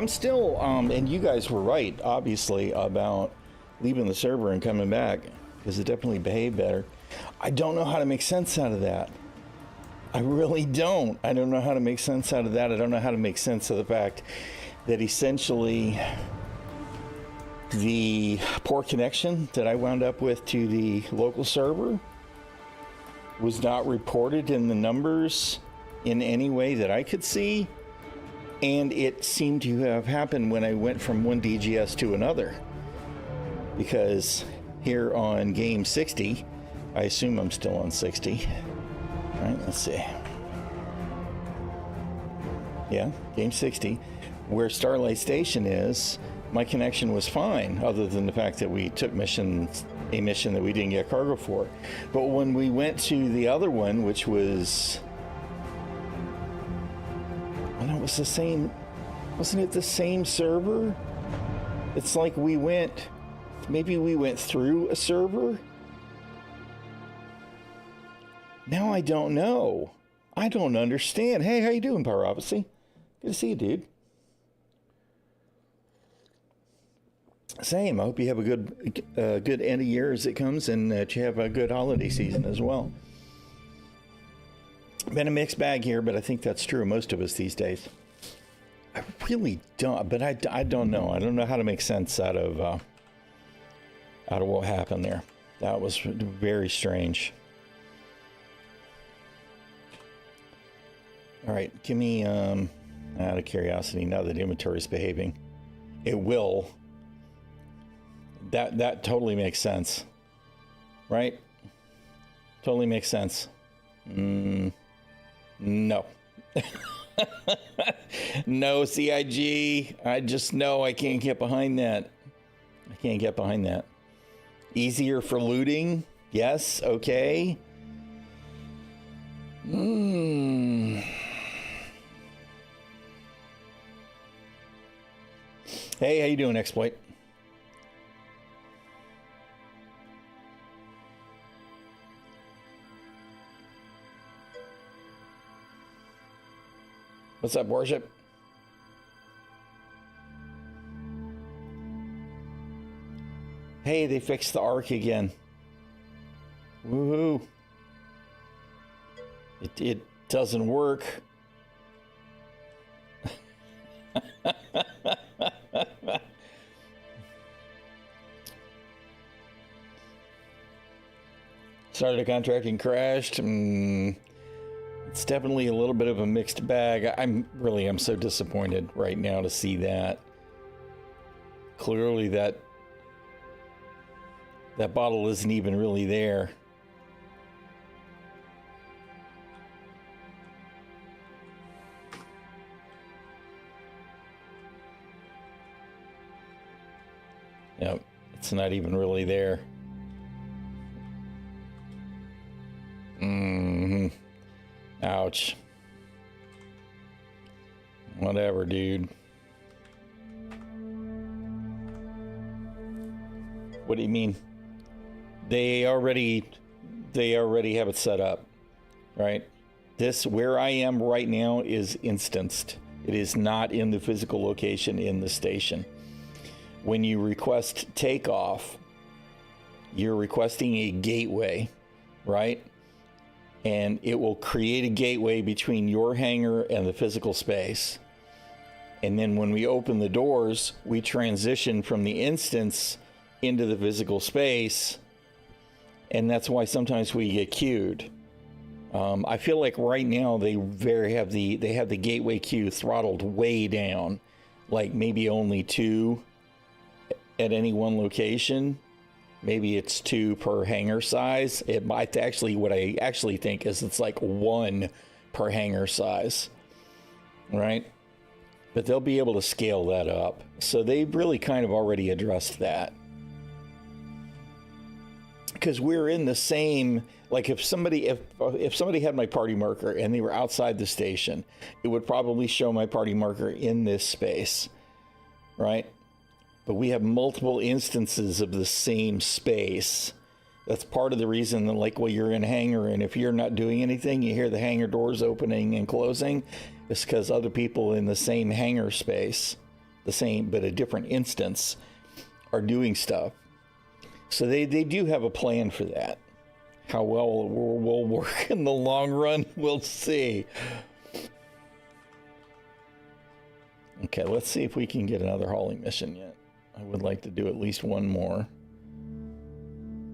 I'm still, and you guys were right, obviously, about leaving the server and coming back, because it definitely behaved better. I don't know how to make sense out of that. I really don't. I don't know how to make sense out of that. I don't know how to make sense of the fact that essentially the poor connection that I wound up with to the local server was not reported in the numbers in any way that I could see. And it seemed to have happened when I went from one DGS to another. Because here on game 60, I assume I'm still on 60. All right, let's see. Yeah, game 60. Where Starlight Station is, my connection was fine, other than the fact that we took a mission that we didn't get cargo for. But when we went to the other one, which was... Well, it was the same... Wasn't it the same server? It's like we went... Maybe we went through a server? Now I don't know. I don't understand. Hey, how you doing, Pyropathy? Good to see you, dude. Same. I hope you have a good end of year as it comes, and that you have a good holiday season as well. Been a mixed bag here, but I think that's true of most of us these days. I really don't, but I don't know. I don't know how to make sense out of what happened there. That was very strange. All right, give me out of curiosity, now that inventory is behaving, it will. That totally makes sense, right? Totally makes sense. No. No, CIG. I just know I can't get behind that. I can't get behind that. Easier for looting? Yes, okay. Hey, how you doing, Exploit? What's up, Worship? Hey, they fixed the Ark again. Woohoo. It doesn't work. Started a contract and crashed. It's definitely a little bit of a mixed bag. I'm so disappointed right now to see that. Clearly that bottle isn't even really there. Yep, it's not even really there. Ouch. Whatever, dude. What do you mean? They already have it set up, right? This, where I am right now, is instanced. It is not in the physical location in the station. When you request takeoff, you're requesting a gateway, right? And it will create a gateway between your hangar and the physical space. And then when we open the doors, we transition from the instance into the physical space. And that's why sometimes we get queued. I feel like right now they have the gateway queue throttled way down, like maybe only 2 at any one location. Maybe it's 2 per hangar size. It might actually, what I actually think is it's like 1 per hangar size, right? But they'll be able to scale that up. So they've really kind of already addressed that. Because we're in the same, like if somebody had my party marker and they were outside the station, it would probably show my party marker in this space, right? But we have multiple instances of the same space. That's part of the reason that, like, well, you're in a hangar, and if you're not doing anything, you hear the hangar doors opening and closing. It's because other people in the same hangar space the same, but a different instance, are doing stuff. So they do have a plan for that. How well it will work in the long run, we'll see. Okay, let's see if we can get another hauling mission yet. I would like to do at least one more.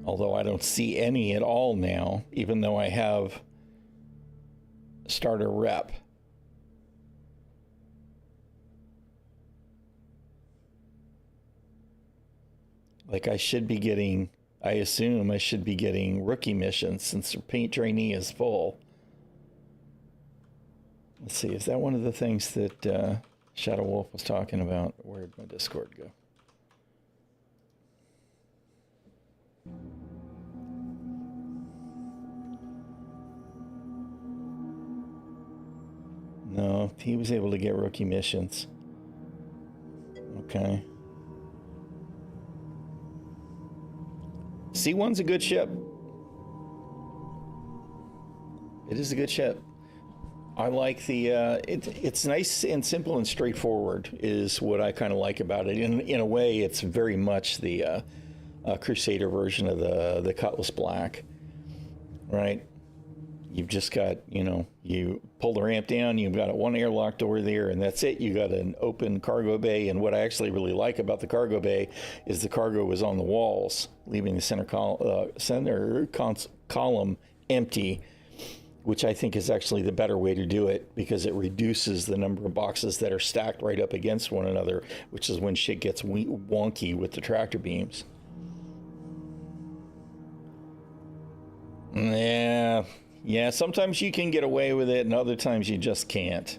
Although I don't see any at all now, even though I have starter rep. Like I should be getting, I assume I should be getting rookie missions since the paint trainee is full. Let's see, is that one of the things that Shadow Wolf was talking about? Where'd my Discord go? No, he was able to get rookie missions. Okay. C1's a good ship. It is a good ship. I like the, it's nice and simple and straightforward is what I kind of like about it. In a way, it's very much the Crusader version of the Cutlass Black, right? You've just got, you know, you pull the ramp down, you've got one airlock door there, and that's it. You got an open cargo bay, and what I actually really like about the cargo bay is the cargo is on the walls, leaving the center column empty, which I think is actually the better way to do it because it reduces the number of boxes that are stacked right up against one another, which is when shit gets wonky with the tractor beams. Yeah, sometimes you can get away with it and other times you just can't.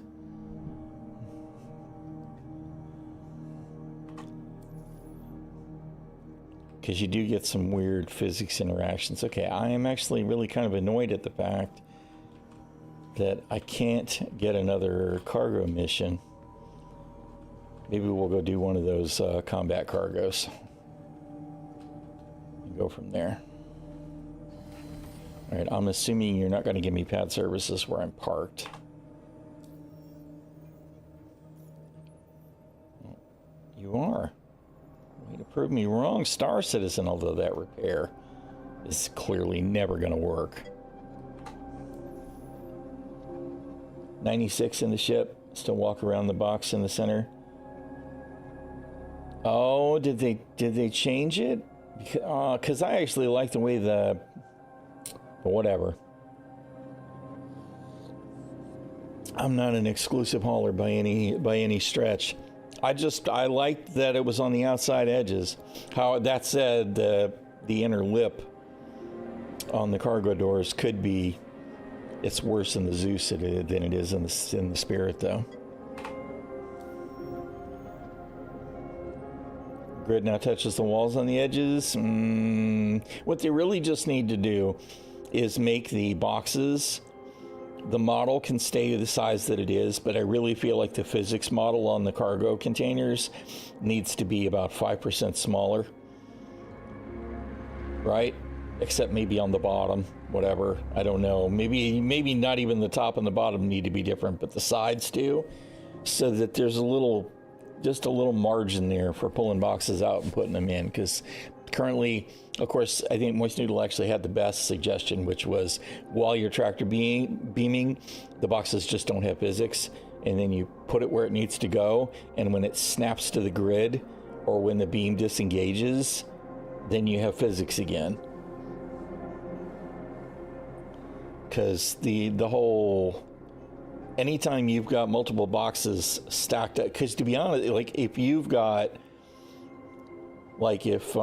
Because you do get some weird physics interactions. Okay, I am actually really kind of annoyed at the fact that I can't get another cargo mission. Maybe we'll go do one of those combat cargos and go from there. All right, I'm assuming you're not going to give me pad services where I'm parked. You are. Way to prove me wrong, Star Citizen, although that repair is clearly never going to work. 96 in the ship. Still walk around the box in the center. Oh, did they change it? Because I actually like the way but whatever. I'm not an exclusive hauler by any stretch. I liked that it was on the outside edges. How that said, the inner lip on the cargo doors could be. It's worse in the Zeus than it is in the Spirit, though. Grid now touches the walls on the edges. What they really just need to do is make the boxes, the model can stay the size that it is, but I really feel like the physics model on the cargo containers needs to be about 5% smaller, right? Except maybe on the bottom, whatever, I don't know. Maybe not even the top and the bottom need to be different, but the sides do, so that there's just a little margin there for pulling boxes out and putting them in, because currently, of course, I think Moist Noodle actually had the best suggestion, which was while you're tractor beaming, the boxes just don't have physics, and then you put it where it needs to go, and when it snaps to the grid, or when the beam disengages, then you have physics again. Because the whole, anytime you've got multiple boxes stacked up, because to be honest, like if you've got, like if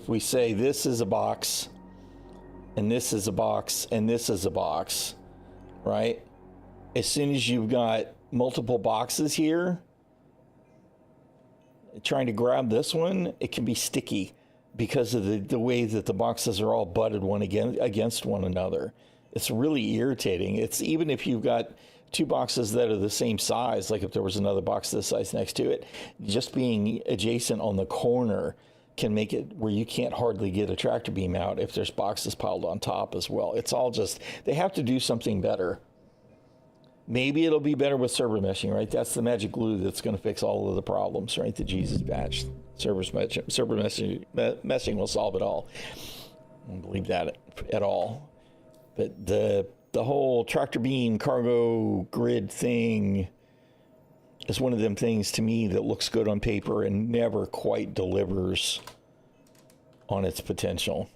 we say this is a box, and this is a box, and this is a box, right? As soon as you've got multiple boxes here, trying to grab this one, it can be sticky because of the way that the boxes are all butted one against one another. It's really irritating. It's even if you've got two boxes that are the same size, like if there was another box this size next to it, just being adjacent on the corner can make it where you can't hardly get a tractor beam out if there's boxes piled on top as well. It's all just, they have to do something better. Maybe it'll be better with server meshing, right? That's the magic glue that's going to fix all of the problems, right? The Jesus patch. Server meshing will solve it all. I don't believe that at all. But the whole tractor beam cargo grid thing is one of them things to me that looks good on paper and never quite delivers on its potential.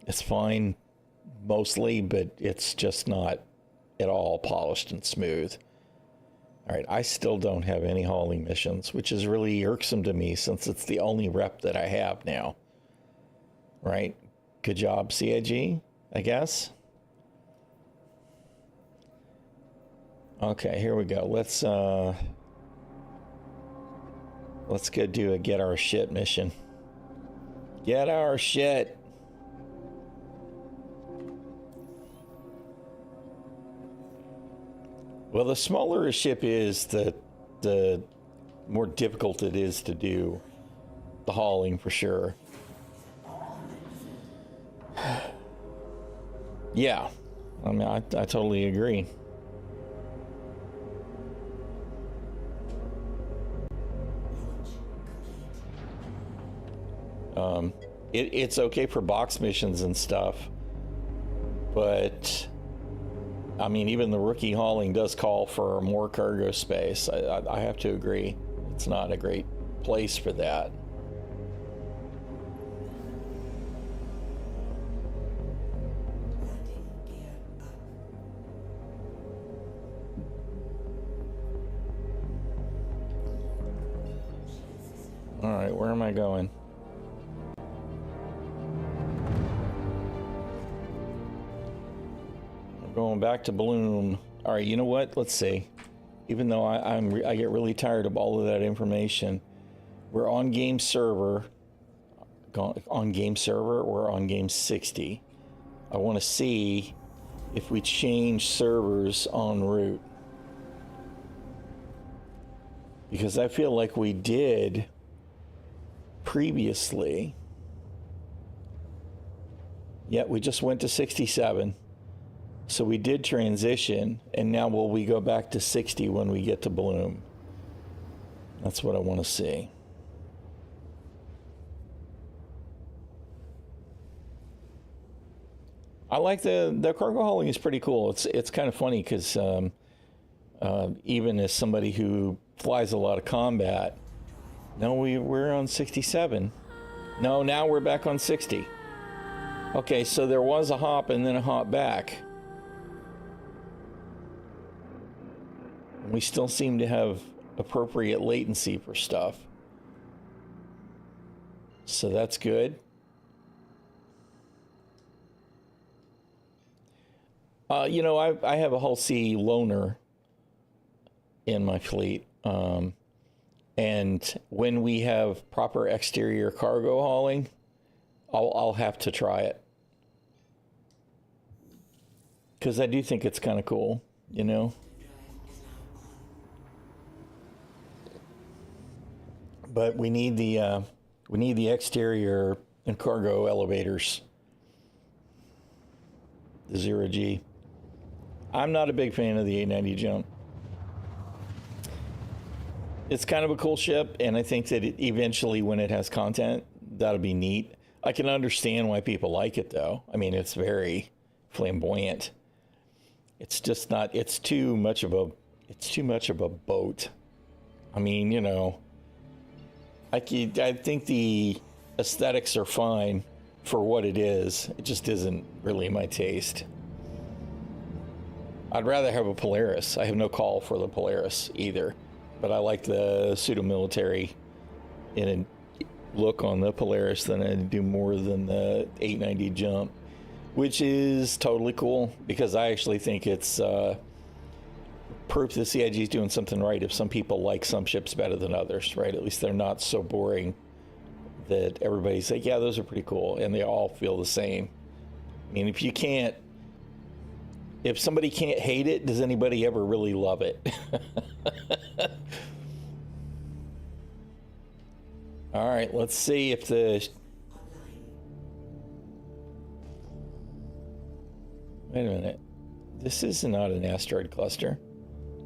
It's fine mostly, but it's just not at all polished and smooth. All right, I still don't have any hauling missions, which is really irksome to me since it's the only rep that I have now. Right? Good job, CIG, I guess. Okay, here we go. Let's go do a get our shit mission. Get our shit. Well, the smaller a ship is, the more difficult it is to do the hauling for sure. Yeah, I mean, I totally agree. It's okay for box missions and stuff, but I mean, even the rookie hauling does call for more cargo space. I have to agree. It's not a great place for that. All right, where am I going? Going back to Bloom. All right, you know what? Let's see. Even though I get really tired of all of that information, we're on game server. On game server, we're on game 60. I want to see if we change servers en route, because I feel like we did previously. Yeah, we just went to 67. So we did transition, and now will we go back to 60 when we get to Bloom? That's what I want to see. I like the cargo hauling is pretty cool. It's kind of funny because even as somebody who flies a lot of combat, no, we're on 67. No, now we're back on 60. Okay, so there was a hop and then a hop back. We still seem to have appropriate latency for stuff. So that's good. You know, I have a Hull C loaner in my fleet. And when we have proper exterior cargo hauling, I'll have to try it. Because I do think it's kind of cool, you know? But we need the exterior and cargo elevators. The 0G. I'm not a big fan of the 890 jump. It's kind of a cool ship, and I think that eventually when it has content, that'll be neat. I can understand why people like it though. I mean, it's very flamboyant. It's just not, it's too much of a boat. I mean, you know, I think the aesthetics are fine for what it is. It just isn't really my taste. I'd rather have a Polaris. I have no call for the Polaris either, but I like the pseudo-military in a look on the Polaris than I do more than the 890 jump, which is totally cool because I actually think it's proof the CIG is doing something right if some people like some ships better than others, right? At least they're not so boring that everybody's like, yeah, those are pretty cool, and they all feel the same. I mean, if somebody can't hate it, does anybody ever really love it? All right, let's see if the... Wait a minute. This is not an asteroid cluster.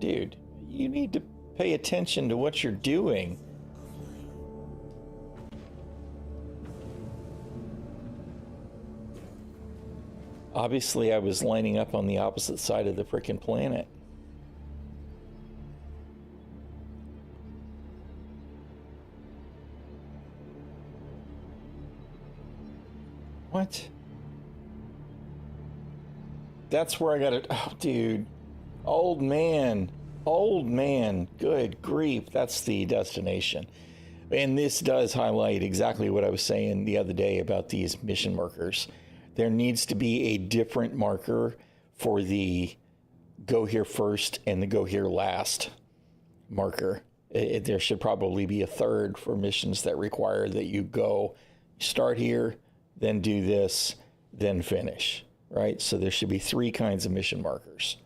Dude, you need to pay attention to what you're doing. Obviously, I was lining up on the opposite side of the frickin' planet. What? That's where I got it. Oh, dude. Old man. Old man. Good grief. That's the destination. And this does highlight exactly what I was saying the other day about these mission markers. There needs to be a different marker for the go here first and the go here last marker. There should probably be a third for missions that require that you go start here, then do this, then finish, right? So there should be 3 kinds of mission markers.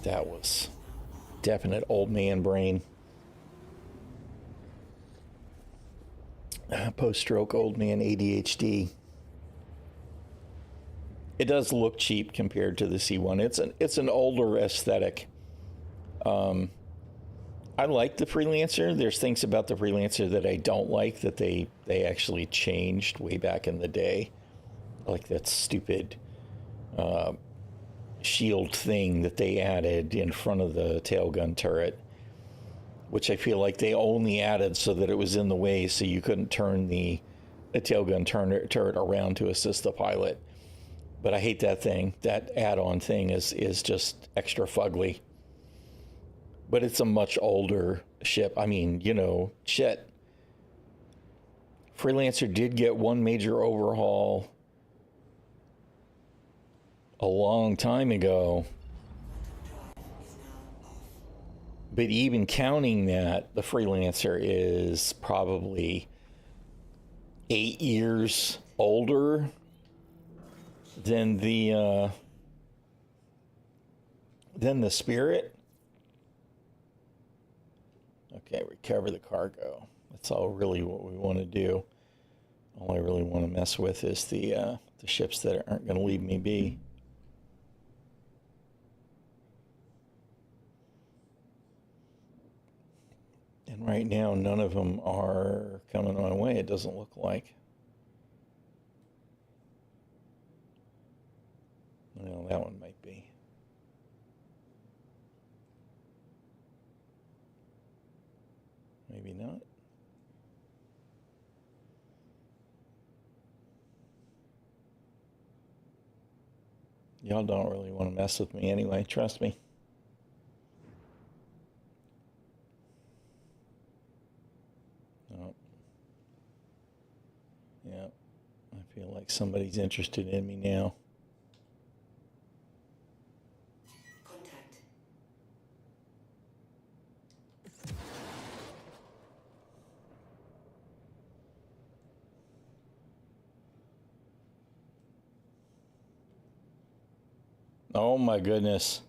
That was definite old man brain. Post-stroke old man ADHD. It does look cheap compared to the C1. It's an older aesthetic. I like the Freelancer. There's things about the Freelancer that I don't like that they actually changed way back in the day. Like that stupid shield thing that they added in front of the tailgun turret, which I feel like they only added so that it was in the way so you couldn't turn the tailgun turret around to assist the pilot. But I hate that thing. That add-on thing is just extra fugly. But it's a much older ship. I mean, you know, shit. Freelancer did get one major overhaul a long time ago. But even counting that, the Freelancer is probably 8 years older than the Spirit. Okay, recover the cargo. That's all really what we want to do. All I really want to mess with is the ships that aren't going to leave me be. And right now, none of them are coming my way, it doesn't look like. Well, that one might be. Maybe not. Y'all don't really want to mess with me anyway, trust me. Oh. Yeah, I feel like somebody's interested in me now. Oh my goodness.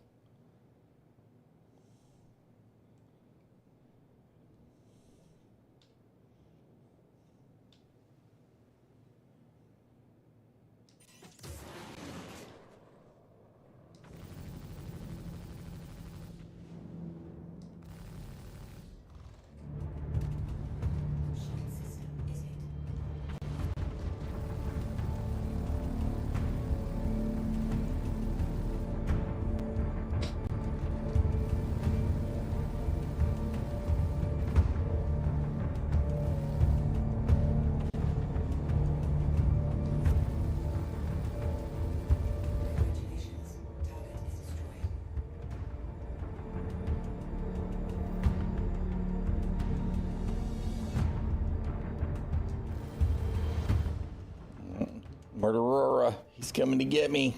Murderer, he's coming to get me.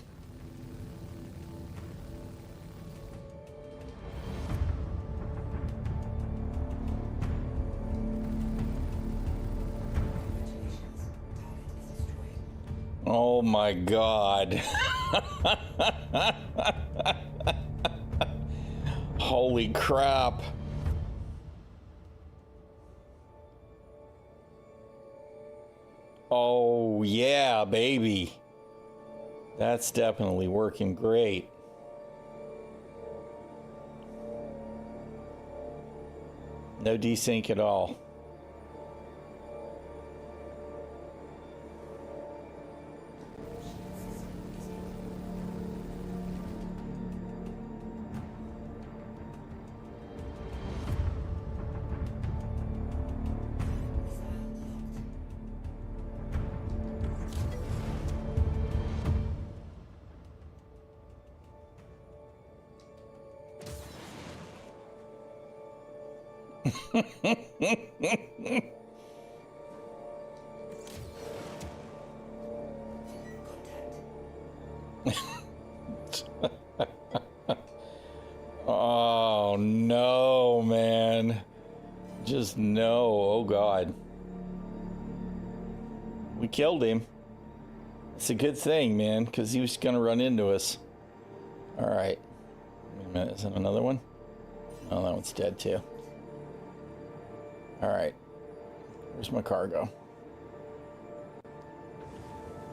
Oh my God. Holy crap. Oh, yeah, baby. That's definitely working great. No desync at all. Oh no, man. Just no. Oh god. We killed him. It's a good thing, man, because he was gonna run into us. Alright. Wait a minute, is that another one? Oh, that one's dead too. Alright. Where's my cargo?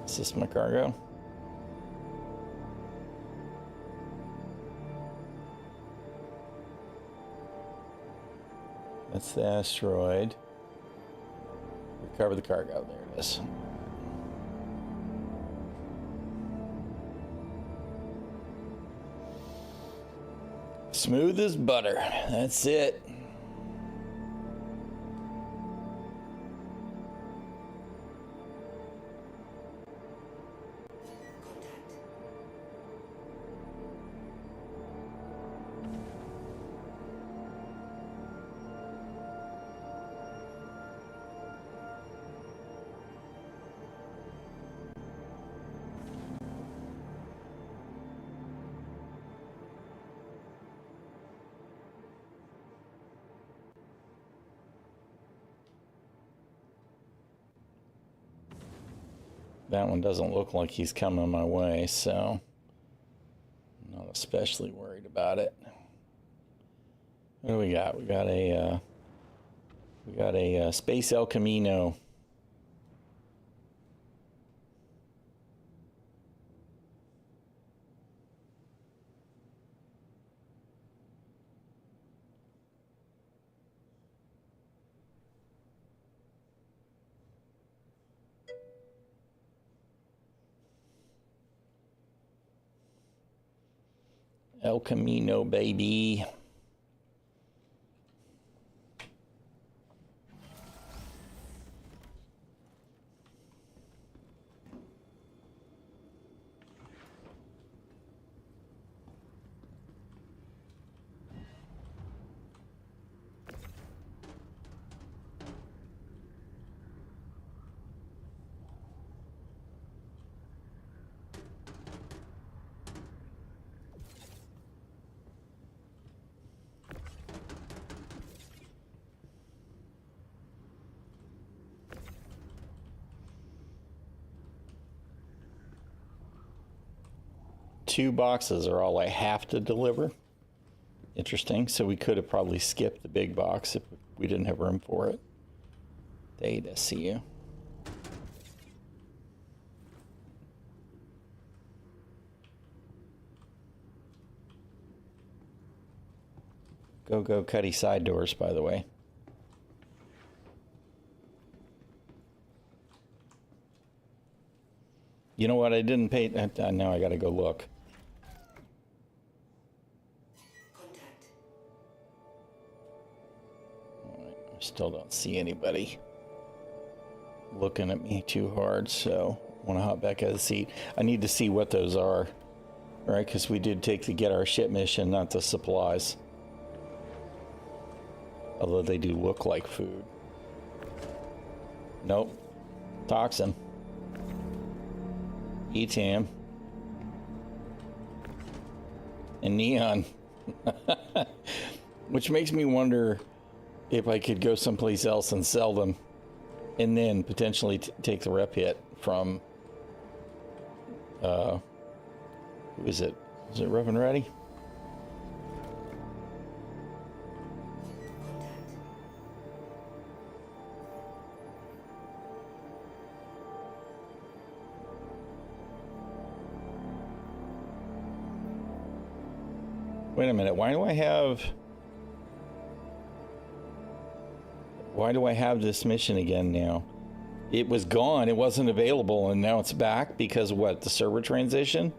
Is this my cargo? That's the asteroid. Recover the cargo. There it is. Smooth as butter. That's it. That one doesn't look like he's coming my way, so I'm not especially worried about it. What do we got? We got a Space ᛒᚢᚋᚏ. El Camino, baby. Two boxes are all I have to deliver. Interesting. So we could have probably skipped the big box if we didn't have room for it. Data, see you. Go, Cuddy side doors, by the way. You know what? I didn't pay. Now I got to go look. I still don't see anybody looking at me too hard, so I want to hop back out of the seat. I need to see what those are, right? Because we did take the get our ship mission, not the supplies. Although they do look like food. Nope. Toxin. ETAM. And neon. Which makes me wonder if I could go someplace else and sell them, and then potentially take the rep hit from who is it? Is it Rev and Ready? Wait a minute. Why do I have this mission again now? It was gone. It wasn't available, and now it's back because of what? The server transition?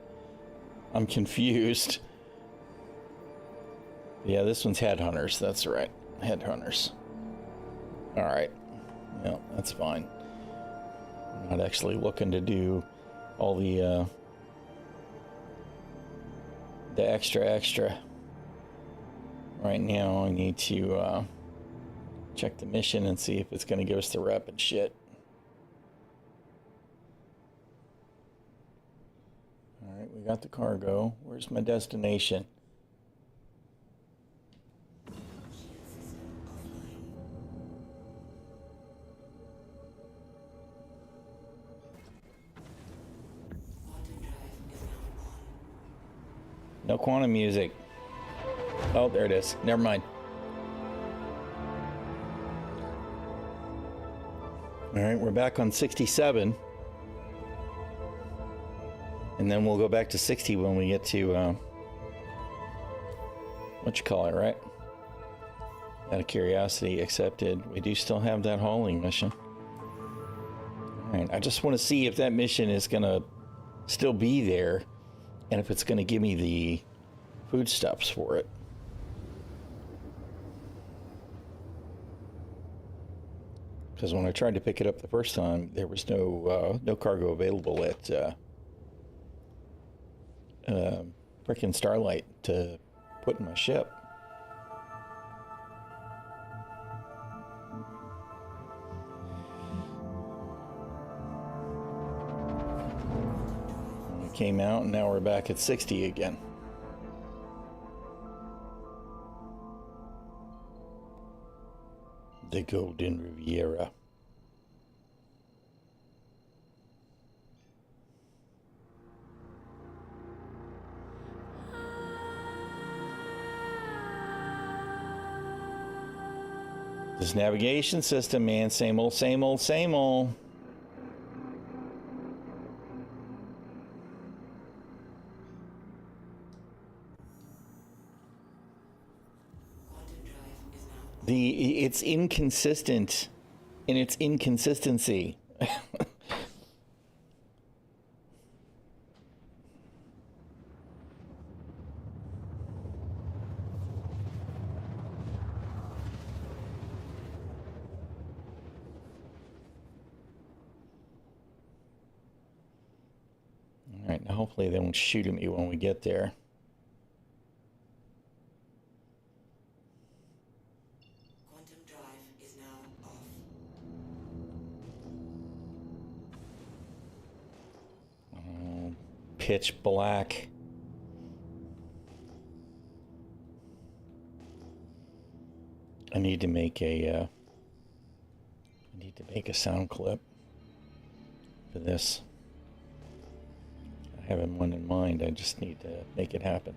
I'm confused. Yeah, this one's Headhunters. That's right. Headhunters. All right. Yeah, that's fine. I'm not actually looking to do all the extra. Right now, I need to check the mission and see if it's going to give us the rep and shit. All right, we got the cargo. Where's my destination? No quantum music. Oh, there it is. Never mind. All right, we're back on 67. And then we'll go back to 60 when we get to, what you call it, right? Out of curiosity, accepted. We do still have that hauling mission. All right, I just want to see if that mission is going to still be there and if it's going to give me the foodstuffs for it. Because when I tried to pick it up the first time, there was no cargo available at frickin' Starlight to put in my ship. And it came out, and now we're back at 60 again. The Golden Riviera. This navigation system, man, same old, same old, same old. It's inconsistent in its inconsistency. All right, now hopefully they won't shoot at me when we get there. Pitch black. I need to make a sound clip for this. I have one in mind. I just need to make it happen.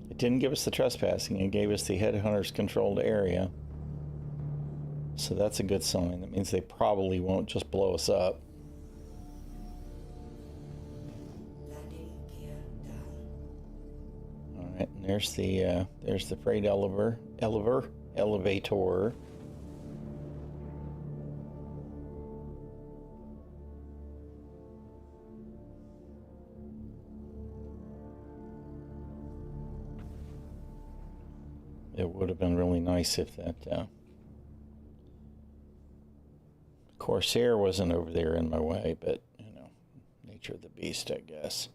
It didn't give us the trespassing, it gave us the headhunters controlled area. So that's a good sign. That means they probably won't just blow us up. All right, and there's the freight elevator. It would have been really nice if that Corsair wasn't over there in my way, but, you know, nature of the beast, I guess.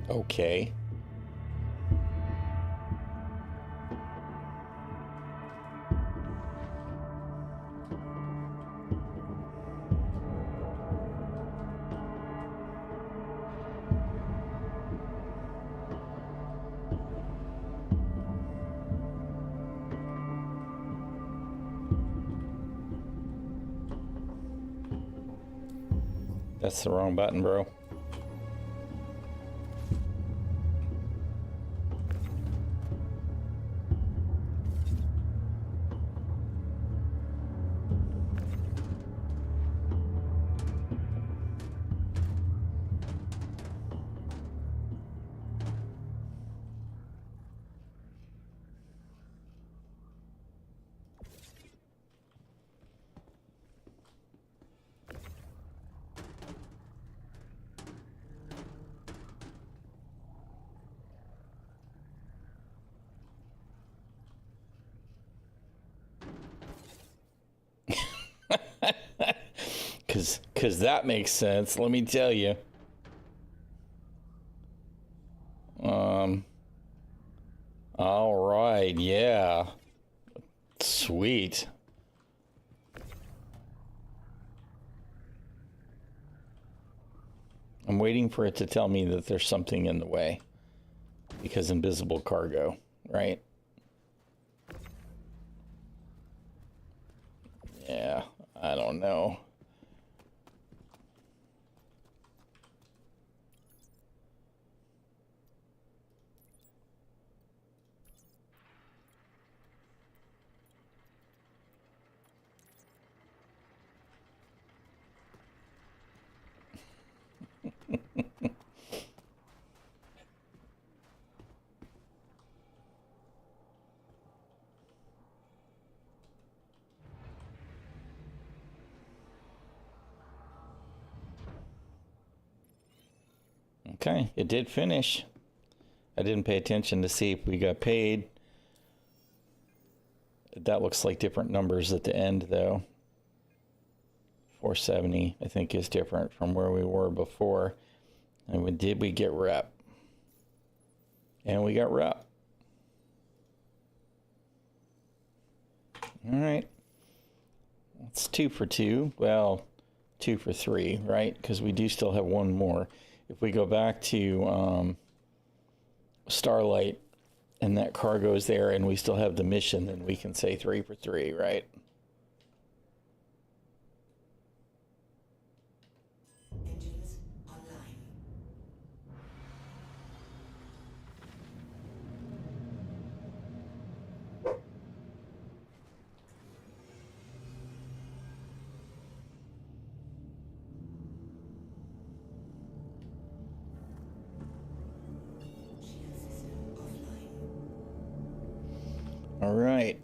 Okay. That's the wrong button, bro. Cause that makes sense, let me tell you. All right, yeah. Sweet. I'm waiting for it to tell me that there's something in the way. Because invisible cargo, right? Yeah, I don't know. Okay, it did finish. I didn't pay attention to see if we got paid. That looks like different numbers at the end, though. 470, I think, is different from where we were before. And did we get rep? And we got rep. All right. It's 2 for 2. Well, 2 for 3, right? Because we do still have one more. If we go back to Starlight and that cargo is there and we still have the mission, then we can say 3 for 3, right? Engines online. Shield system offline. All right.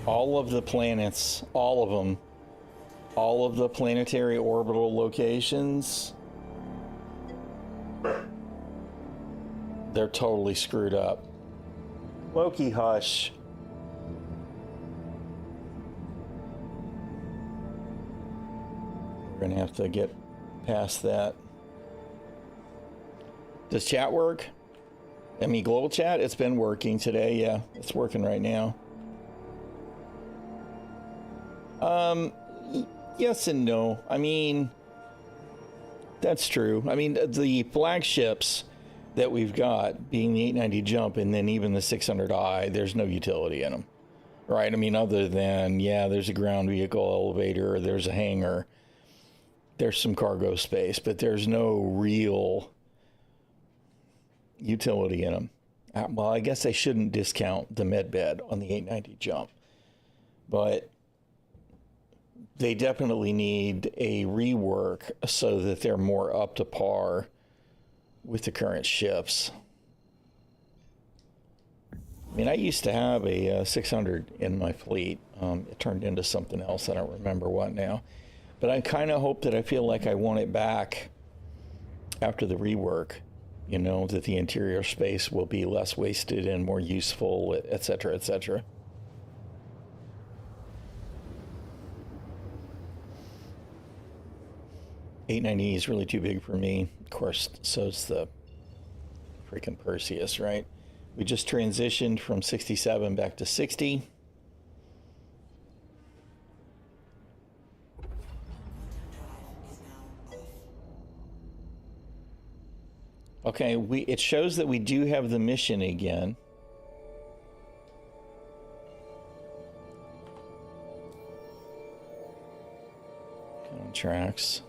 All of the planets, all of them, all of the planetary orbital locations, they're totally screwed up. Loki, hush. We're gonna have to get past that. Does chat work? I mean, global chat, it's been working today. Yeah, it's working right now. Yes and no. I mean, that's true. I mean, the flagships that we've got, being the 890 Jump and then even the 600i, there's no utility in them, right? I mean, other than, yeah, there's a ground vehicle elevator, there's a hangar, there's some cargo space, but there's no real utility in them. Well, I guess I shouldn't discount the med bed on the 890 Jump, but they definitely need a rework so that they're more up to par with the current ships. I mean, I used to have a 600 in my fleet. It turned into something else. I don't remember what now. But I kind of hope that I feel like I want it back after the rework. You know, that the interior space will be less wasted and more useful, etc., etc. $890 is really too big for me. Of course, so's the freaking Perseus, right? We just transitioned from 67 back to 60. Okay, it shows that we do have the mission again. Contracts.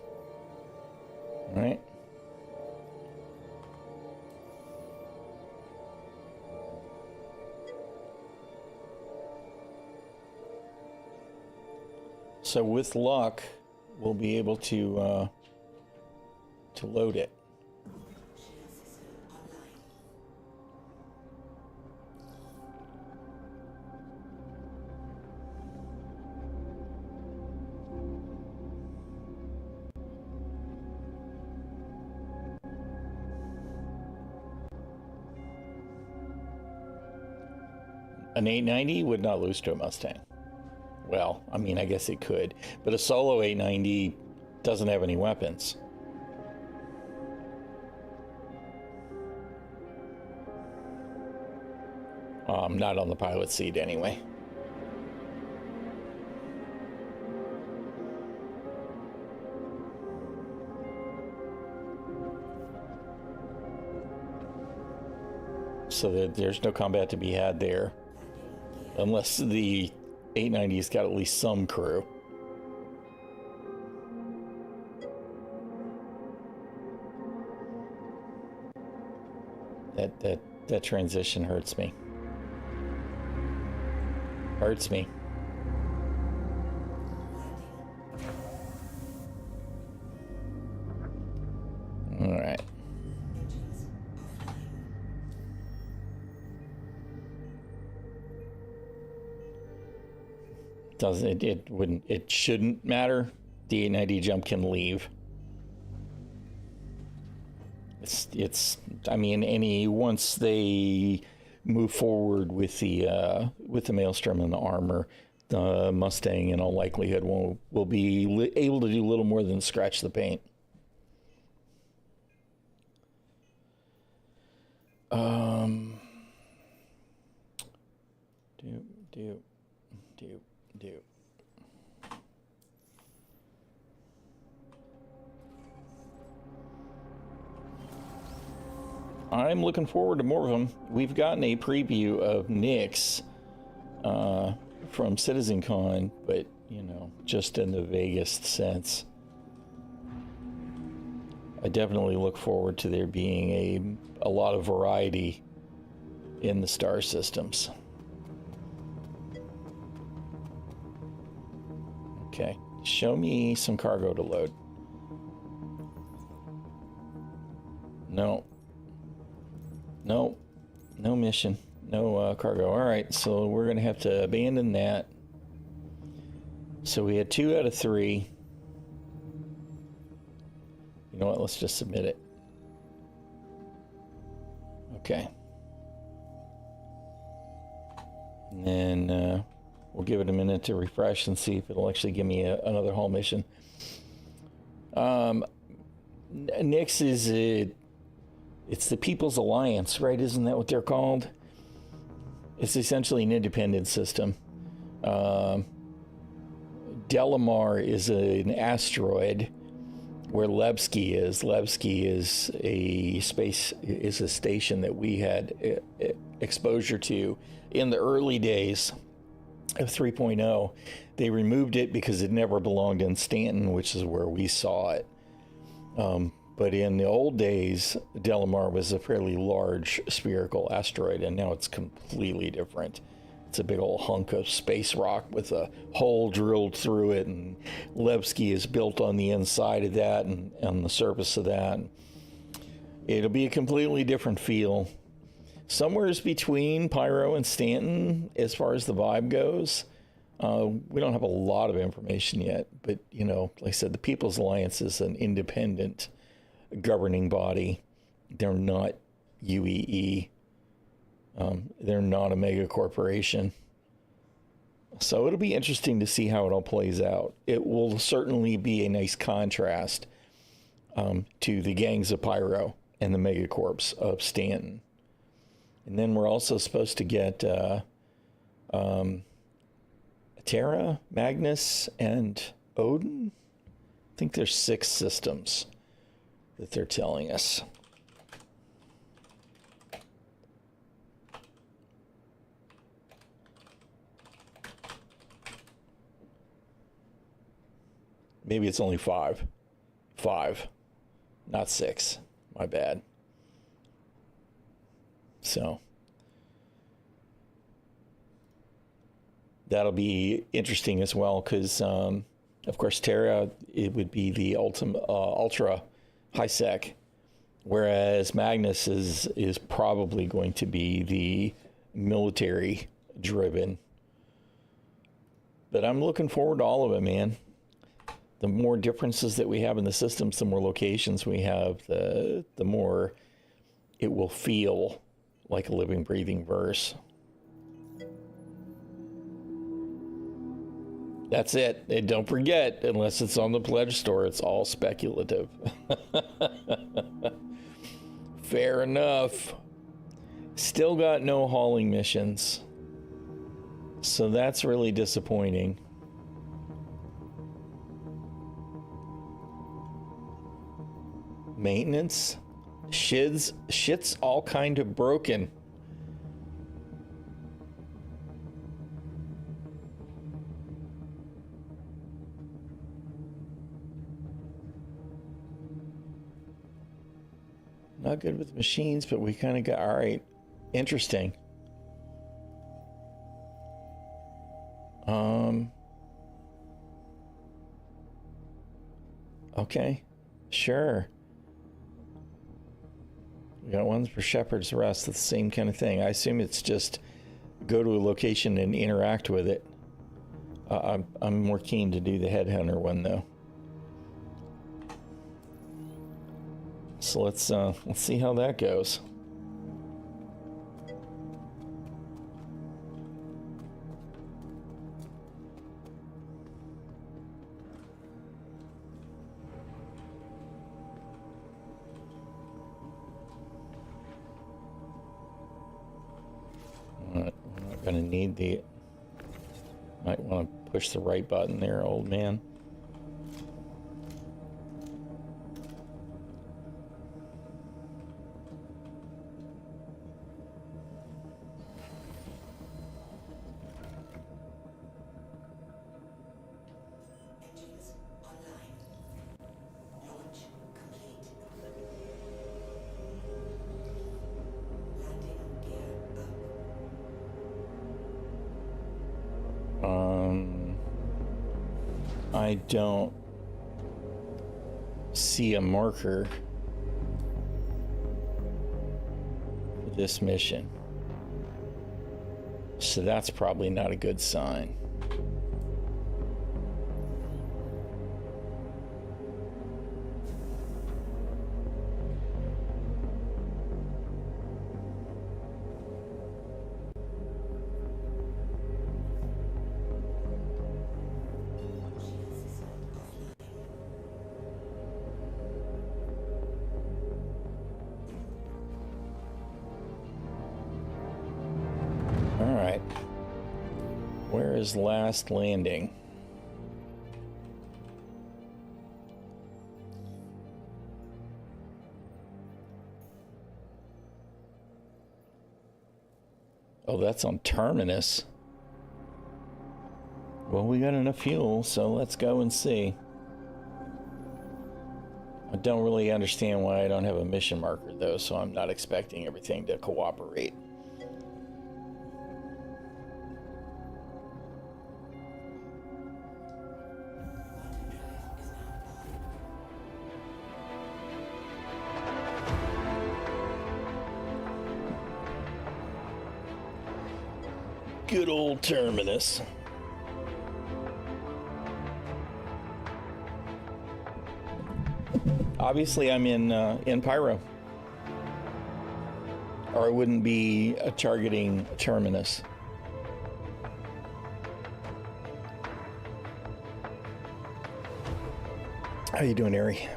All right. So with luck, we'll be able to load it. An 890 would not lose to a Mustang. Well, I mean, I guess it could, but a solo 890 doesn't have any weapons. Not on the pilot seat anyway. So there's no combat to be had there. Unless the 890's got at least some crew. That transition hurts me. Hurts me. All right. It shouldn't matter. The 890 jump can leave. I mean, once they move forward with the Maelstrom and the armor, the Mustang in all likelihood will be able to do little more than scratch the paint. Do. I'm looking forward to more of them. We've gotten a preview of Nyx from CitizenCon, but, you know, just in the vaguest sense. I definitely look forward to there being a lot of variety in the star systems. Okay, show me some cargo to load. No, no mission, no cargo. All right, so we're gonna have to abandon that. So we had 2 out of 3. You know what, let's just submit it. Okay. And then we'll give it a minute to refresh and see if it'll actually give me another hull mission. Nyx is it's the People's Alliance, right? Isn't that what they're called? It's essentially an independent system. Delamar is an asteroid where Lebsky is. Lebsky is a station that we had exposure to in the early days of 3.0. They removed it because it never belonged in Stanton, which is where we saw it. But in the old days, Delamar was a fairly large spherical asteroid, and now it's completely different. It's a big old hunk of space rock with a hole drilled through it, and Levski is built on the inside of that and on the surface of that. It'll be a completely different feel. Somewhere's between Pyro and Stanton as far as the vibe goes. We don't have a lot of information yet, but, you know, like I said, the People's Alliance is an independent governing body. They're not UEE. They're not a mega corporation. So it'll be interesting to see how it all plays out. It will certainly be a nice contrast to the gangs of Pyro and the megacorps of Stanton. And then we're also supposed to get Terra, Magnus, and Odin. I think there's 6 systems that they're telling us. Maybe it's only 5. 5, not 6. My bad. So that'll be interesting as well, because of course Terra, it would be the ultra high sec, whereas Magnus is probably going to be the military driven. But I'm looking forward to all of it, man. The more differences that we have in the systems, the more locations we have, the more it will feel like a living, breathing verse. That's it. And don't forget, unless it's on the pledge store, it's all speculative. Fair enough. Still got no hauling missions. So that's really disappointing. Maintenance. Shit's all kind of broken. Not good with machines, but we kind of got, all right, interesting. Okay, sure. We got ones for Shepherd's Rest. That's the same kind of thing. I assume it's just go to a location and interact with it. I'm more keen to do the Headhunter one though. So let's see how that goes. We're not gonna need the. Might want to push the right button there, old man. I don't see a marker for this mission, so that's probably not a good sign. Last landing. Oh, that's on Terminus. Well, we got enough fuel, so let's go and see. I don't really understand why I don't have a mission marker though, so I'm not expecting everything to cooperate. Good old Terminus. Obviously, I'm in Pyro, or I wouldn't be targeting Terminus. How you doing, Ari?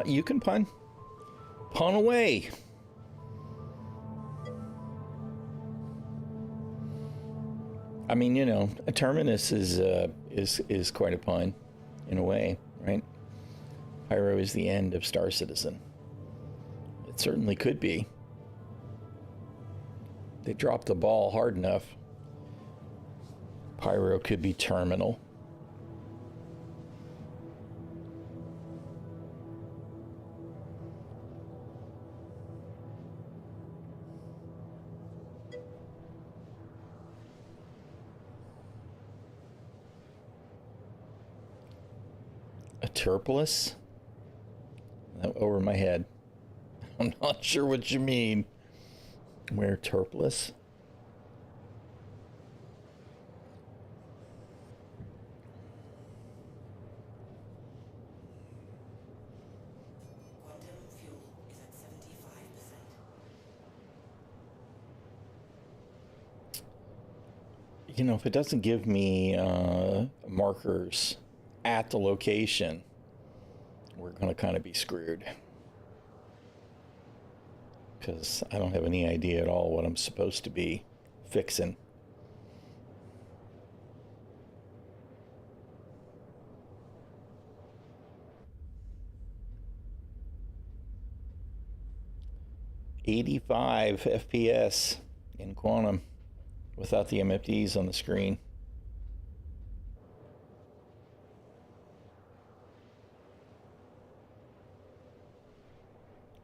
You can pun. Pun away. I mean, you know, a Terminus is quite a pun, in a way, right? Pyro is the end of Star Citizen. It certainly could be. They dropped the ball hard enough. Pyro could be terminal. A Turpolis? Over my head. I'm not sure what you mean. Where Turpolis? Quantum fuel is at 75%. You know, if it doesn't give me markers at the location, we're going to kind of be screwed. Because I don't have any idea at all what I'm supposed to be fixing. "85 FPS in Quantum without the MFDs on the screen."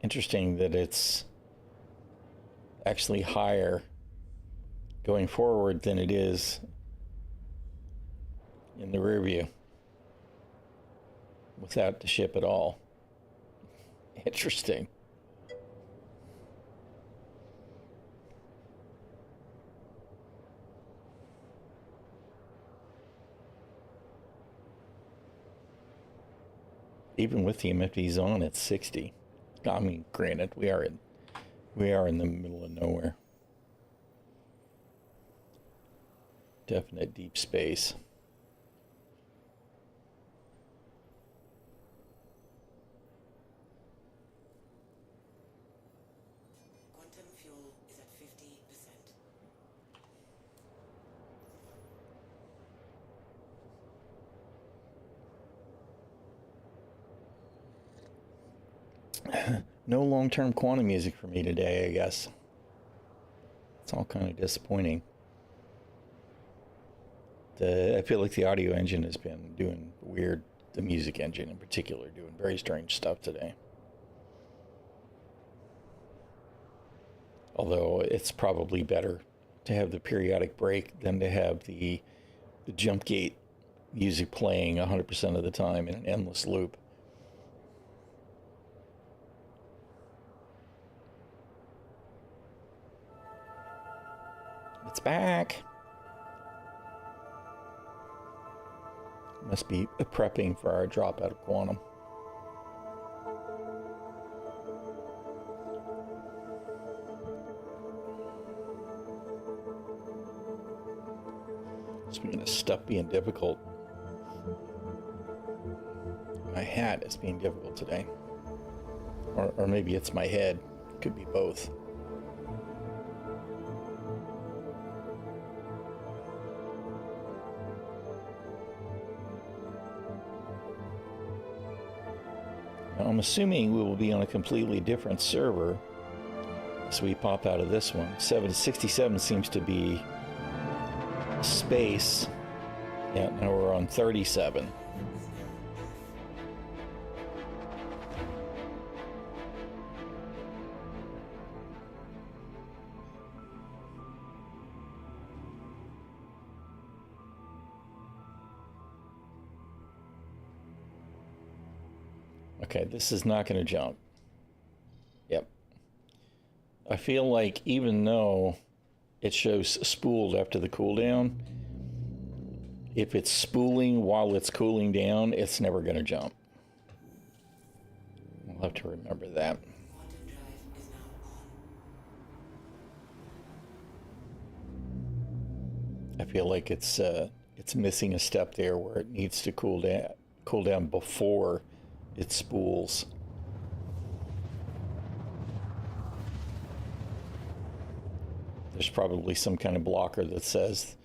Interesting that it's actually higher going forward than it is in the rear view without the ship at all. Interesting. Even with the MFDs on, it's 60. I mean, granted, we are in the middle of nowhere. Definite deep space. Quantum fuel is at 50%. No long-term quantum music for me today, I guess. It's all kind of disappointing. I feel like the audio engine has been doing weird, the music engine in particular, doing very strange stuff today. Although it's probably better to have the periodic break than to have the jump gate music playing 100% of the time in an endless loop. It's back. Must be prepping for our drop out of Quantum. Speaking of stuff being difficult, my hat is being difficult today. Or maybe it's my head. Could be both. I'm assuming we will be on a completely different server as we pop out of this one. 767 seems to be space. Yeah, now we're on 37. Okay, this is not going to jump. Yep. I feel like even though it shows spooled after the cooldown, if it's spooling while it's cooling down, it's never going to jump. I'll have to remember that. I feel like it's missing a step there where it needs to cool down before it spools. There's probably some kind of blocker that says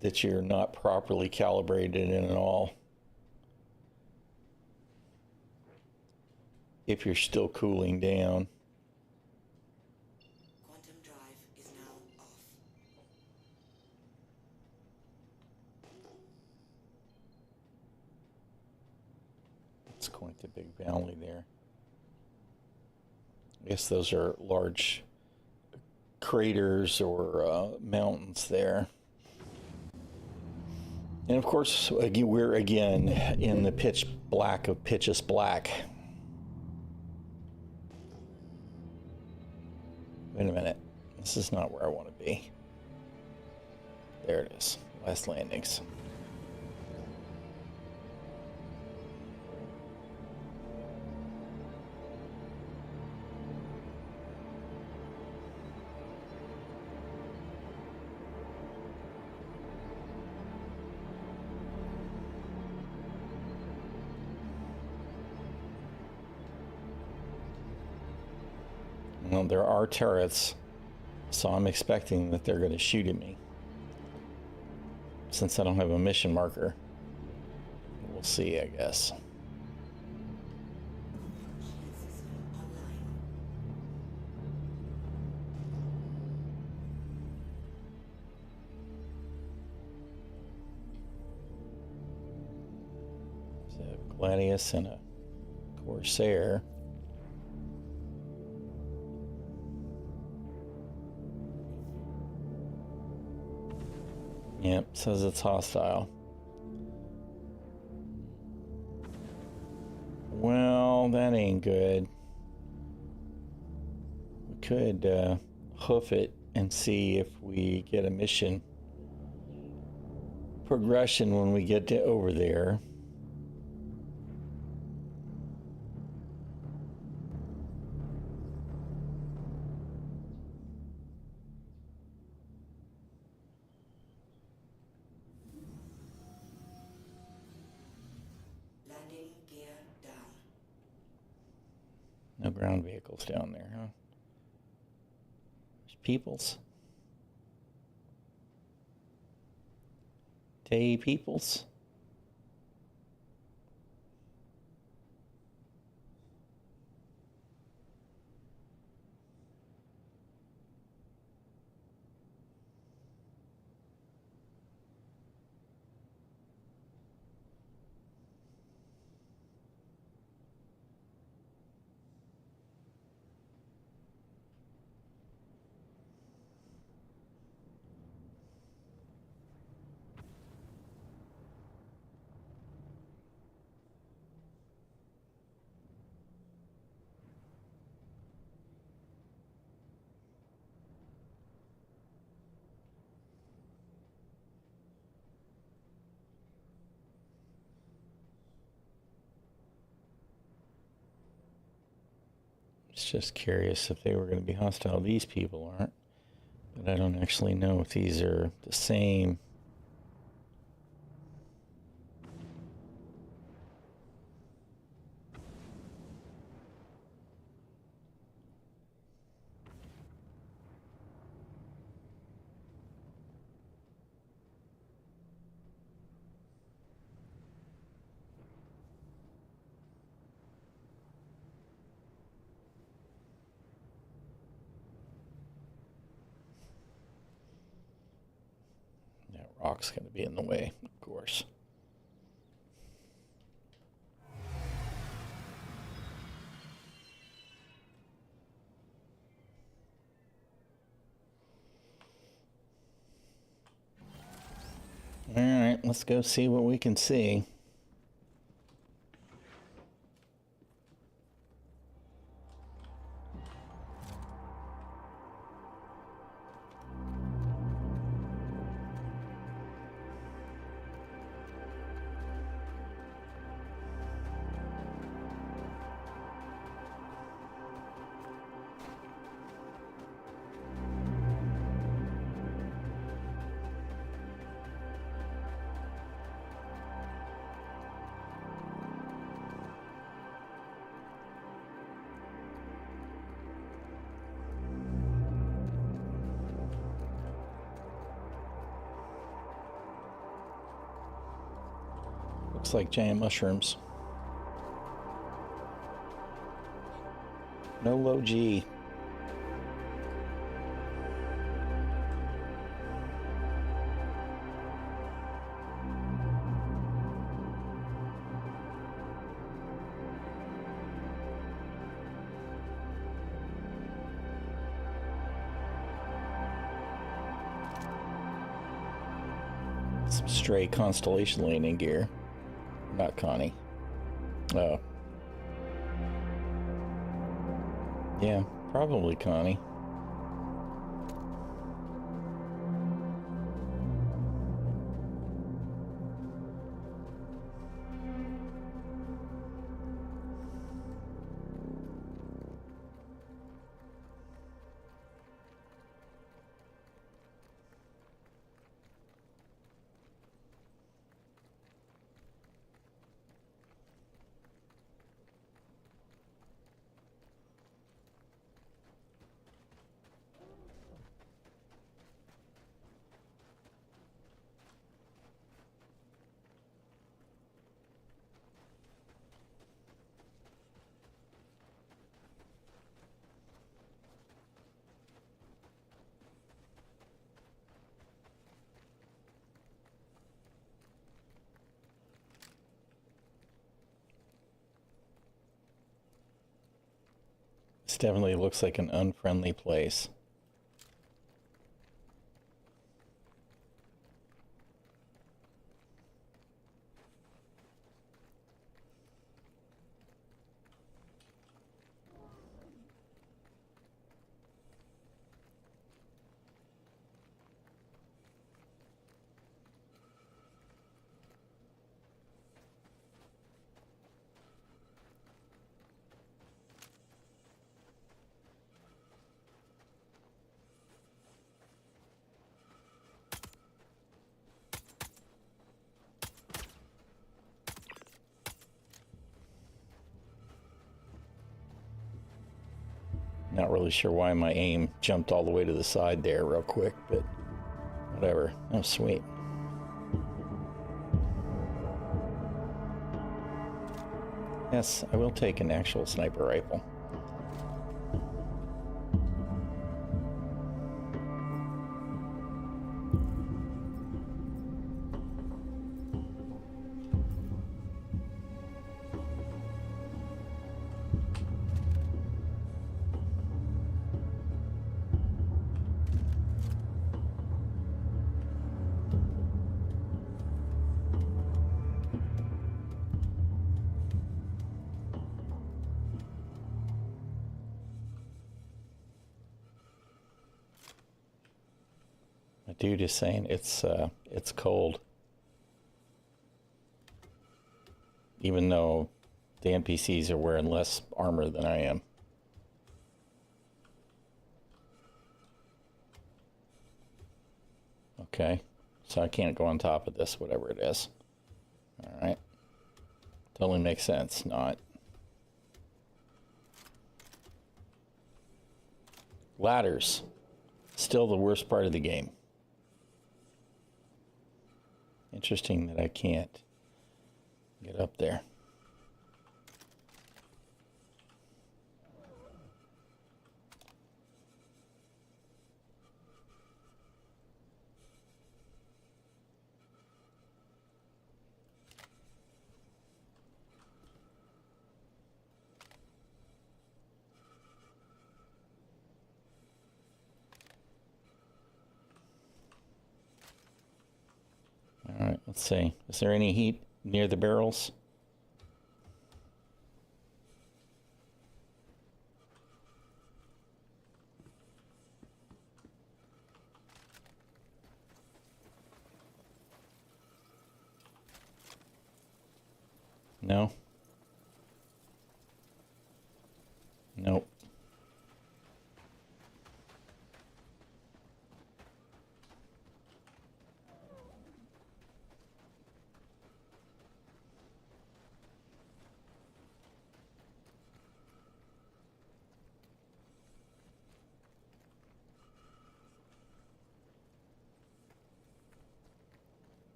that you're not properly calibrated in it all. If you're still cooling down. Quantum drive is now off. It's quite a big valley there. I guess those are large craters or mountains there. And of course, we're again in the pitch black of pitchest black. Wait a minute. This is not where I want to be. There it is. Last landings. Well, there are turrets, so I'm expecting that they're going to shoot at me. Since I don't have a mission marker, we'll see, I guess. So, Gladius and a Corsair. Yep, says it's hostile. Well, that ain't good. We could hoof it and see if we get a mission progression when we get to over there. No ground vehicles down there, huh? There's peoples. Day peoples. Just curious if they were going to be hostile. These people aren't, but I don't actually know if these are the same. Rock's going to be in the way, of course. All right, let's go see what we can see. looks like giant mushrooms. No low G. Some stray constellation landing gear. Not Connie. Oh. Yeah, probably Connie. This definitely looks like an unfriendly place. Not really sure why my aim jumped all the way to the side there real quick, but whatever. Oh, sweet. Yes, I will take an actual sniper rifle. Dude is saying it's cold, even though the NPCs are wearing less armor than I am. Okay, so I can't go on top of this, whatever it is. All right, totally makes sense. Not ladders, still the worst part of the game. Interesting that I can't get up there. All right, let's see. Is there any heat near the barrels? No? Nope.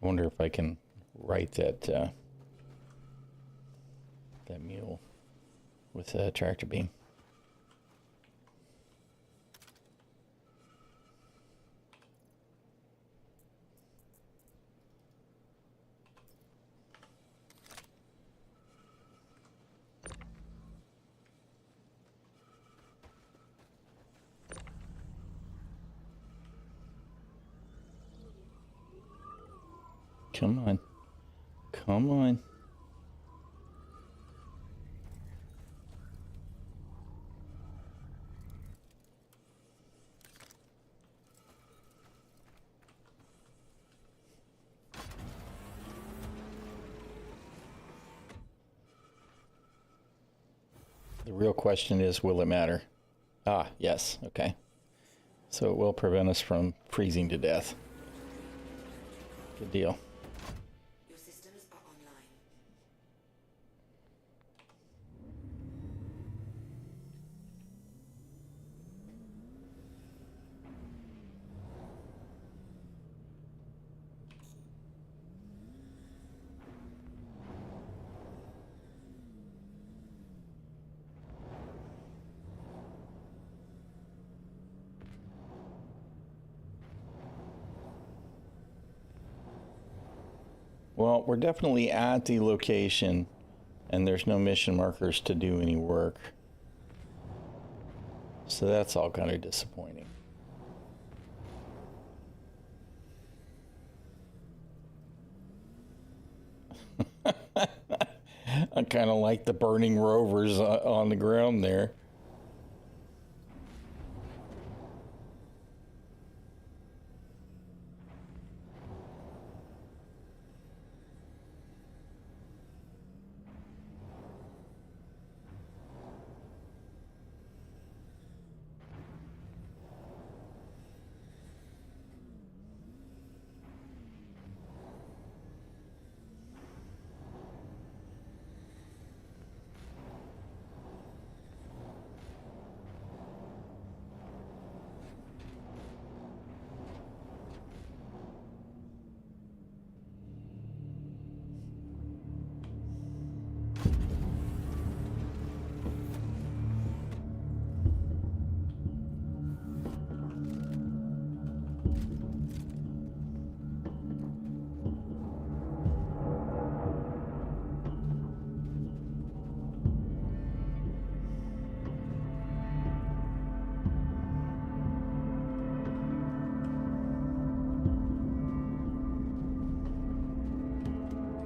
I wonder if I can write that that mule with a tractor beam. Come on. Come on. The real question is, will it matter? Ah, yes. Okay. So it will prevent us from freezing to death. Good deal. Your systems are online. Well, we're definitely at the location, and there's no mission markers to do any work. So that's all kind of disappointing. I kind of like the burning rovers on the ground there.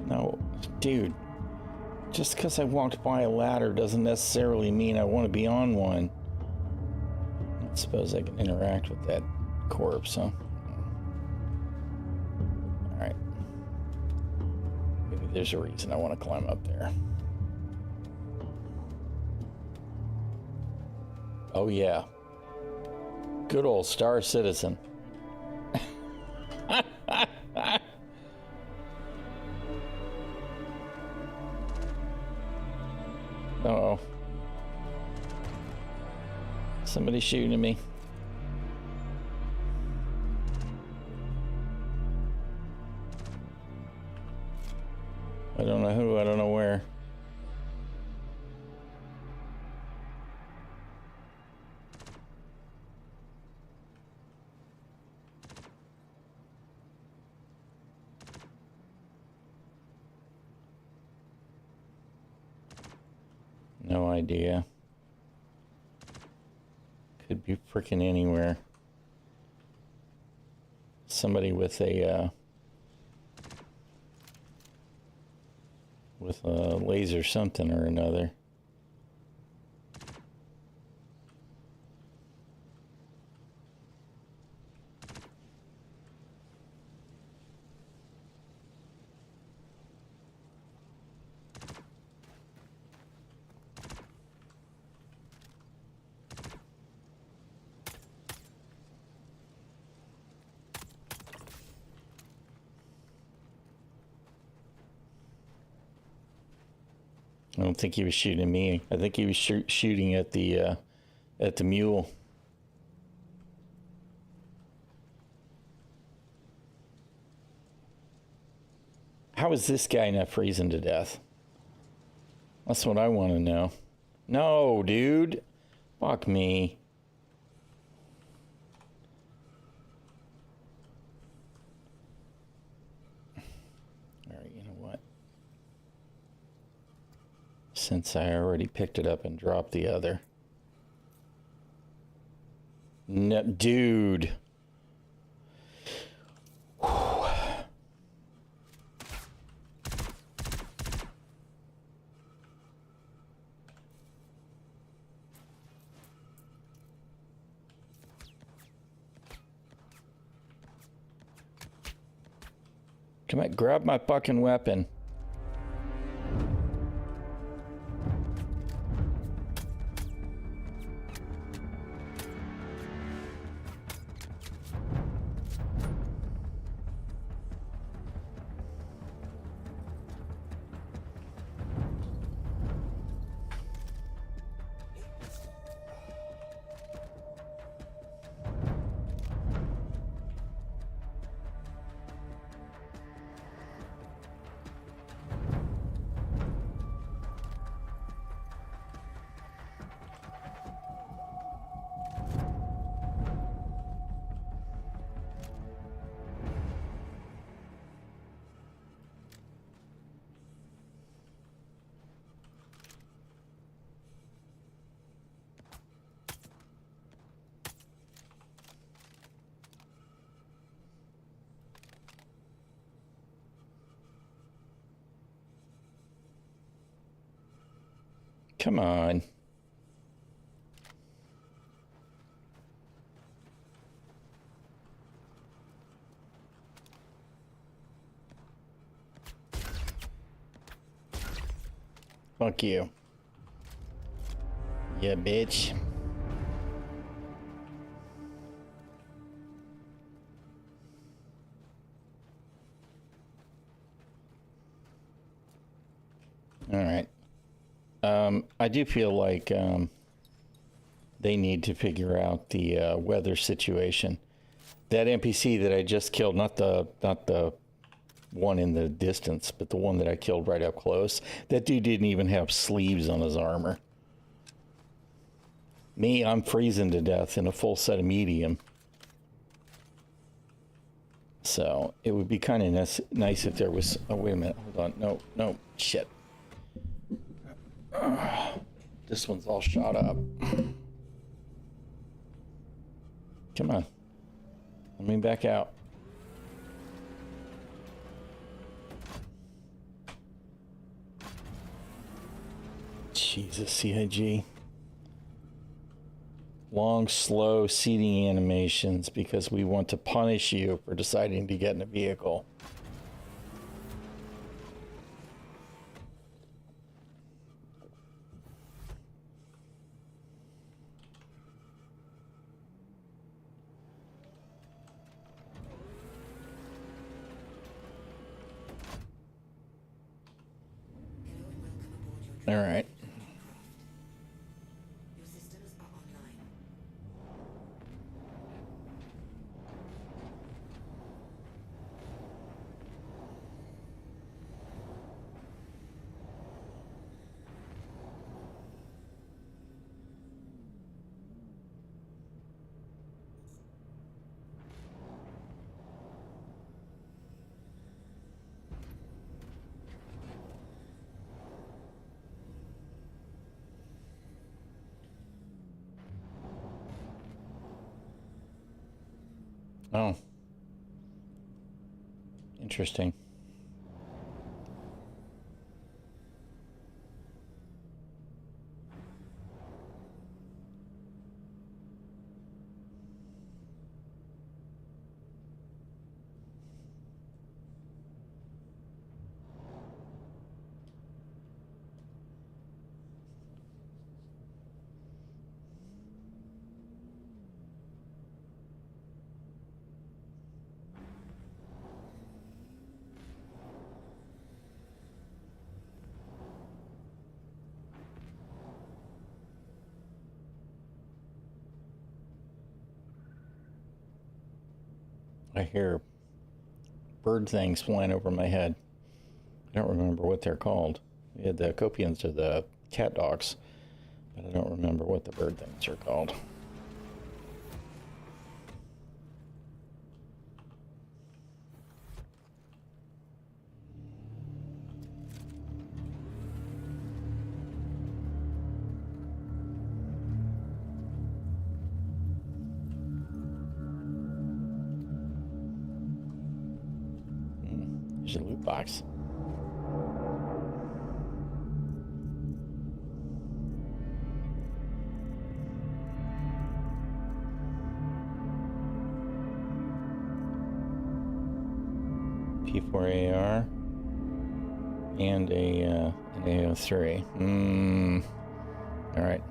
No, dude, just because I walked by a ladder doesn't necessarily mean I want to be on one. I suppose I can interact with that corpse, huh? Alright. Maybe there's a reason I want to climb up there. Oh yeah. Good old Star Citizen. Uh-oh. Somebody's shooting at me. I don't know who, I don't know where. No idea. Could be freaking anywhere. Somebody with a laser something or another. I don't think he was shooting at me. I think he was shooting at the mule. How is this guy not freezing to death? That's what I want to know. No, dude. Fuck me. Alright, you know what? Since I already picked it up and dropped the other. No, dude. Come on, grab my fucking weapon. Come on. Fuck you. Yeah, bitch. All right. I do feel like they need to figure out the weather situation. That NPC that I just killed, not the one in the distance, but the one that I killed right up close. That dude didn't even have sleeves on his armor. Me, I'm freezing to death in a full set of medium. So it would be kind of nice if there was. Oh, wait a minute. Hold on. No, shit. This one's all shot up. Come on. Let me back out. Jesus, CIG. Long, slow seating animations because we want to punish you for deciding to get in a vehicle. All right. Your systems are online. Oh. Interesting. I hear bird things flying over my head. I don't remember what they're called. We had the Copians or the cat dogs, but I don't remember what the bird things are called. There's a loot box. P4 AR and an AO3. All right.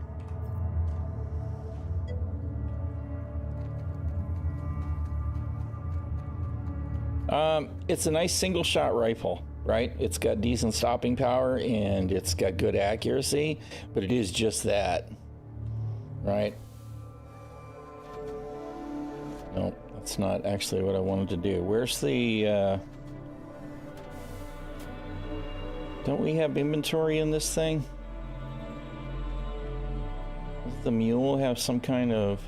It's a nice single shot rifle, right? It's got decent stopping power and it's got good accuracy, but it is just that, right? No, that's not actually what I wanted to do. Where's the, don't we have inventory in this thing? Does the mule have some kind of...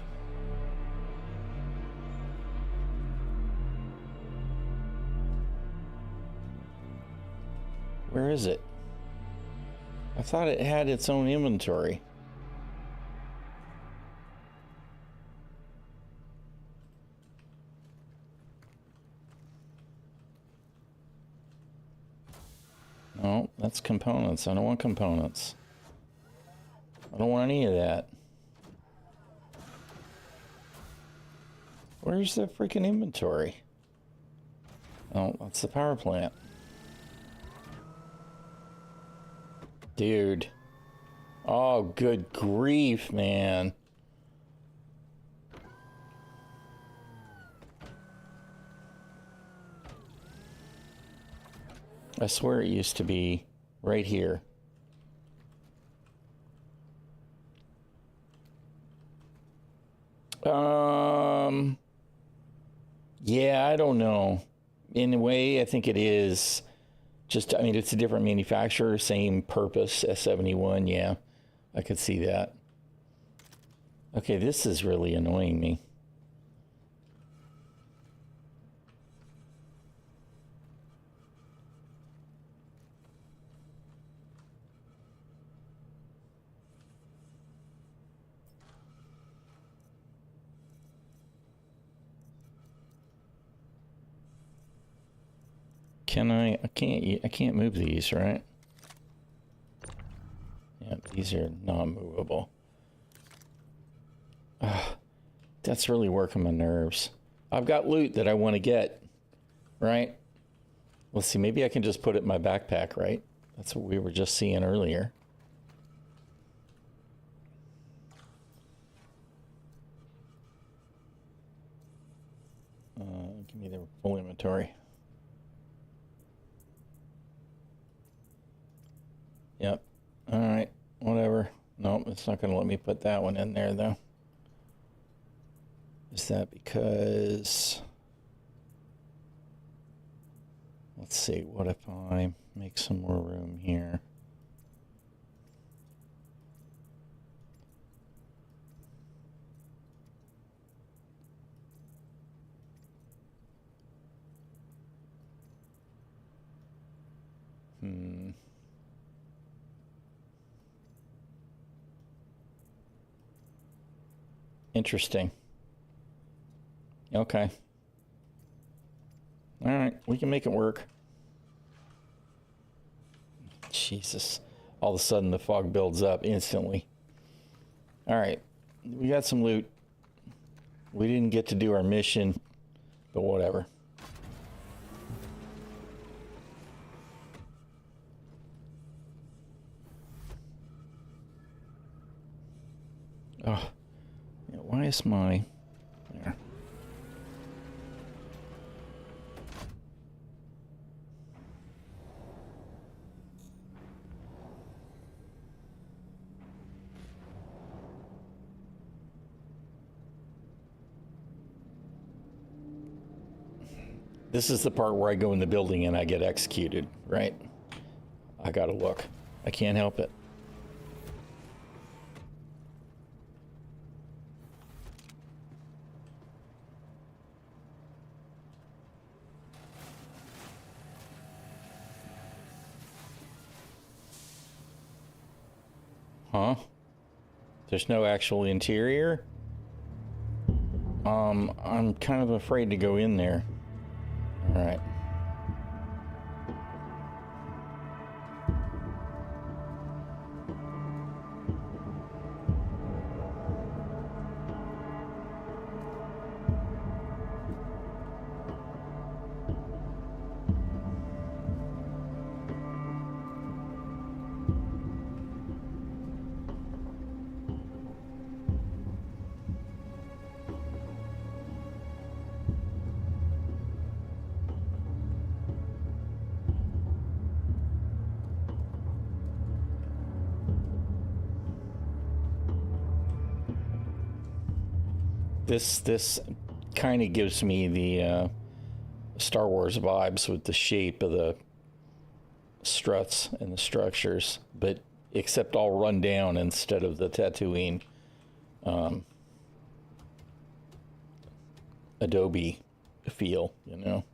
Where is it? I thought it had its own inventory. No, that's components. I don't want components. I don't want any of that. Where's the freaking inventory? Oh, that's the power plant. Dude. Oh, good grief, man. I swear it used to be right here. Yeah, I don't know. In a way, I think it is. Just, I mean, it's a different manufacturer, same purpose, S71, yeah. I could see that. Okay, this is really annoying me. Can I can't move these, right? Yeah, these are non-movable. That's really working my nerves. I've got loot that I want to get, right? Let's see, maybe I can just put it in my backpack, right? That's what we were just seeing earlier. Give me the full inventory. Yep. All right. Whatever. Nope, it's not going to let me put that one in there, though. Is that because... Let's see. What if I make some more room here? Interesting. Okay. All right, we can make it work. Jesus. All of a sudden the fog builds up instantly. All right. We got some loot. We didn't get to do our mission, but whatever. Oh. Yeah, why is my... There. This is the part where I go in the building and I get executed, right? I gotta look. I can't help it. Huh? There's no actual interior? I'm kind of afraid to go in there. All right. This kind of gives me the Star Wars vibes with the shape of the struts and the structures, but except all run down instead of the Tatooine Adobe feel, you know.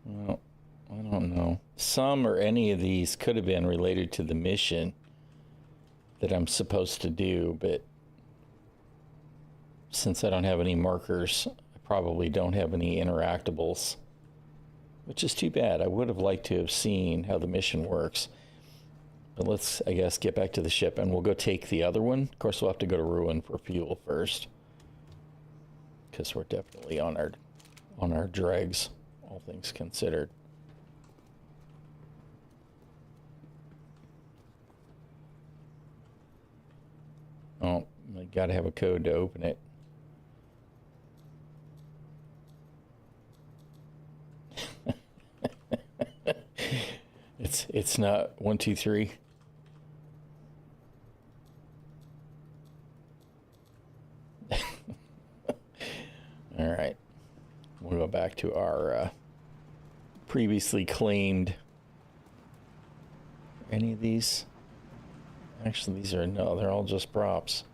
Well, I don't know. Some or any of these could have been related to the mission that I'm supposed to do, but since I don't have any markers, I probably don't have any interactables, which is too bad. I would have liked to have seen how the mission works. But let's, I guess, get back to the ship, and we'll go take the other one. Of course, we'll have to go to Ruin for fuel first, because we're definitely on our dregs, all things considered. Oh, I gotta have a code to open it. It's not 1, 2, 3. All right, we'll go back to our previously claimed. Any of these? Actually, these are, no, they're all just props.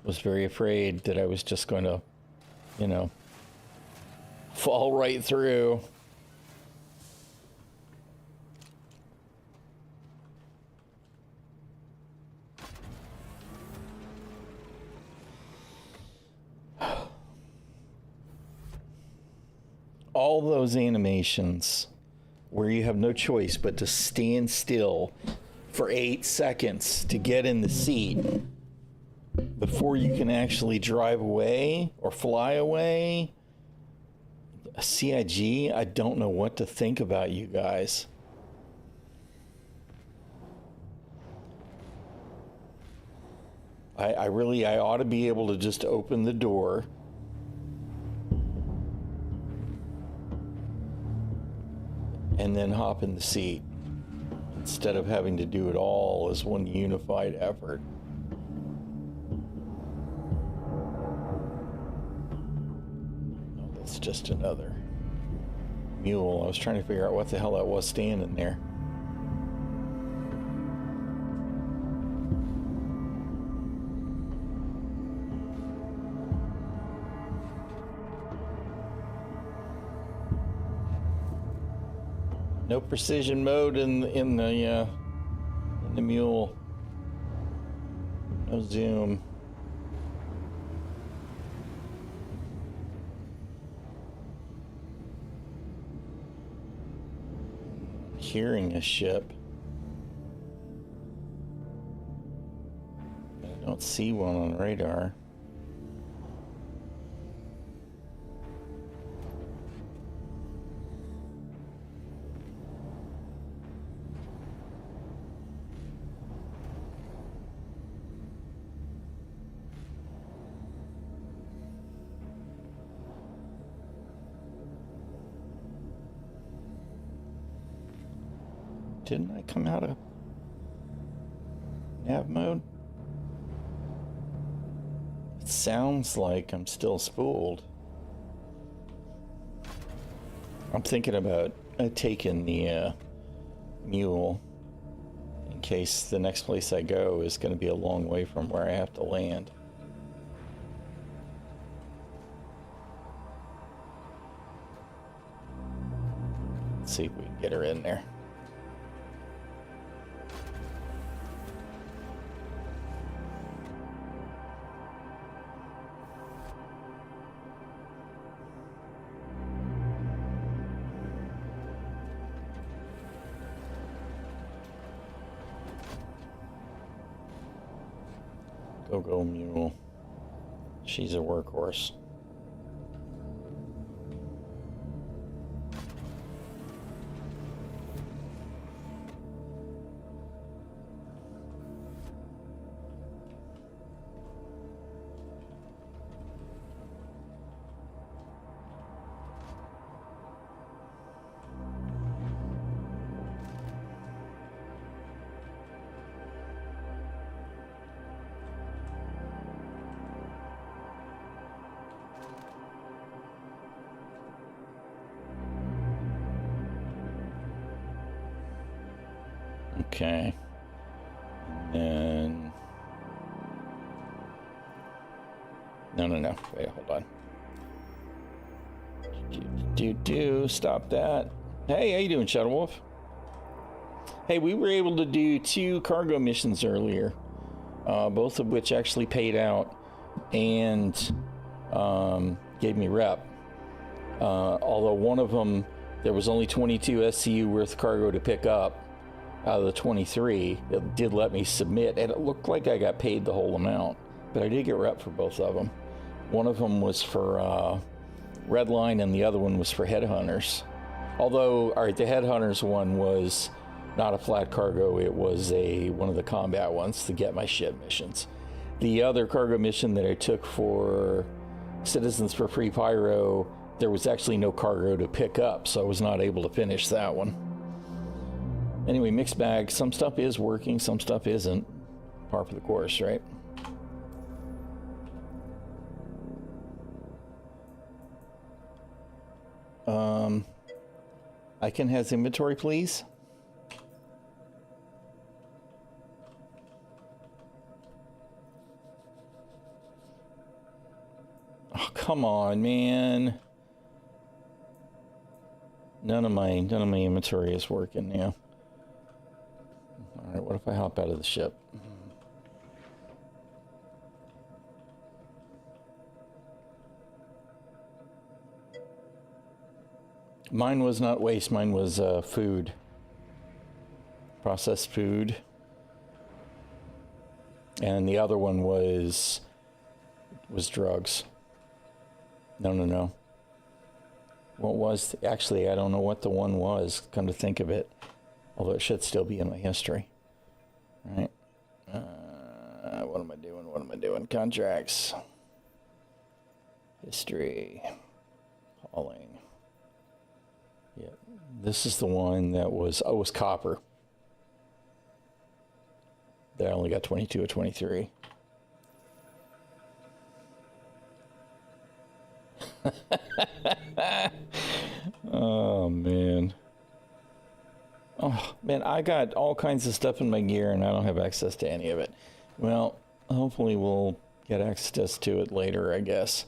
Was very afraid that I was just going to, you know, fall right through. All those animations where you have no choice but to stand still for 8 seconds to get in the seat before you can actually drive away or fly away. CIG, I don't know what to think about you guys. I ought to be able to just open the door and then hop in the seat instead of having to do it all as one unified effort. Oh, that's just another mule. I was trying to figure out what the hell that was standing there. No precision mode in the mule. No zoom. Hearing a ship. I don't see one on radar. Didn't I come out of... nav mode? It sounds like I'm still spooled. I'm thinking about taking the mule in case the next place I go is going to be a long way from where I have to land. Let's see if we can get her in there. Go mule. She's a workhorse. Okay. And then... No. Wait, hold on. Stop that. Hey, how you doing, ᛒᚣᚋᚏ? Hey, we were able to do 2 cargo missions earlier, both of which actually paid out and gave me rep. Although one of them, there was only 22 SCU worth of cargo to pick up. Out of the 23, it did let me submit, and it looked like I got paid the whole amount, but I did get rep for both of them. One of them was for Redline, and the other one was for Headhunters. Although, all right, the Headhunters one was not a flat cargo, it was one of the combat ones, to get my ship missions. The other cargo mission that I took for Citizens for Free Pyro, there was actually no cargo to pick up, so I was not able to finish that one. Anyway, mixed bag. Some stuff is working, some stuff isn't. Par for the course, right? Icon has inventory, please. Oh, come on, man. None of my inventory is working now. All right, what if I hop out of the ship? Mine was not waste, mine was food. Processed food. And the other one was drugs. No. What was, actually, I don't know what the one was, come to think of it. Although it should still be in my history. Right. What am I doing? Contracts. History. Hauling. Yeah. This is the one that was, it was copper. That I only got 22 or 23. Oh, man. Oh, man, I got all kinds of stuff in my gear, and I don't have access to any of it. Well, hopefully we'll get access to it later, I guess.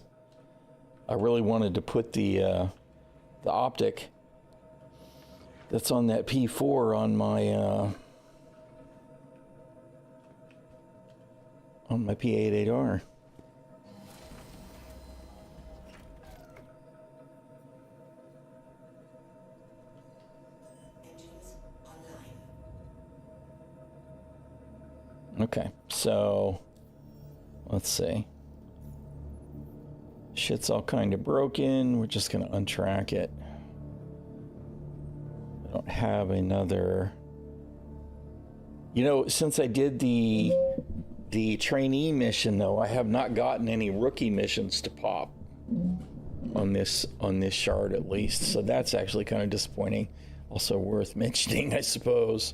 I really wanted to put the optic that's on that P4 on my P88R. Okay, so let's see. Shit's all kind of broken. We're just gonna untrack it. I don't have another. You know, since I did the trainee mission, though, I have not gotten any rookie missions to pop on this shard, at least. So that's actually kind of disappointing. Also worth mentioning, I suppose.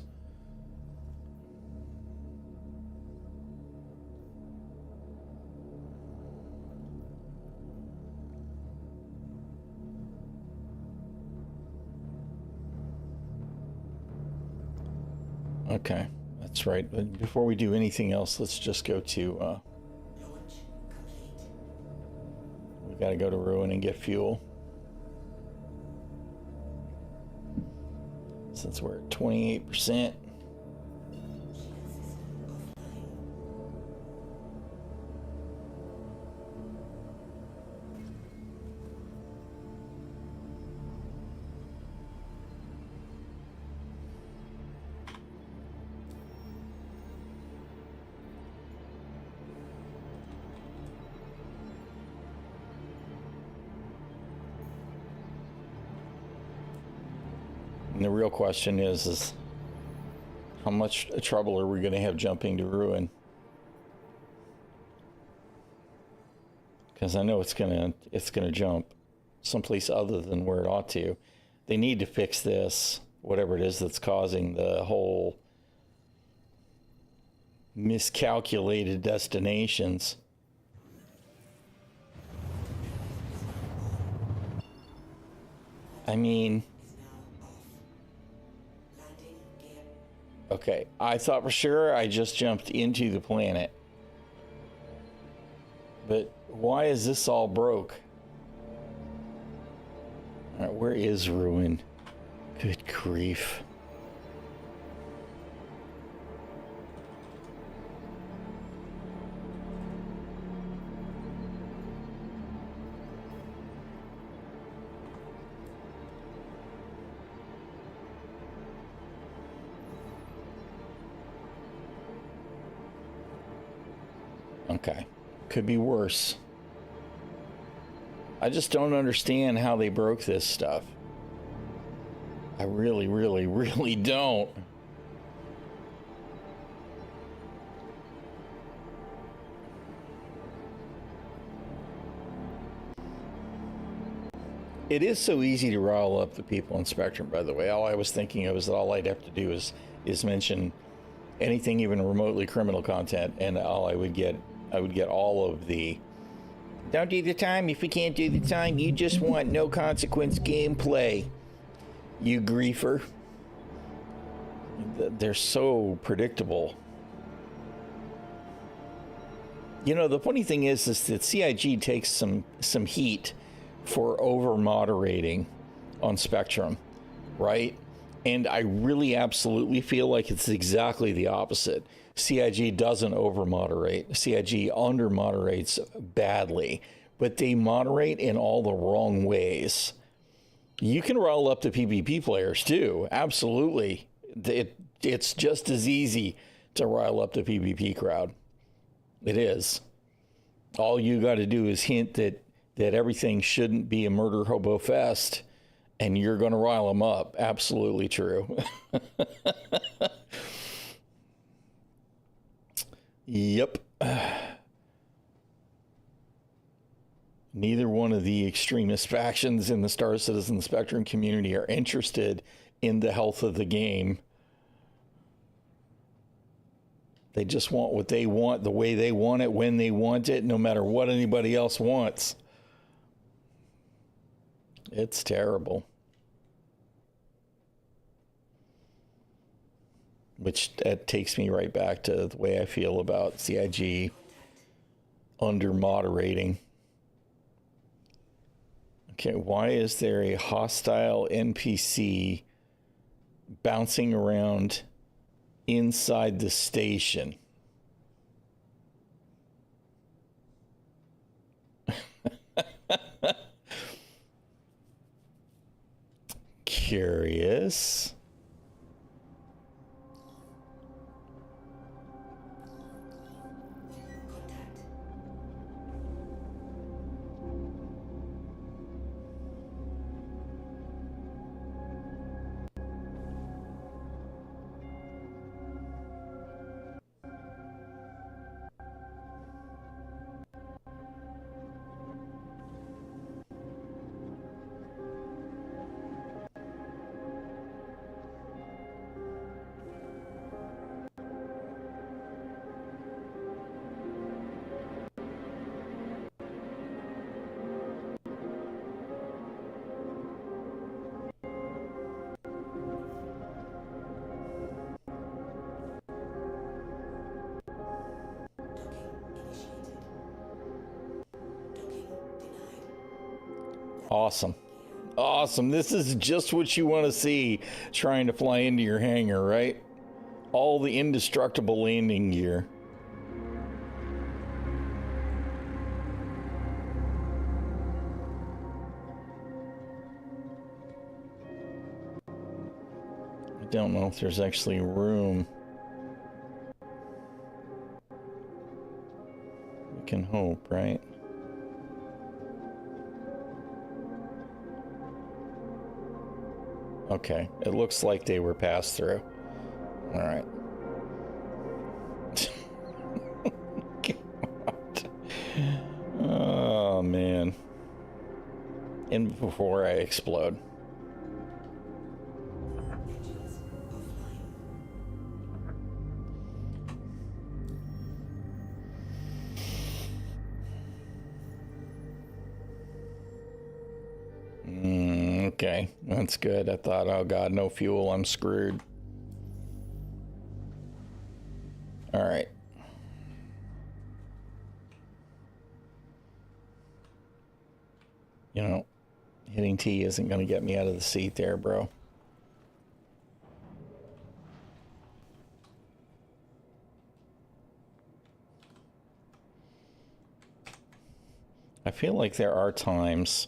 Okay, that's right. But before we do anything else, let's just go to, Launch complete. we gotta go to Ruin and get fuel. Since we're at 28%. Shield system offline. And the real question is how much trouble are we going to have jumping to Ruin? Because I know it's gonna jump someplace other than where it ought to. They need to fix this, whatever it is that's causing the whole miscalculated destinations. I mean, Is now off. Landing gear. okay, I thought for sure I just jumped into the planet. But why is this all broke? All right, where is Ruin? Good grief. Okay. Could be worse. I just don't understand how they broke this stuff. I really, really, really don't. It is so easy to rile up the people in Spectrum, by the way. All I was thinking of is that all I'd have to do is mention anything even remotely criminal content, and all I would get all of the don't do the time if you can't do the time, you just want no consequence gameplay, you griefer. They're so predictable. You know, the funny thing is that CIG takes some heat for over moderating on Spectrum, right? And I really absolutely feel like it's exactly the opposite. CIG doesn't over moderate. CIG under moderates badly, but they moderate in all the wrong ways. You can rile up the PvP players too. Absolutely. It's just as easy to rile up the PvP crowd. It is. All you got to do is hint that everything shouldn't be a murder hobo fest, and you're going to rile them up. Absolutely true. Yep. Neither one of the extremist factions in the Star Citizen Spectrum community are interested in the health of the game. They just want what they want, the way they want it, when they want it, no matter what anybody else wants. It's terrible. Which takes me right back to the way I feel about CIG under moderating. Okay, why is there a hostile NPC bouncing around inside the station? Curious. Awesome. Awesome. This is just what you want to see trying to fly into your hangar, right? All the indestructible landing gear. I don't know if there's actually room. We can hope, right? Okay, it looks like they were passed through. All right. God. Oh, man. And before I explode. Engines offline. Okay, that's good. I thought, oh God, no fuel, I'm screwed. All right. You know, hitting T isn't going to get me out of the seat there, bro. I feel like there are times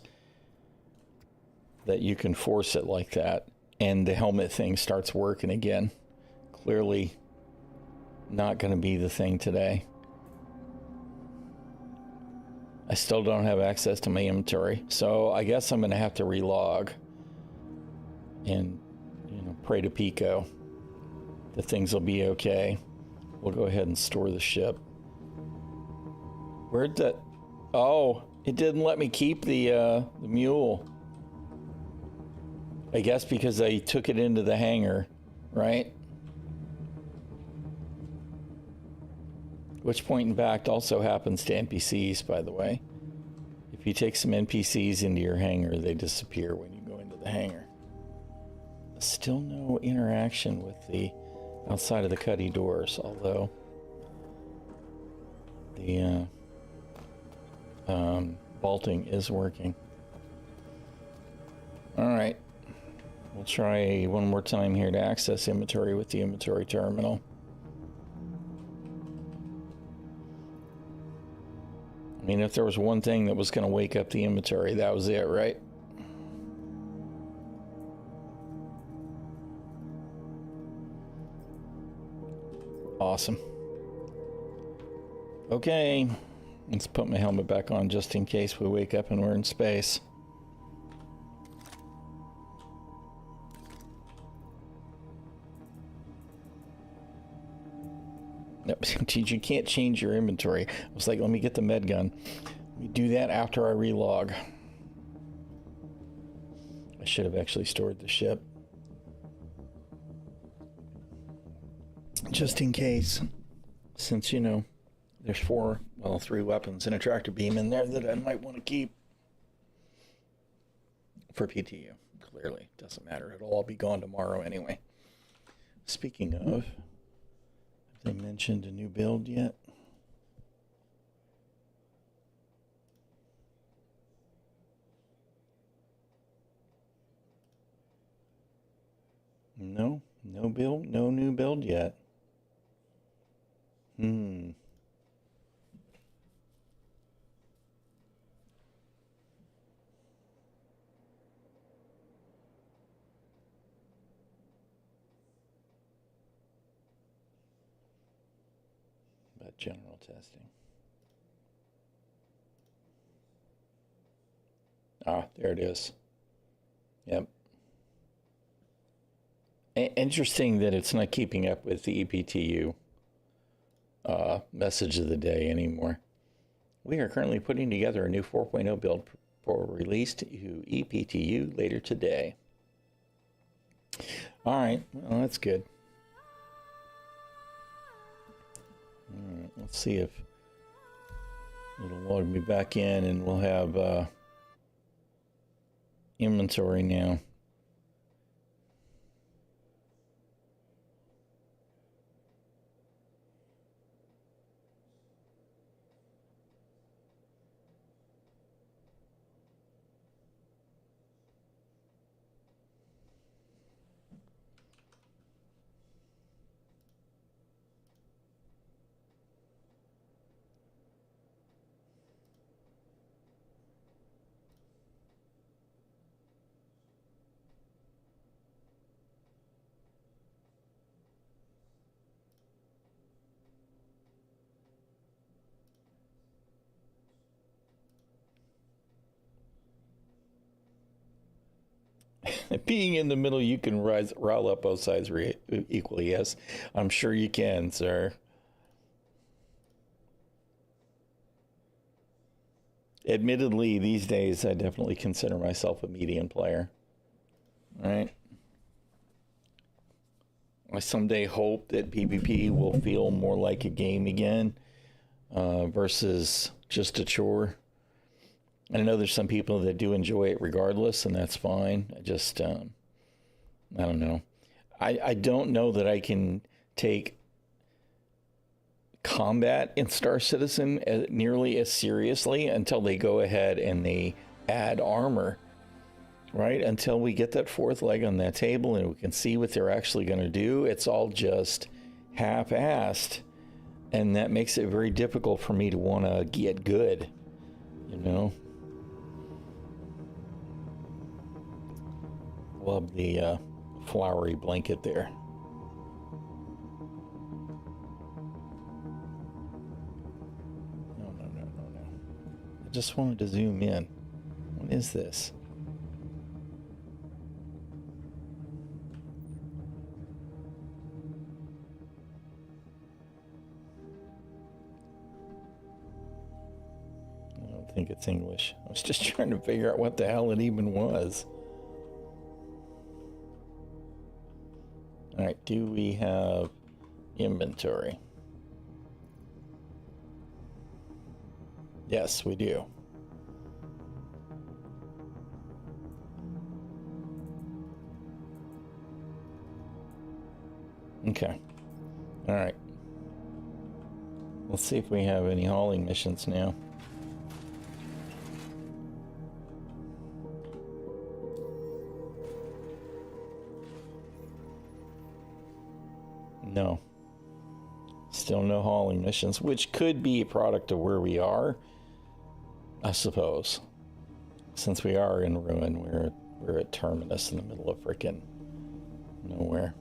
that you can force it like that and the helmet thing starts working again. Clearly not going to be the thing today. I still don't have access to my inventory, so I guess I'm going to have to relog and, you know, pray to Pico that things will be okay. We'll go ahead and store the ship. Where'd that... Oh, it didn't let me keep the mule. I guess because I took it into the hangar, right? Which point in fact also happens to NPCs, by the way. If you take some NPCs into your hangar, they disappear when you go into the hangar. Still no interaction with the outside of the cuddy doors, although the vaulting is working. All right. We'll try one more time here to access inventory with the inventory terminal. I mean, if there was one thing that was going to wake up the inventory, that was it, right? Awesome. Okay, let's put my helmet back on just in case we wake up and we're in space. You can't change your inventory. I was like, let me get the med gun. Let me do that after I relog. I should have actually stored the ship. Just in case. Since, you know, there's 3 weapons and a tractor beam in there that I might want to keep. For PTU. Clearly. Doesn't matter. It'll all be gone tomorrow anyway. Speaking of... Have they mentioned a new build yet? No, no build, no new build yet. About general testing. Ah, there it is. Yep. Interesting that it's not keeping up with the EPTU message of the day anymore. We are currently putting together a new 4.0 build for release to EPTU later today. All right, well, that's good. All right, let's see if it'll log me back in and we'll have inventory now. Being in the middle, you can rile up both sides equally. Yes, I'm sure you can, sir. Admittedly, these days, I definitely consider myself a medium player. All right. I someday hope that PvP will feel more like a game again versus just a chore. I know there's some people that do enjoy it regardless, and that's fine. I just, I don't know. I don't know that I can take combat in Star Citizen nearly as seriously until they go ahead and they add armor, right? Until we get that fourth leg on that table and we can see what they're actually going to do, it's all just half-assed, and that makes it very difficult for me to want to get good, you know? Love the flowery blanket there. No. I just wanted to zoom in. What is this? I don't think it's English. I was just trying to figure out what the hell it even was. All right, do we have inventory? Yes, we do. Okay. All right. Let's see if we have any hauling missions now. No. Still no hauling missions, which could be a product of where we are, I suppose. Since we are in ruin, we're at Terminus in the middle of frickin' nowhere.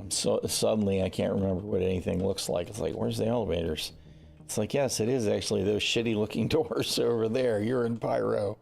So suddenly I can't remember what anything looks like. It's like, where's the elevators? It's like, yes, it is actually those shitty looking doors over there. You're in Pyro.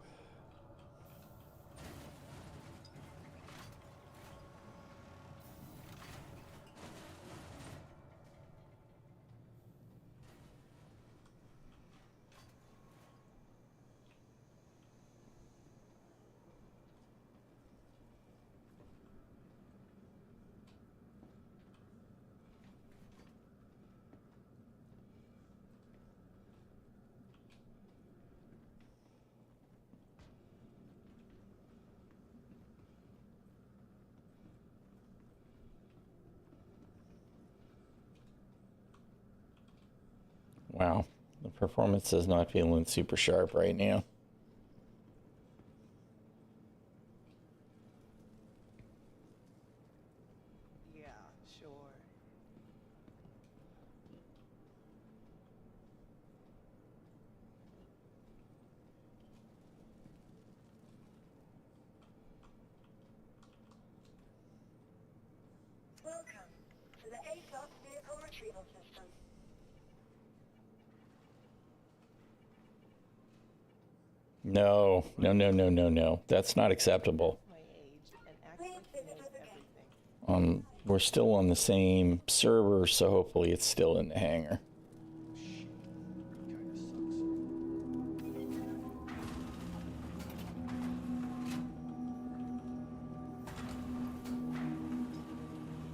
Wow, the performance is not feeling super sharp right now. Yeah, sure. Welcome to the ASOS vehicle retrieval system. No. That's not acceptable. My age and actually knows everything. We're still on the same server, so hopefully it's still in the hangar.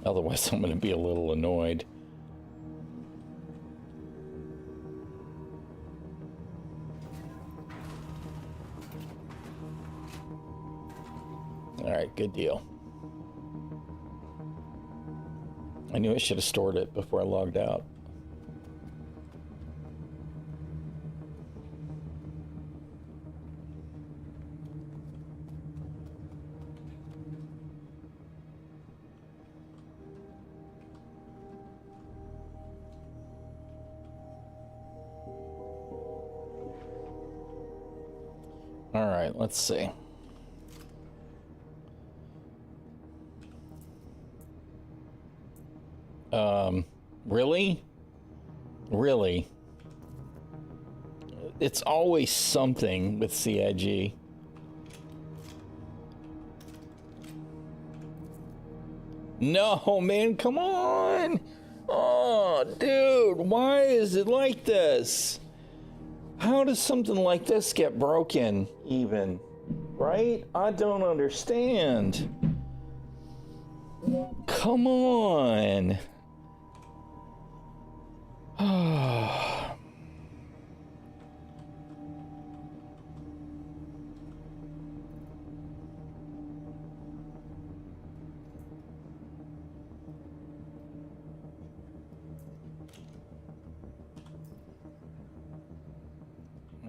Otherwise, I'm going to be a little annoyed. All right, good deal. I knew I should have stored it before I logged out. All right, let's see. Really? It's always something with CIG. No, man, come on! Oh, dude, why is it like this? How does something like this get broken, even? Right? I don't understand. Come on.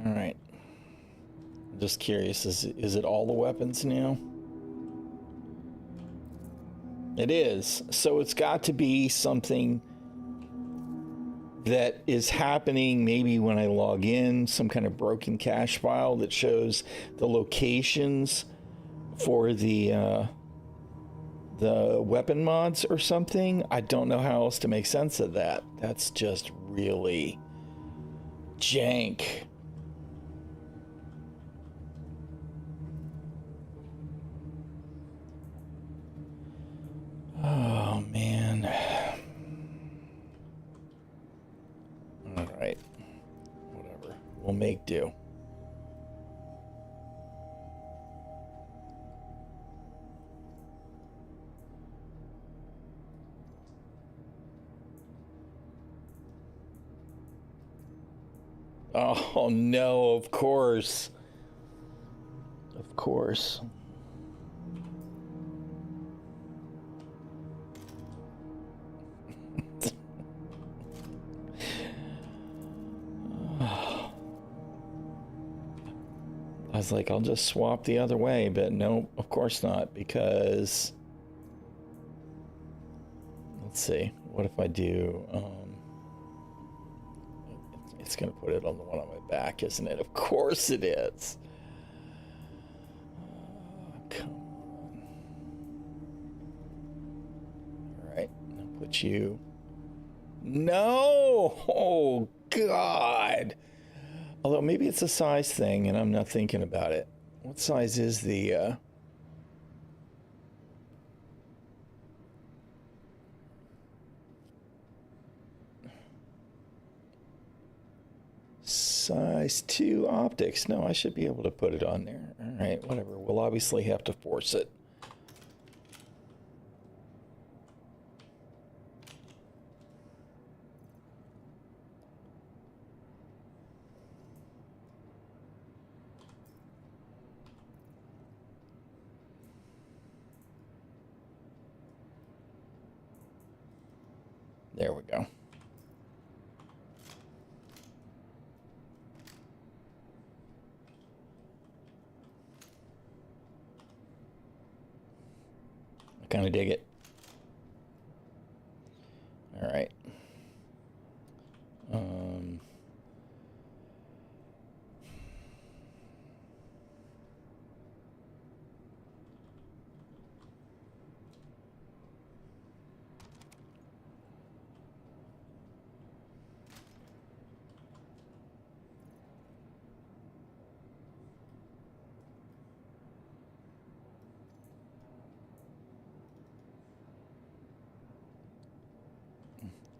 All right. I'm just curious, is it all the weapons now? It is. So it's got to be something that is happening maybe when I log in, some kind of broken cache file that shows the locations for the weapon mods or something. I don't know how else to make sense of that. That's just really jank. Oh, man. All right. Whatever. We'll make do. Oh, no, of course. Of course. I was like, I'll just swap the other way, but no, of course not, because let's see, what if I do, it's gonna put it on the one on my back, isn't it? Of course it is. Come on. All right, I'll put you. No! Oh, God. Although maybe it's a size thing and I'm not thinking about it. What size is the, size 2 optics? No, I should be able to put it on there. All right, whatever. We'll obviously have to force it. There we go. I kind of dig it. All right.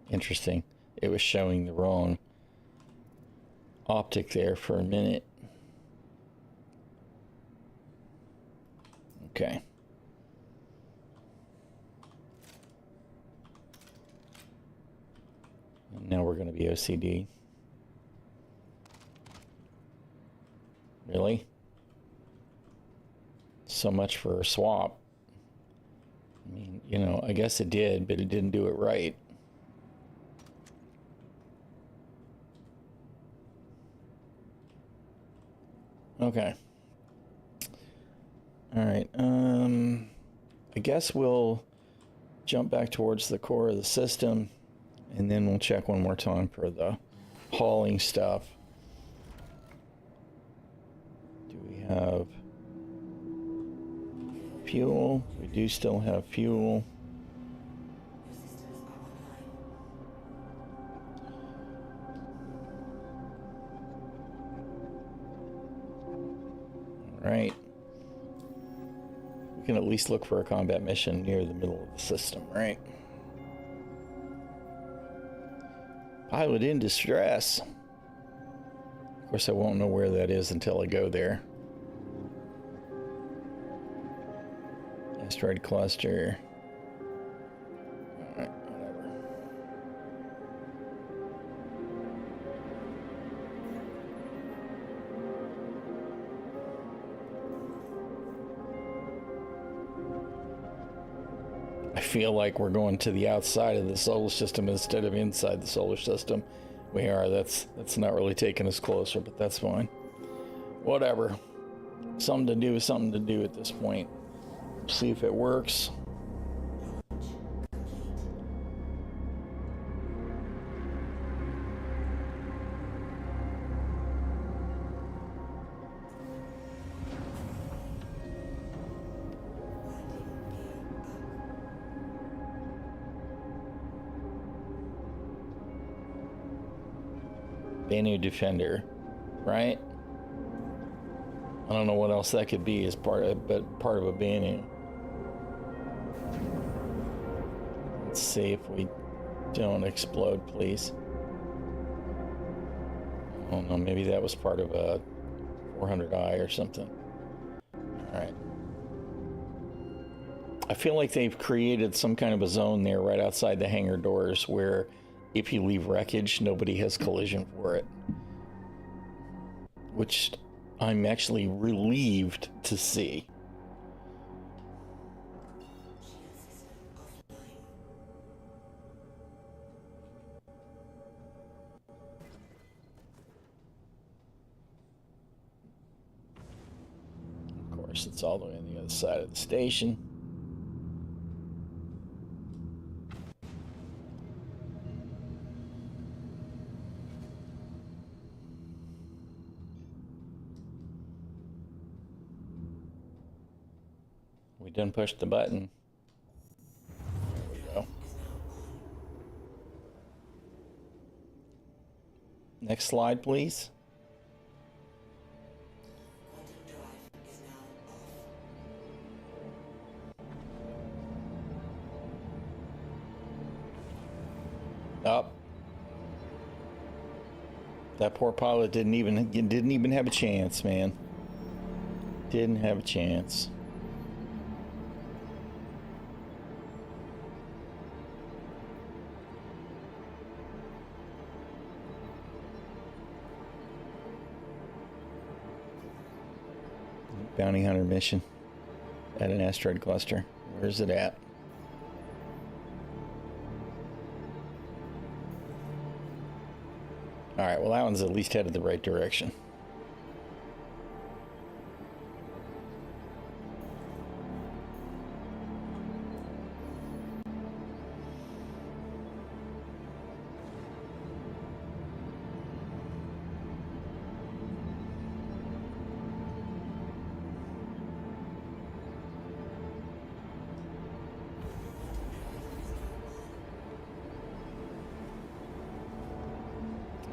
Interesting. It was showing the wrong optic there for a minute. Okay. And now we're going to be OCD. Really? So much for a swap. I mean, you know, I guess it did, but it didn't do it right. Okay. All right. I guess we'll jump back towards the core of the system, and then we'll check one more time for the hauling stuff. Do we have fuel? We do still have fuel. right? We can at least look for a combat mission near the middle of the system, right? Pilot in distress. Of course, I won't know where that is until I go there. Asteroid cluster. Alright, whatever. I feel like we're going to the outside of the solar system instead of inside the solar system. We are. That's not really taking us closer, but that's fine. Whatever. Something to do is something to do at this point. See if it works. Banu Defender, right? I don't know what else that could be as part of a Banu. Let's see if we don't explode, please. I don't know, maybe that was part of a 400i or something. Alright. I feel like they've created some kind of a zone there right outside the hangar doors where if you leave wreckage, nobody has collision for it. Which I'm actually relieved to see. Of course, it's all the way on the other side of the station. We didn't push the button. There we go. Next slide, please. Up. That poor pilot didn't even have a chance, man. Didn't have a chance. Bounty hunter mission at an asteroid cluster. Where's it at? Alright, well that one's at least headed the right direction.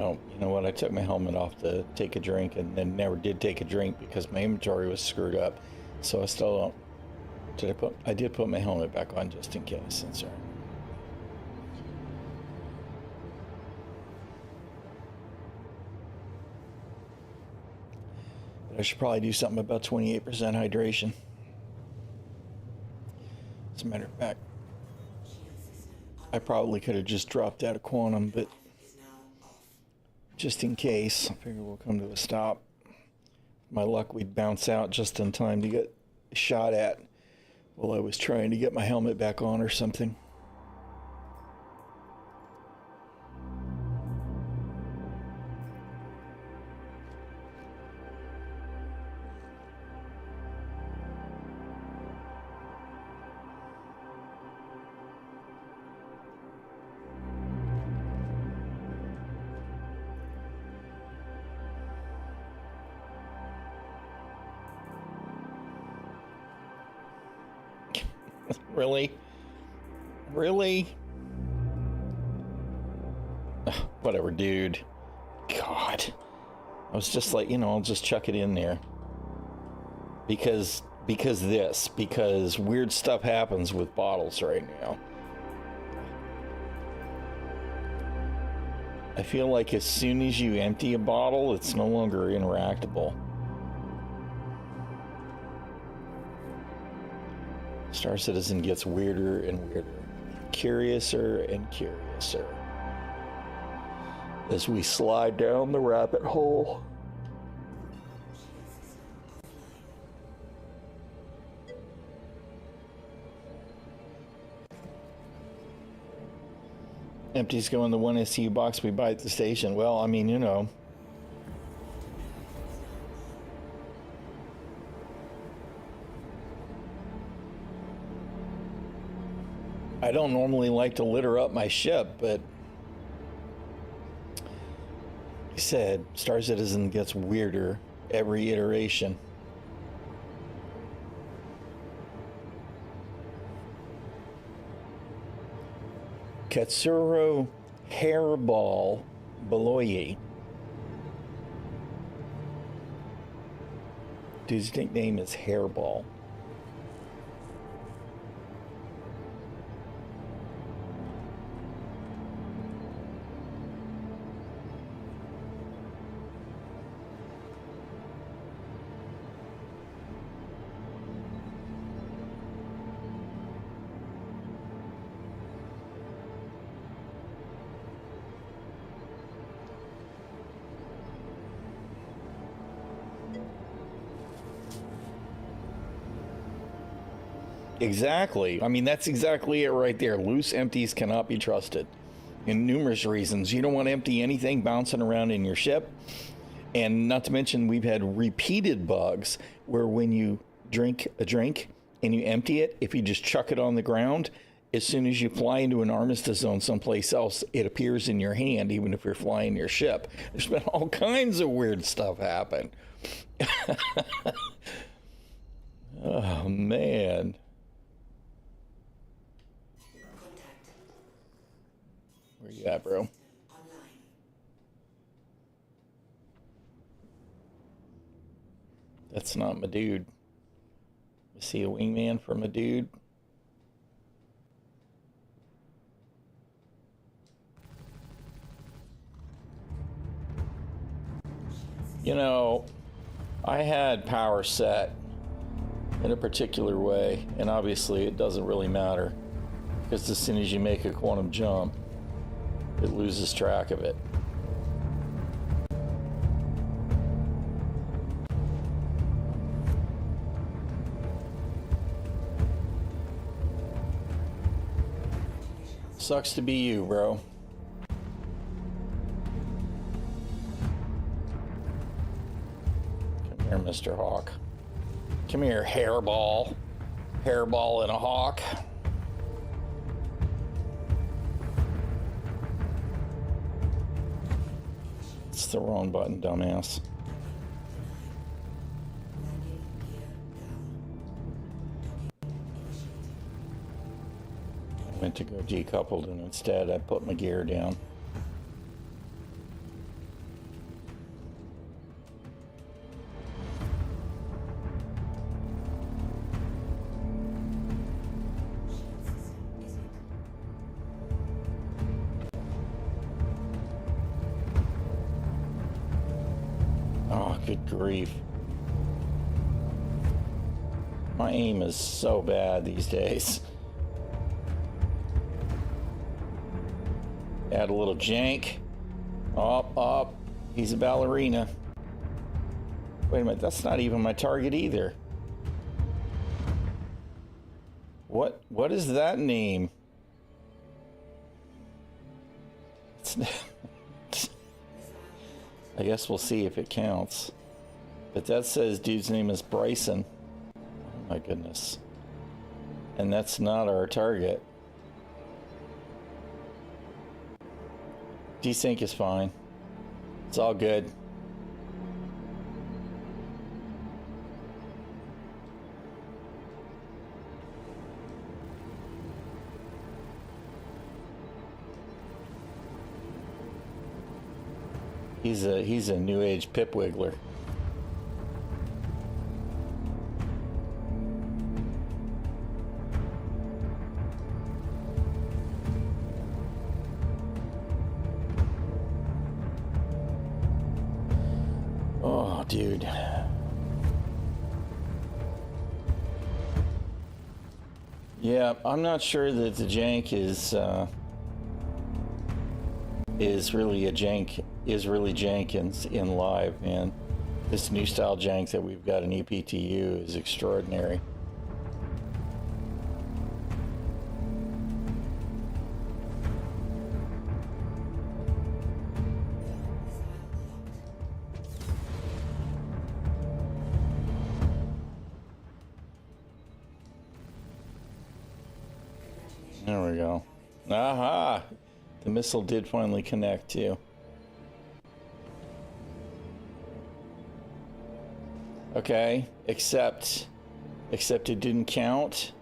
Oh, you know what? I took my helmet off to take a drink and then never did take a drink because my inventory was screwed up. So I still don't. I did put my helmet back on just in case. That's all right. But I should probably do something about 28% hydration. As a matter of fact, I probably could have just dropped out of quantum, but just in case, I figure we'll come to a stop. My luck, we'd bounce out just in time to get shot at while I was trying to get my helmet back on or something. Really? Really? Ugh, whatever, dude. God. I was just like, I'll just chuck it in there. because weird stuff happens with bottles right now. I feel like as soon as you empty a bottle, it's no longer interactable. Star Citizen gets weirder and weirder, curiouser and curiouser as we slide down the rabbit hole. Empties go in the one SU box we buy at the station. Well, I mean, you know. I don't normally like to litter up my ship, but like I said, Star Citizen gets weirder every iteration. ᛒᚣᚱᚩᚏ hairball beloye. Dude's nickname is Hairball. Exactly. I mean, that's exactly it right there. Loose empties cannot be trusted. In numerous reasons. You don't want to empty anything bouncing around in your ship. And not to mention, we've had repeated bugs where when you drink a drink and you empty it, if you just chuck it on the ground, as soon as you fly into an armistice zone someplace else, it appears in your hand, even if you're flying your ship. There's been all kinds of weird stuff happen. Oh, man. Where you at, bro? That's not my dude. I see a wingman for my dude. You know, I had power set in a particular way, and obviously it doesn't really matter, because as soon as you make a quantum jump, it loses track of it. Sucks to be you, bro. Come here, Mr. Hawk. Come here, hairball. Hairball and a hawk. It's the wrong button, dumbass. I went to go decoupled, and instead I put my gear down. Good grief. My aim is so bad these days. Add a little jank. Up. He's a ballerina. Wait a minute, that's not even my target either. What is that name? I guess we'll see if it counts. But that says dude's name is Bryson. Oh my goodness. And that's not our target. Desync is fine. It's all good. He's a new age pip wiggler. Oh, dude. Yeah, I'm not sure that the jank is really a jank, is really jank in live, man. This new style jank that we've got in EPTU is extraordinary. There we go. Aha! The missile did finally connect too. Okay, except it didn't count.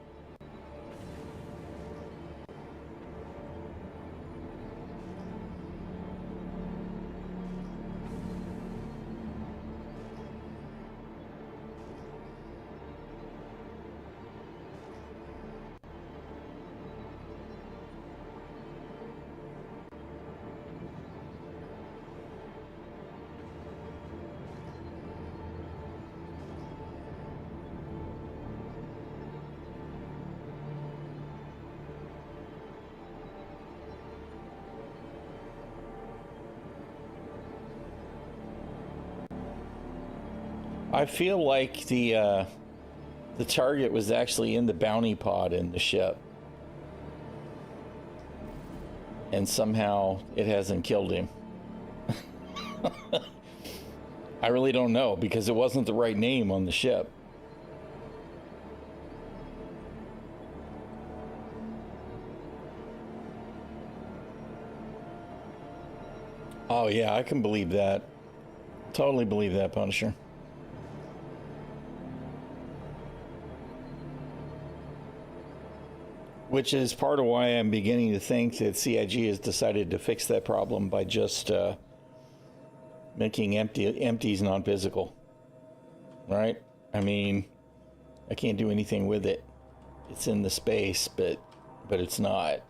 I feel like the target was actually in the bounty pod in the ship. And somehow it hasn't killed him. I really don't know because it wasn't the right name on the ship. Oh yeah, I can believe that. Totally believe that, Punisher. Which is part of why I'm beginning to think that CIG has decided to fix that problem by just making empties non-physical. Right? I mean, I can't do anything with it. It's in the space, but it's not.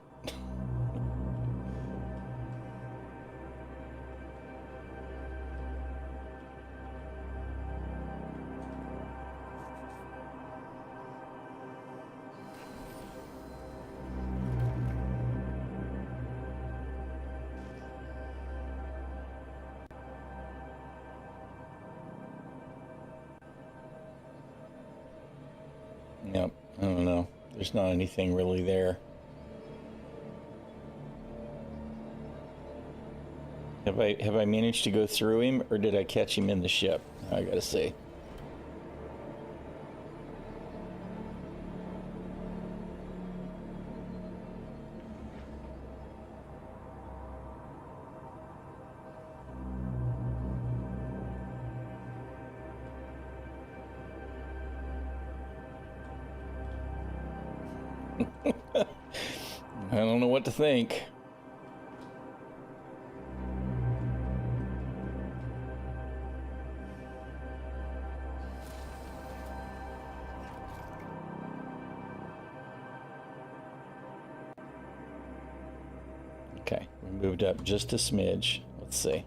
Yep, I don't know. There's not anything really there. Have I managed to go through him, or did I catch him in the ship? I gotta see. I don't know what to think. Okay, we moved up just a smidge. Let's see.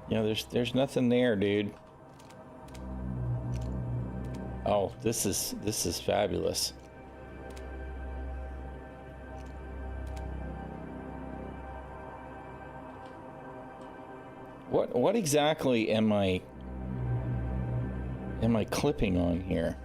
You know, there's nothing there, dude. Oh, this is fabulous. What exactly am I clipping on here?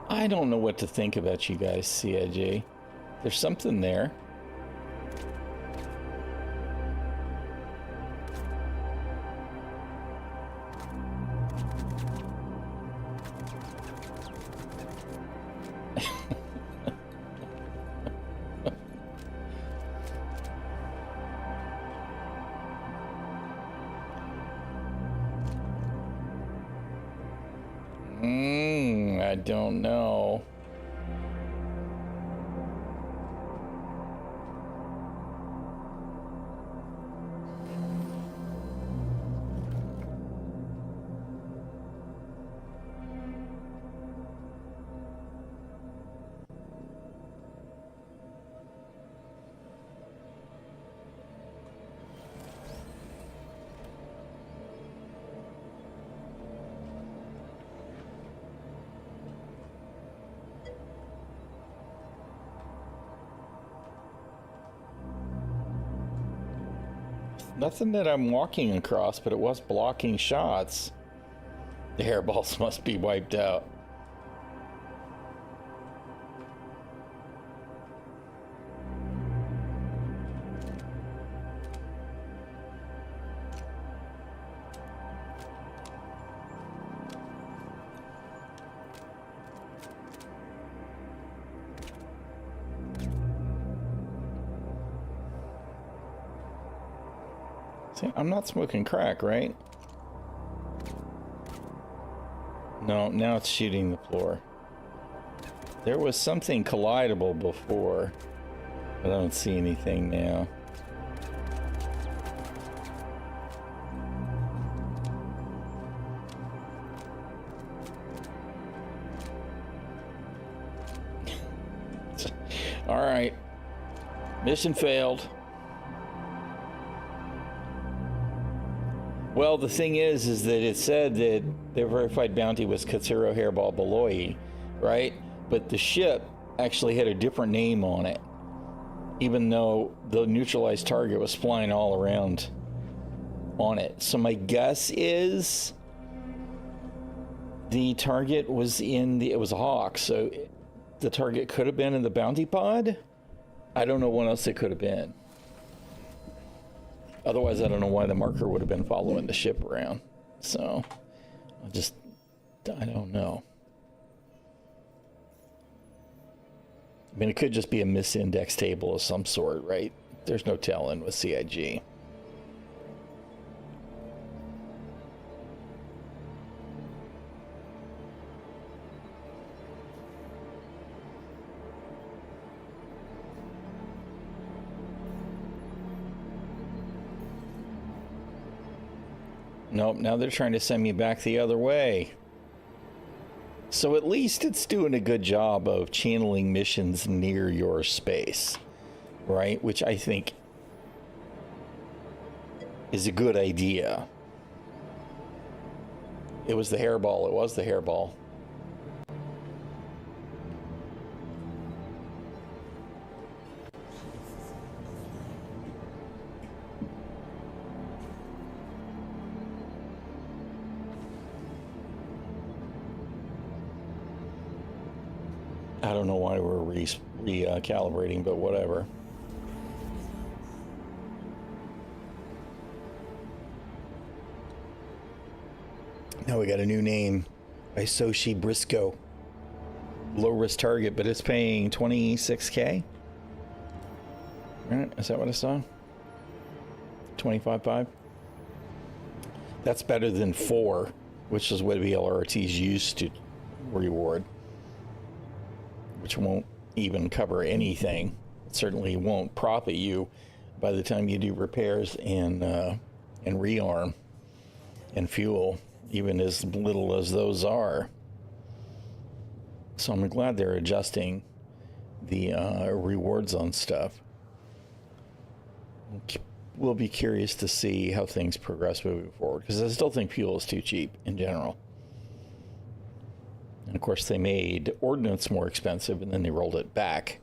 I don't know what to think about you guys, CIG. There's something there. I don't know. Nothing that I'm walking across, but it was blocking shots. The hairballs must be wiped out. I'm not smoking crack, right? No, now it's shooting the floor. There was something collidable before, but I don't see anything now. All right. Mission failed. Well, the thing is that it said that their verified bounty was ᛒᚣᚱᚩ hairball beloy, right? But the ship actually had a different name on it, even though the neutralized target was flying all around on it. So my guess is the target was it was a hawk, so the target could have been in the bounty pod. I don't know what else it could have been. Otherwise, I don't know why the marker would have been following the ship around. So, I don't know. I mean, it could just be a misindex table of some sort, right? There's no telling with CIG. Nope, now they're trying to send me back the other way. So at least it's doing a good job of channeling missions near your space, right? Which I think is a good idea. It was the hairball. It was the hairball. I don't know why we're recalibrating, but whatever. Now we got a new name, ᛒᚣᚱᚩ. Low risk target, but it's paying 26K. Right? Is that what I saw? 25.5. That's better than 4, which is what VLRTs used to reward. Which won't even cover anything. It certainly won't profit you by the time you do repairs and rearm and fuel, even as little as those are. So I'm glad they're adjusting the rewards on stuff. We'll be curious to see how things progress moving forward, because I still think fuel is too cheap in general. And of course, they made ordnance more expensive, and then they rolled it back.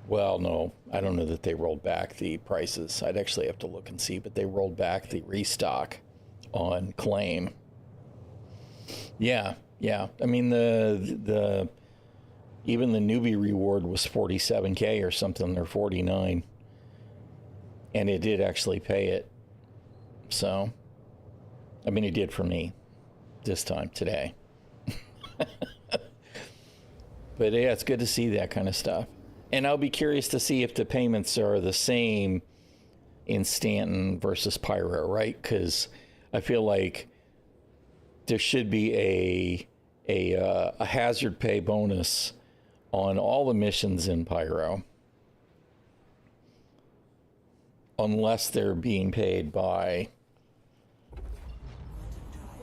Well, no, I don't know that they rolled back the prices. I'd actually have to look and see, but they rolled back the restock on claim. Yeah. I mean, the even the newbie reward was 47K or something, or 49, and it did actually pay it. So, I mean, it did for me this time today. But yeah, it's good to see that kind of stuff. And I'll be curious to see if the payments are the same in Stanton versus Pyro, right? Because I feel like there should be a hazard pay bonus on all the missions in Pyro, unless they're being paid by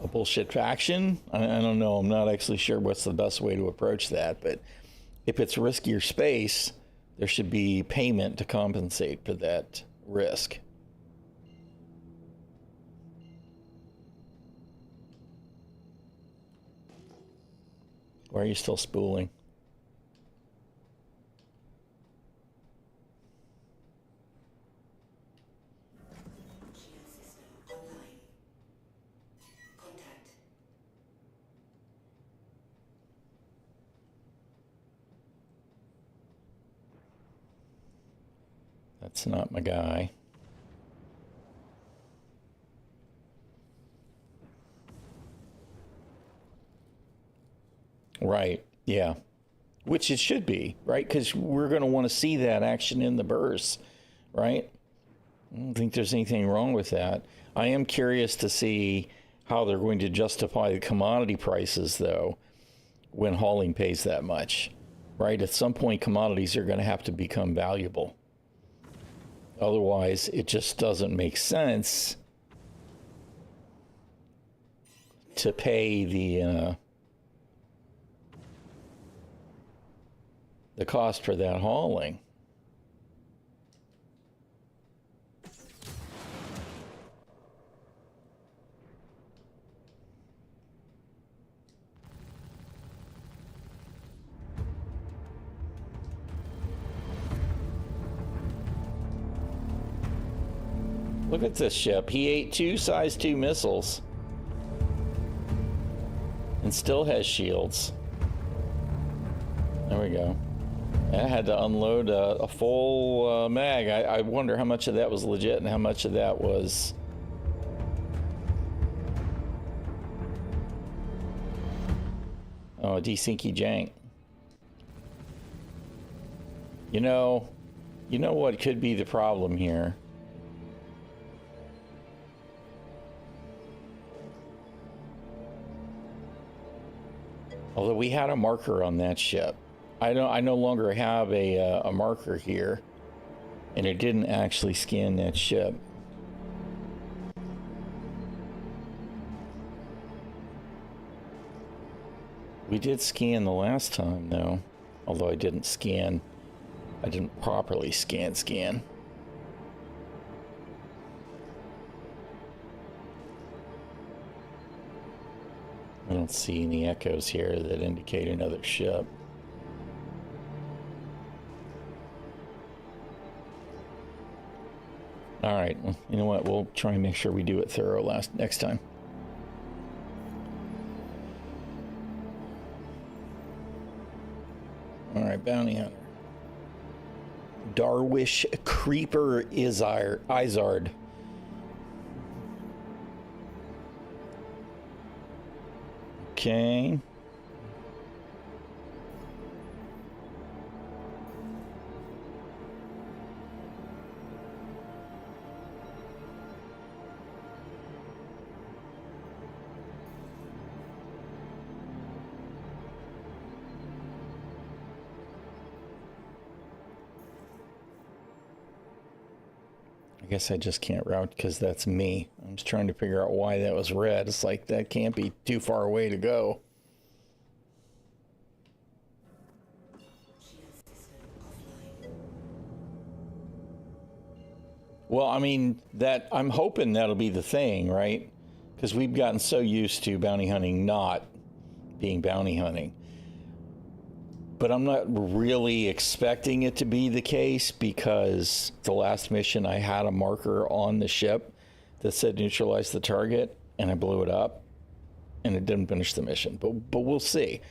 a bullshit faction. I don't know. I'm not actually sure what's the best way to approach that, but if it's riskier space, there should be payment to compensate for that risk. Why are you still spooling? Geosystem online. Contact. That's not my guy. Right, yeah. Which it should be, right? Because we're going to want to see that action in the burst, right? I don't think there's anything wrong with that. I am curious to see how they're going to justify the commodity prices, though, when hauling pays that much, right? At some point, commodities are going to have to become valuable. Otherwise, it just doesn't make sense to pay the cost for that hauling. Look at this ship. He ate 2 size 2 missiles and still has shields. There we go. I had to unload a full mag. I wonder how much of that was legit and how much of that was... Oh, desinky jank. You know what could be the problem here? Although we had a marker on that ship. I no longer have a marker here, and it didn't actually scan that ship. We did scan the last time, though, although I didn't properly scan. I don't see any echoes here that indicate another ship. All right, well, you know what? We'll try and make sure we do it thorough next time. All right, bounty hunter. Darwish Creeper Izard. Okay. I guess I just can't route because that's me. I'm just trying to figure out why that was red. It's like that can't be too far away to go. Well, I mean, I'm hoping that'll be the thing, right? Because we've gotten so used to bounty hunting not being bounty hunting. But I'm not really expecting it to be the case because the last mission I had a marker on the ship that said neutralize the target, and I blew it up, and it didn't finish the mission. But we'll see.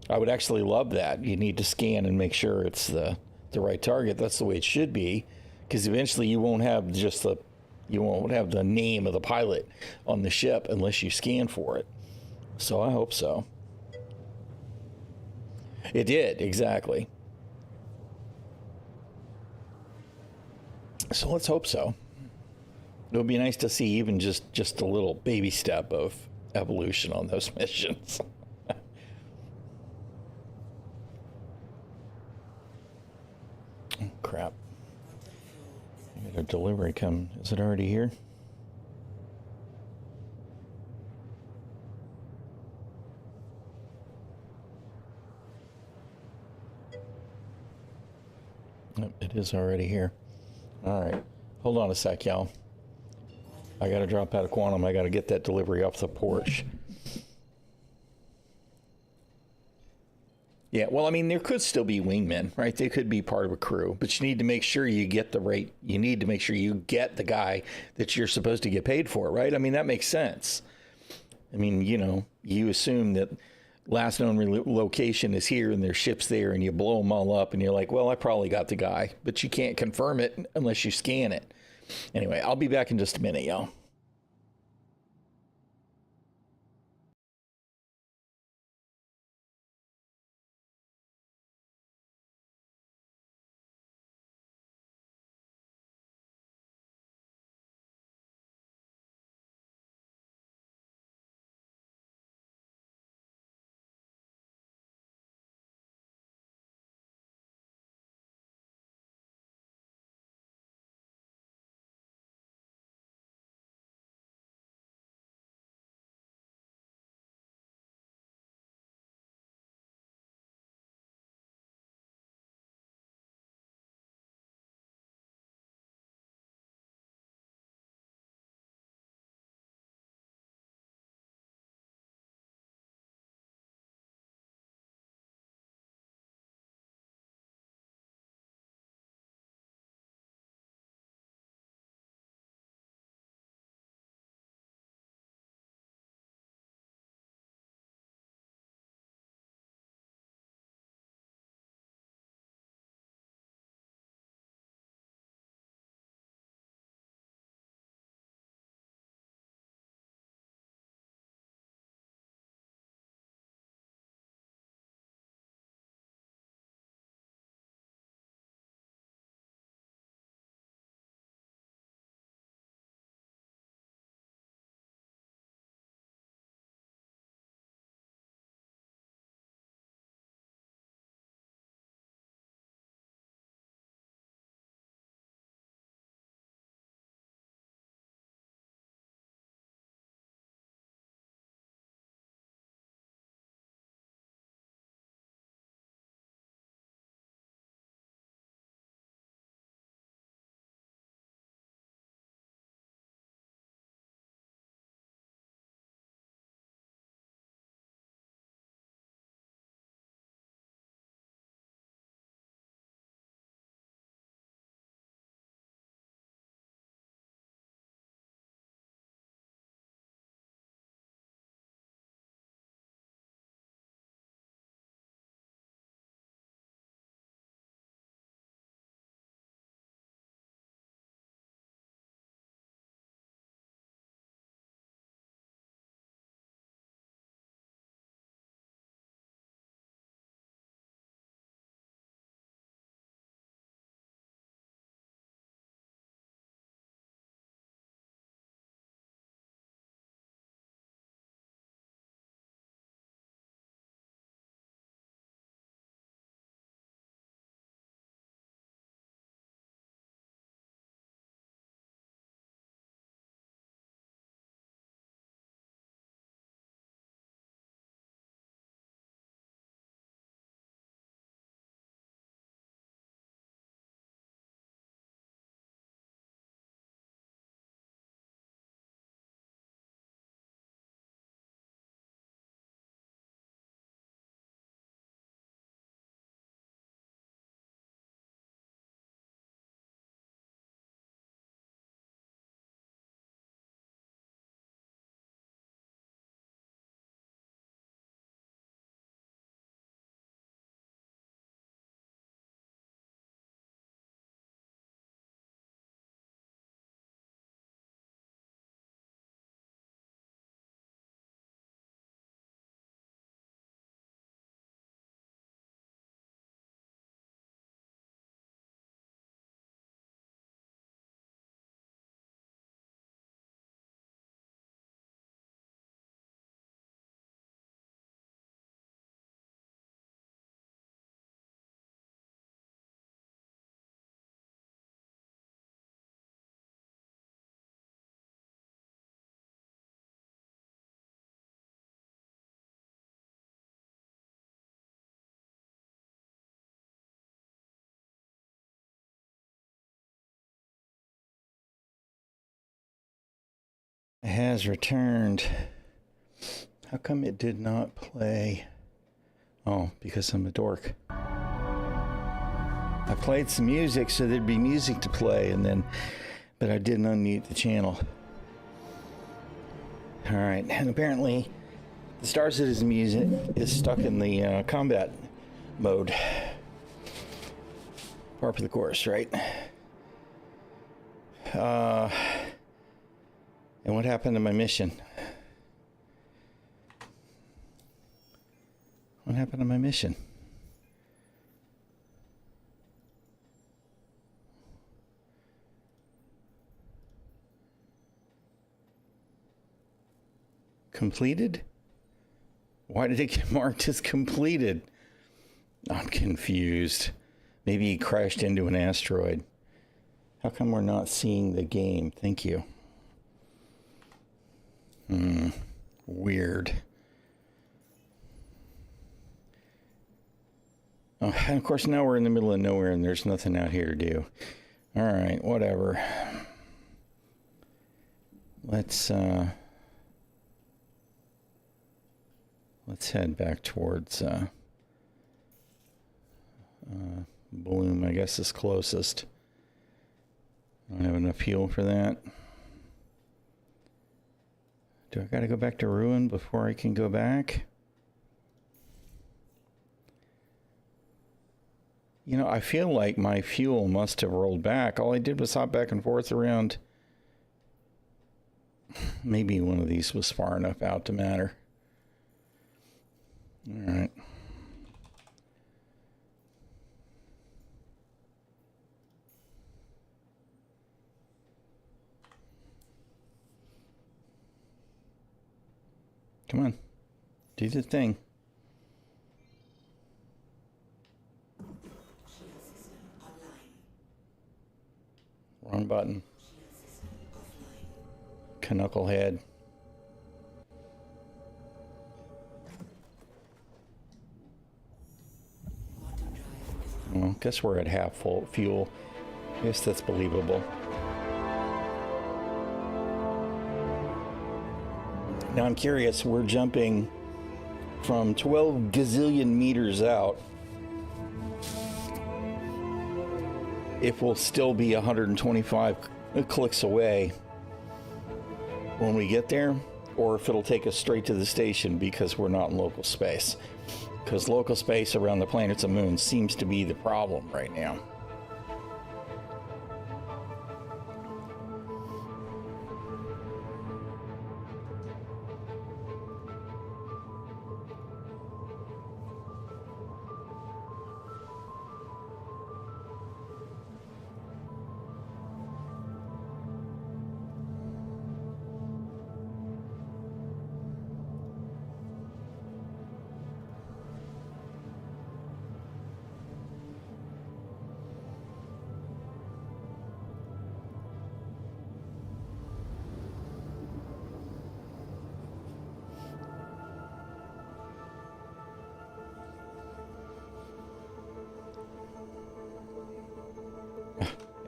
I would actually love that. You need to scan and make sure it's the right target. That's the way it should be, because eventually you won't have the name of the pilot on the ship unless you scan for it. So I hope so. It did, exactly. So let's hope so. It would be nice to see even just a little baby step of evolution on those missions. that delivery come? Is it already here? Yep, it is already here. All right. Hold on a sec, y'all. I got to drop out of quantum. I got to get that delivery off the porch. Yeah, well, I mean, there could still be wingmen, right? They could be part of a crew, but you need to make sure you get the rate. You need to make sure you get the guy that you're supposed to get paid for, right? I mean, that makes sense. I mean, you know, you assume that last known location is here and there's ships there and you blow them all up and you're like, well, I probably got the guy, but you can't confirm it unless you scan it. Anyway, I'll be back in just a minute, y'all. has returned. How come it did not play? Oh, because I'm a dork. I played some music so there'd be music to play, but I didn't unmute the channel. All right, and apparently the Star Citizen music is stuck in the combat mode. Par for the course, right? And what happened to my mission? What happened to my mission? Completed? Why did it get marked as completed? I'm confused. Maybe he crashed into an asteroid. How come we're not seeing the game? Thank you. Weird. Oh, and of course now we're in the middle of nowhere and there's nothing out here to do. All right, whatever. Let's head back towards Bloom, I guess, is closest. I don't have enough fuel for that. Do I gotta go back to Ruin before I can go back? You know, I feel like my fuel must have rolled back. All I did was hop back and forth around. Maybe one of these was far enough out to matter. All right. Come on. Do the thing. Wrong button. Knucklehead. Well, guess we're at half full fuel. Guess that's believable. Now I'm curious, we're jumping from 12 gazillion meters out. If we'll still be 125 clicks away when we get there, or if it'll take us straight to the station because we're not in local space. Because local space around the planets and moons seems to be the problem right now.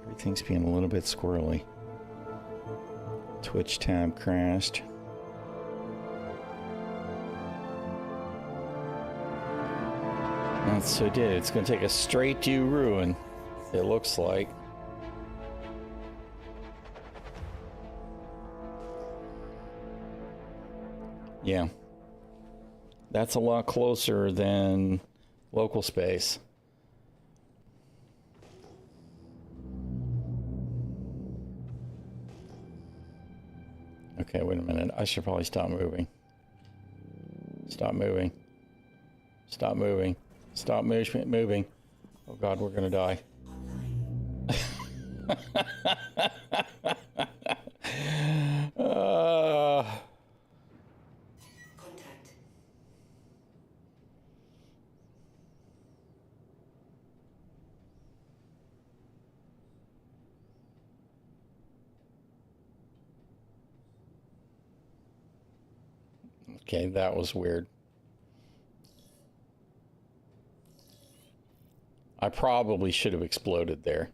Everything's being a little bit squirrely. Twitch tab crashed. That's so it did. It's going to take us straight to Ruin, it looks like. Yeah. That's a lot closer than local space. Okay, wait a minute. I should probably stop moving. Stop moving. Stop moving. Stop moving. Oh God, we're gonna die. Contact. Okay, that was weird. I probably should have exploded there.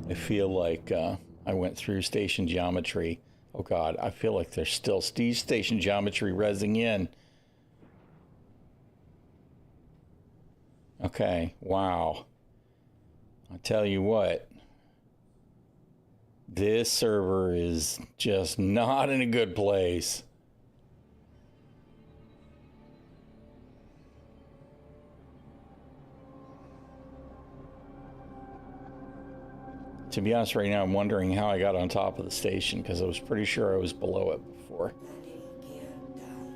I feel like I went through station geometry. Oh God, I feel like there's still station geometry resing in. Okay, wow. I tell you what, this server is just not in a good place. To be honest, right now I'm wondering how I got on top of the station, because I was pretty sure I was below it before. Landing gear down.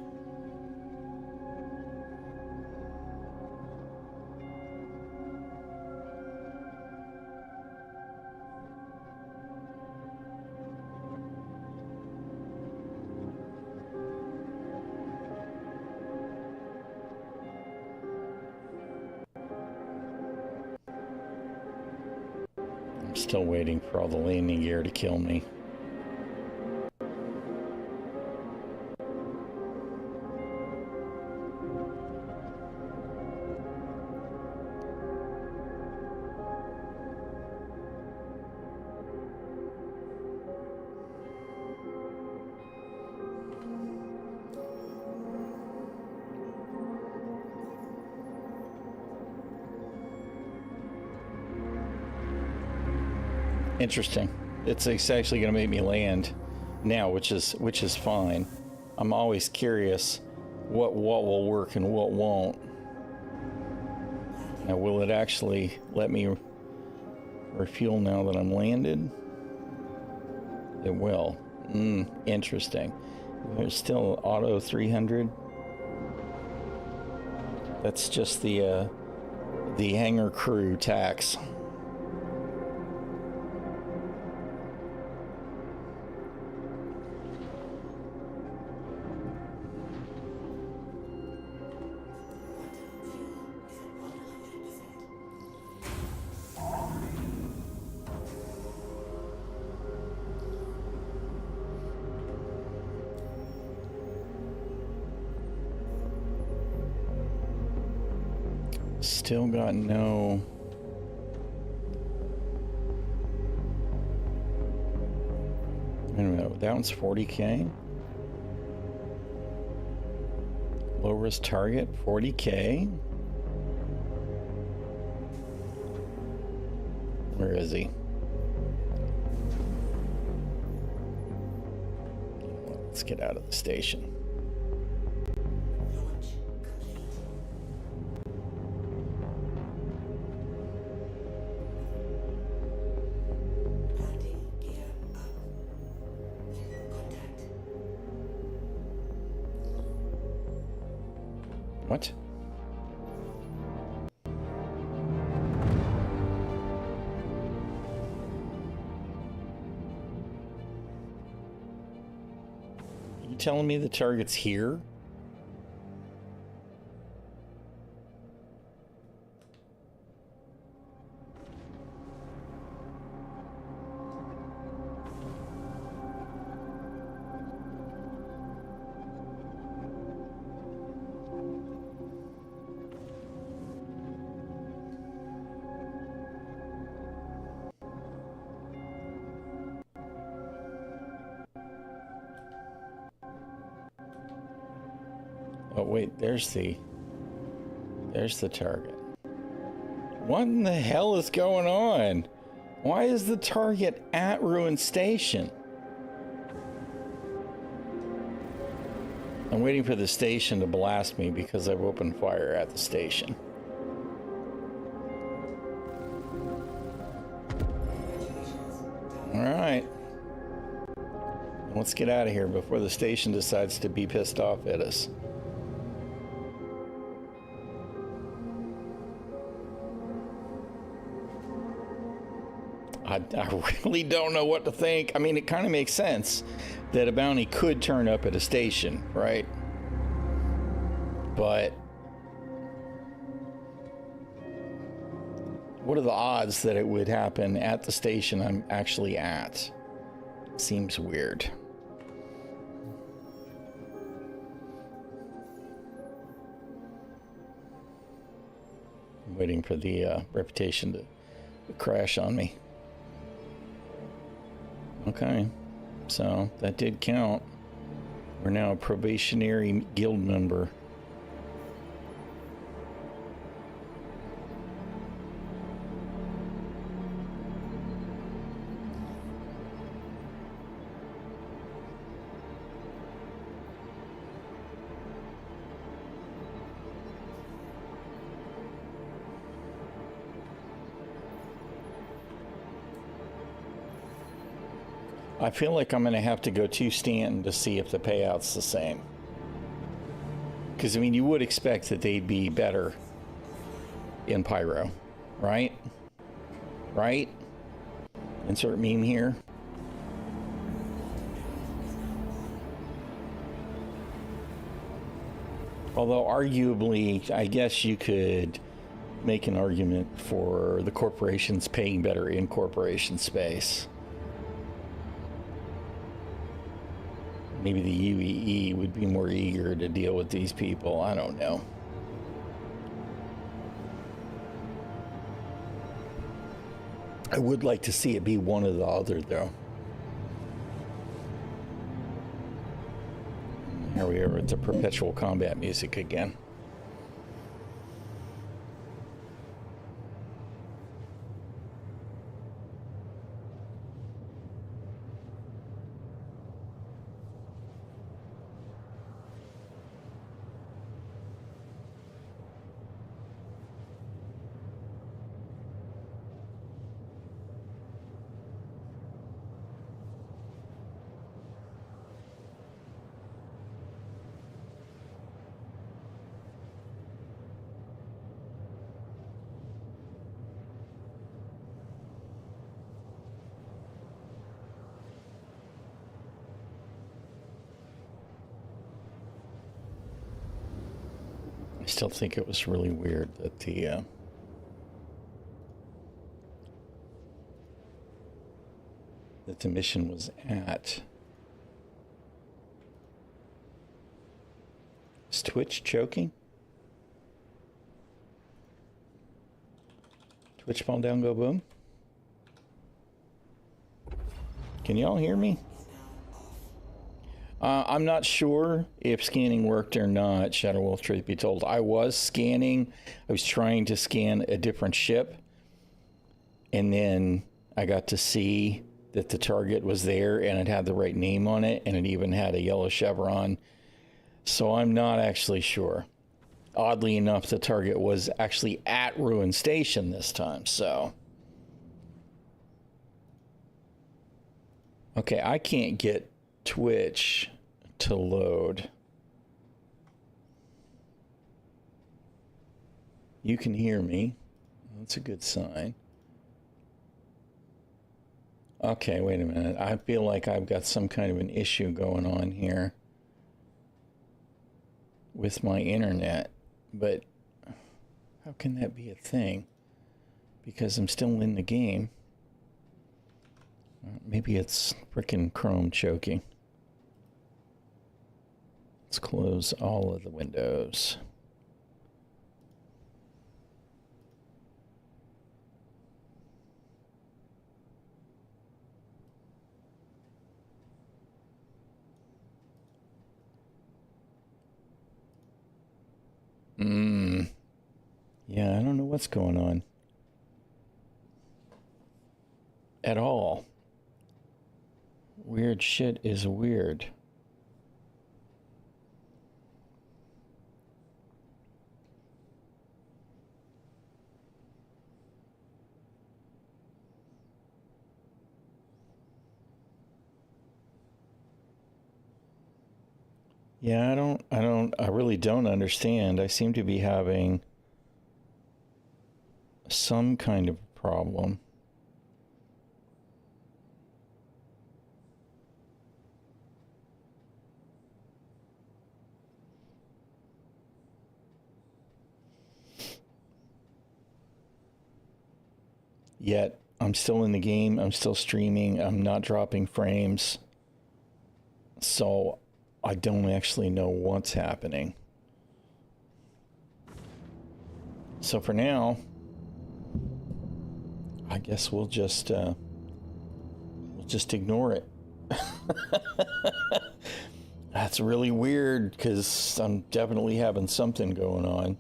I'm still waiting for all the landing gear to kill me. Interesting. It's actually going to make me land now, which is fine. I'm always curious what will work and what won't. Now, will it actually let me refuel now that I'm landed? It will. Interesting. There's still auto 300. That's just the hangar crew tax. Still got no... I don't know, that one's 40K. Low risk target, 40K. Where is he? Let's get out of the station. Launch complete. Landing gear up. Contact. What? You telling me the target's here? Oh wait, there's the target. What in the hell is going on? Why is the target at Ruin Station? I'm waiting for the station to blast me because I've opened fire at the station. All right. Let's get out of here before the station decides to be pissed off at us. I really don't know what to think. I mean, it kind of makes sense that a bounty could turn up at a station, right? But what are the odds that it would happen at the station I'm actually at? Seems weird. I'm waiting for the reputation to crash on me. Okay. So that did count. We're now a probationary guild member. I feel like I'm going to have to go to Stanton to see if the payout's the same. Because, I mean, you would expect that they'd be better in Pyro, right? Right? Insert meme here. Although, arguably, I guess you could make an argument for the corporations paying better in corporation space. Maybe the UEE would be more eager to deal with these people. I don't know. I would like to see it be one or the other, though. Here we are at the perpetual combat music again. I still think it was really weird that the mission was at. Is Twitch choking? Twitch fall down, go boom. Can y'all hear me? I'm not sure if scanning worked or not, Shadow Wolf, truth be told. I was scanning. I was trying to scan a different ship. And then I got to see that the target was there and it had the right name on it. And it even had a yellow chevron. So I'm not actually sure. Oddly enough, the target was actually at Ruin Station this time, so. Okay, I can't get Twitch to load. You can hear me. That's a good sign. Okay, wait a minute. I feel like I've got some kind of an issue going on here with my internet, but how can that be a thing? Because I'm still in the game. Maybe it's frickin' Chrome choking. Let's close all of the windows. Yeah, I don't know what's going on. At all. Weird shit is weird. Yeah, I really don't understand. I seem to be having some kind of problem. Yet, I'm still in the game, I'm still streaming, I'm not dropping frames. So, I don't actually know what's happening. So for now, I guess we'll just just ignore it. That's really weird because I'm definitely having something going on.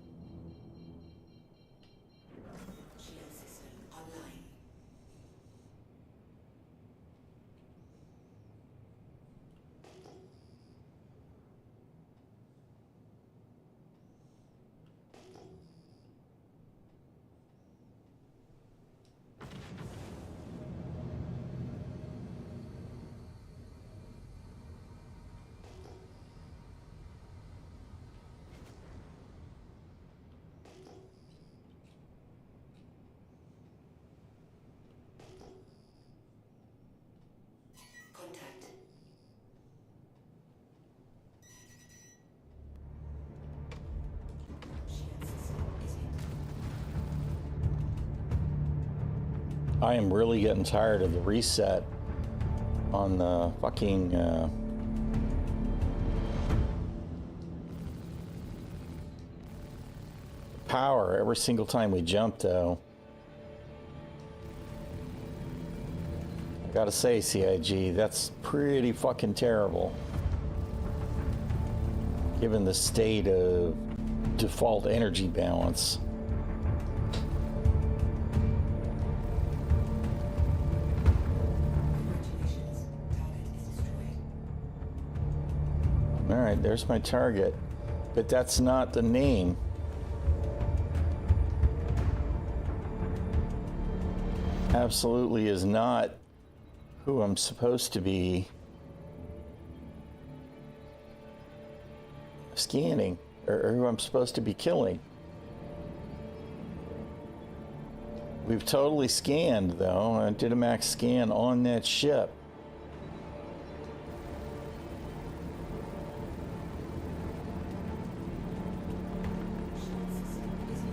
Shield system online. Contact. Shield system is hit. I am really getting tired of the reset on the fucking power every single time we jump, though. I gotta say, CIG, that's pretty fucking terrible. Given the state of default energy balance. Congratulations. Target is destroyed. Alright, there's my target. But that's not the name. Absolutely is not who I'm supposed to be scanning, or who I'm supposed to be killing. We've totally scanned, though. I did a max scan on that ship. Shield system is hit.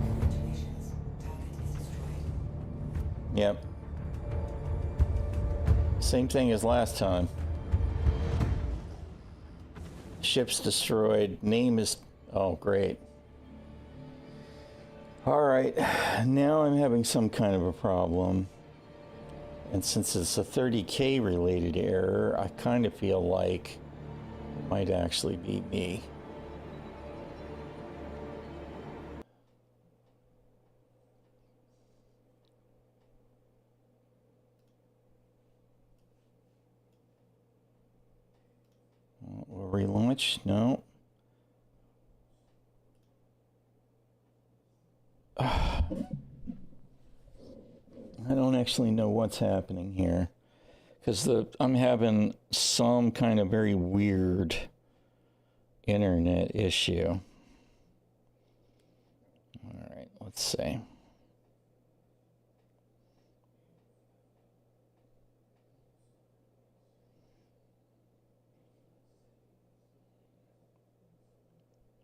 Congratulations. Target is destroyed. Yep. Same thing as last time. Ship's destroyed. Name is... Oh, great. Alright, now I'm having some kind of a problem. And since it's a 30K related error, I kind of feel like it might actually be me. We'll relaunch? No. I don't actually know what's happening here. Because I'm having some kind of very weird internet issue. Alright, let's see.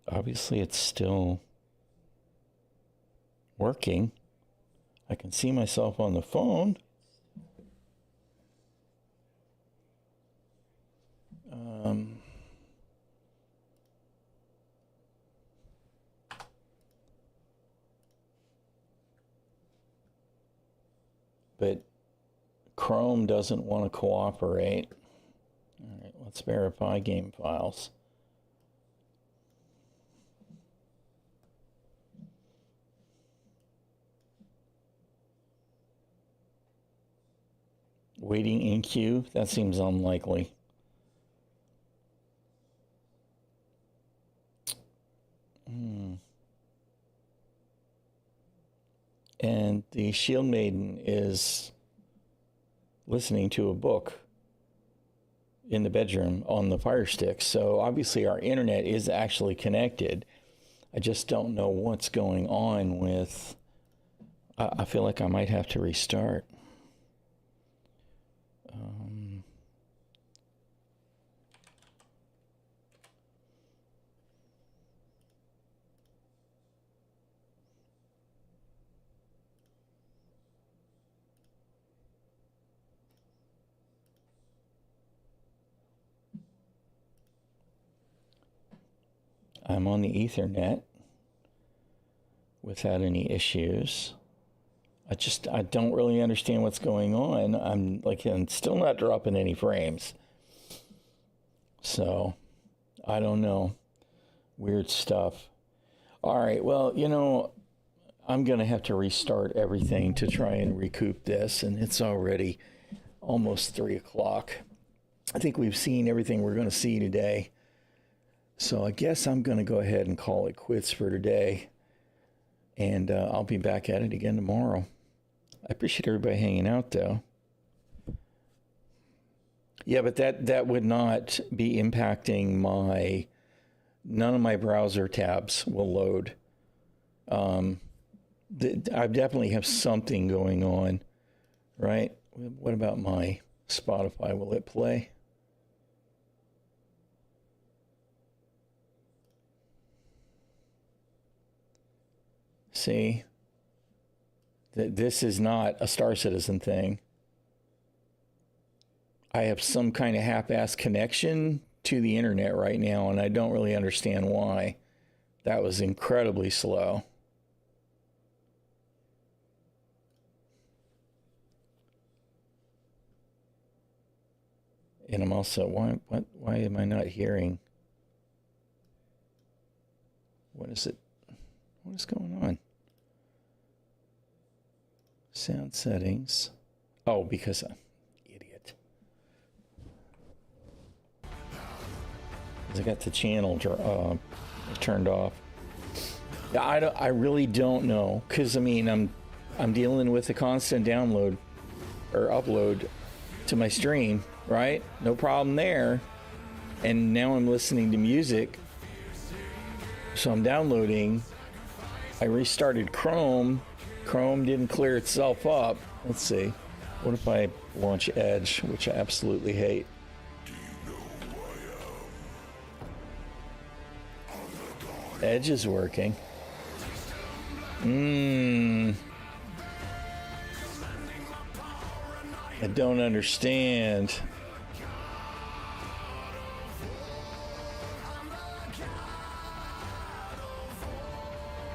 Obviously, it's still working. I can see myself on the phone. But Chrome doesn't want to cooperate. All right, let's verify game files. Waiting in queue? That seems unlikely. And the Shield Maiden is listening to a book in the bedroom on the Fire Stick. So obviously our internet is actually connected. I just don't know what's going on with... I feel like I might have to restart. I'm on the Ethernet without any issues. I don't really understand what's going on. I'm still not dropping any frames. So, I don't know. Weird stuff. All right, well, I'm going to have to restart everything to try and recoup this, and it's already almost 3 o'clock. I think we've seen everything we're going to see today. So I guess I'm going to go ahead and call it quits for today, and I'll be back at it again tomorrow. I appreciate everybody hanging out, though. Yeah, but that would not be impacting none of my browser tabs will load. I definitely have something going on, right? What about my Spotify? Will it play? See? This is not a Star Citizen thing. I have some kind of half-assed connection to the internet right now, and I don't really understand why. That was incredibly slow. And I'm also, why am I not hearing? What is it? What is going on? Sound settings. Oh, because I'm idiot. Because I got the channel turned off. Yeah, I really don't know. Because, I'm dealing with a constant download or upload to my stream, right? No problem there. And now I'm listening to music. So I'm downloading. I restarted Chrome. Chrome didn't clear itself up. Let's see. What if I launch Edge, which I absolutely hate? Edge is working. I don't understand.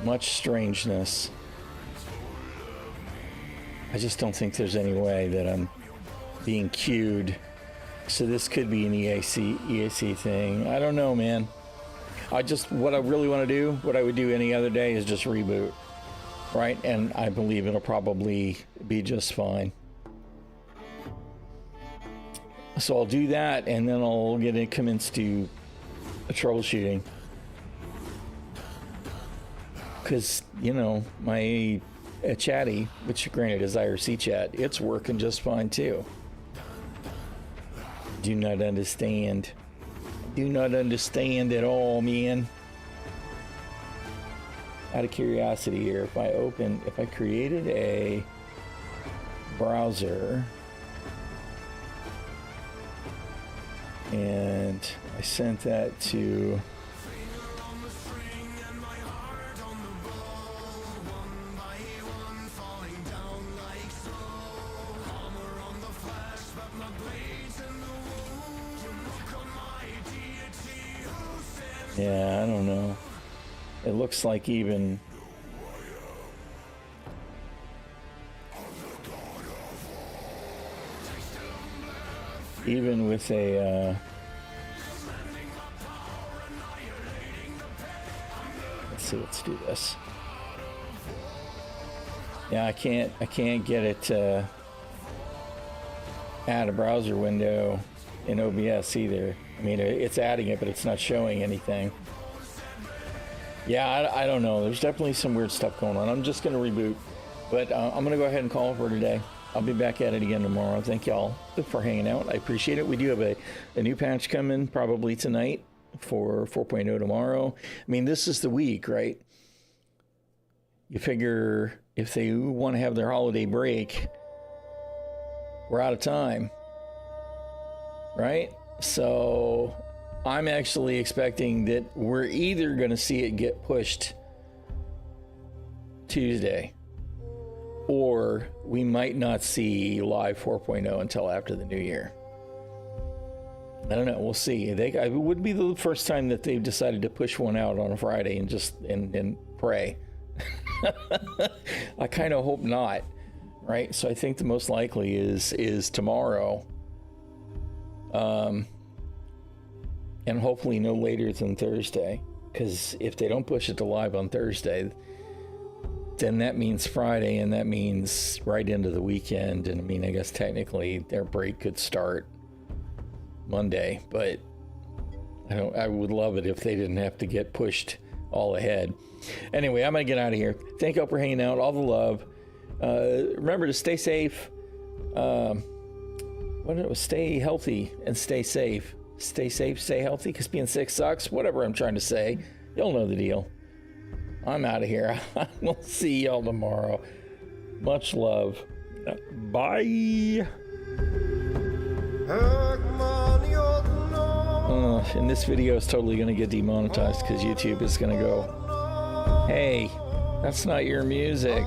Much strangeness. I just don't think there's any way that I'm being queued. So this could be an EAC thing. I don't know, man. What I really want to do, what I would do any other day, is just reboot. Right? And I believe it'll probably be just fine. So I'll do that, and then I'll commence to troubleshooting. Because, my chatty, which granted is IRC chat, it's working just fine too. Do not understand. Do not understand at all, man. Out of curiosity here, if I created a browser and I sent that to yeah, I don't know. It looks like even with a let's do this. Yeah, I can't get it to add a browser window in OBS either. It's adding it, but it's not showing anything. Yeah, I don't know. There's definitely some weird stuff going on. I'm just going to reboot. But I'm going to go ahead and call it for today. I'll be back at it again tomorrow. Thank y'all for hanging out. I appreciate it. We do have a new patch coming probably tonight for 4.0 tomorrow. This is the week, right? You figure if they want to have their holiday break, we're out of time. Right? So I'm actually expecting that we're either going to see it get pushed Tuesday, or we might not see live 4.0 until after the new year. I don't know. We'll see. It would be the first time that they've decided to push one out on a Friday and just and pray. I kind of hope not, right? So I think the most likely is tomorrow, and hopefully no later than Thursday. Because if they don't push it to live on Thursday, then that means Friday, and that means right into the weekend. And I mean, I guess technically their break could start Monday, but I would love it if they didn't have to get pushed all ahead. Anyway, I'm gonna get out of here. Thank y'all for hanging out. All the love. Remember to stay safe. Stay healthy and stay safe. Stay safe, stay healthy, because being sick sucks. Whatever I'm trying to say, you'll know the deal. I'm out of here. We'll see y'all tomorrow. Much love. Bye. And this video is totally going to get demonetized because YouTube is going to go, hey, that's not your music.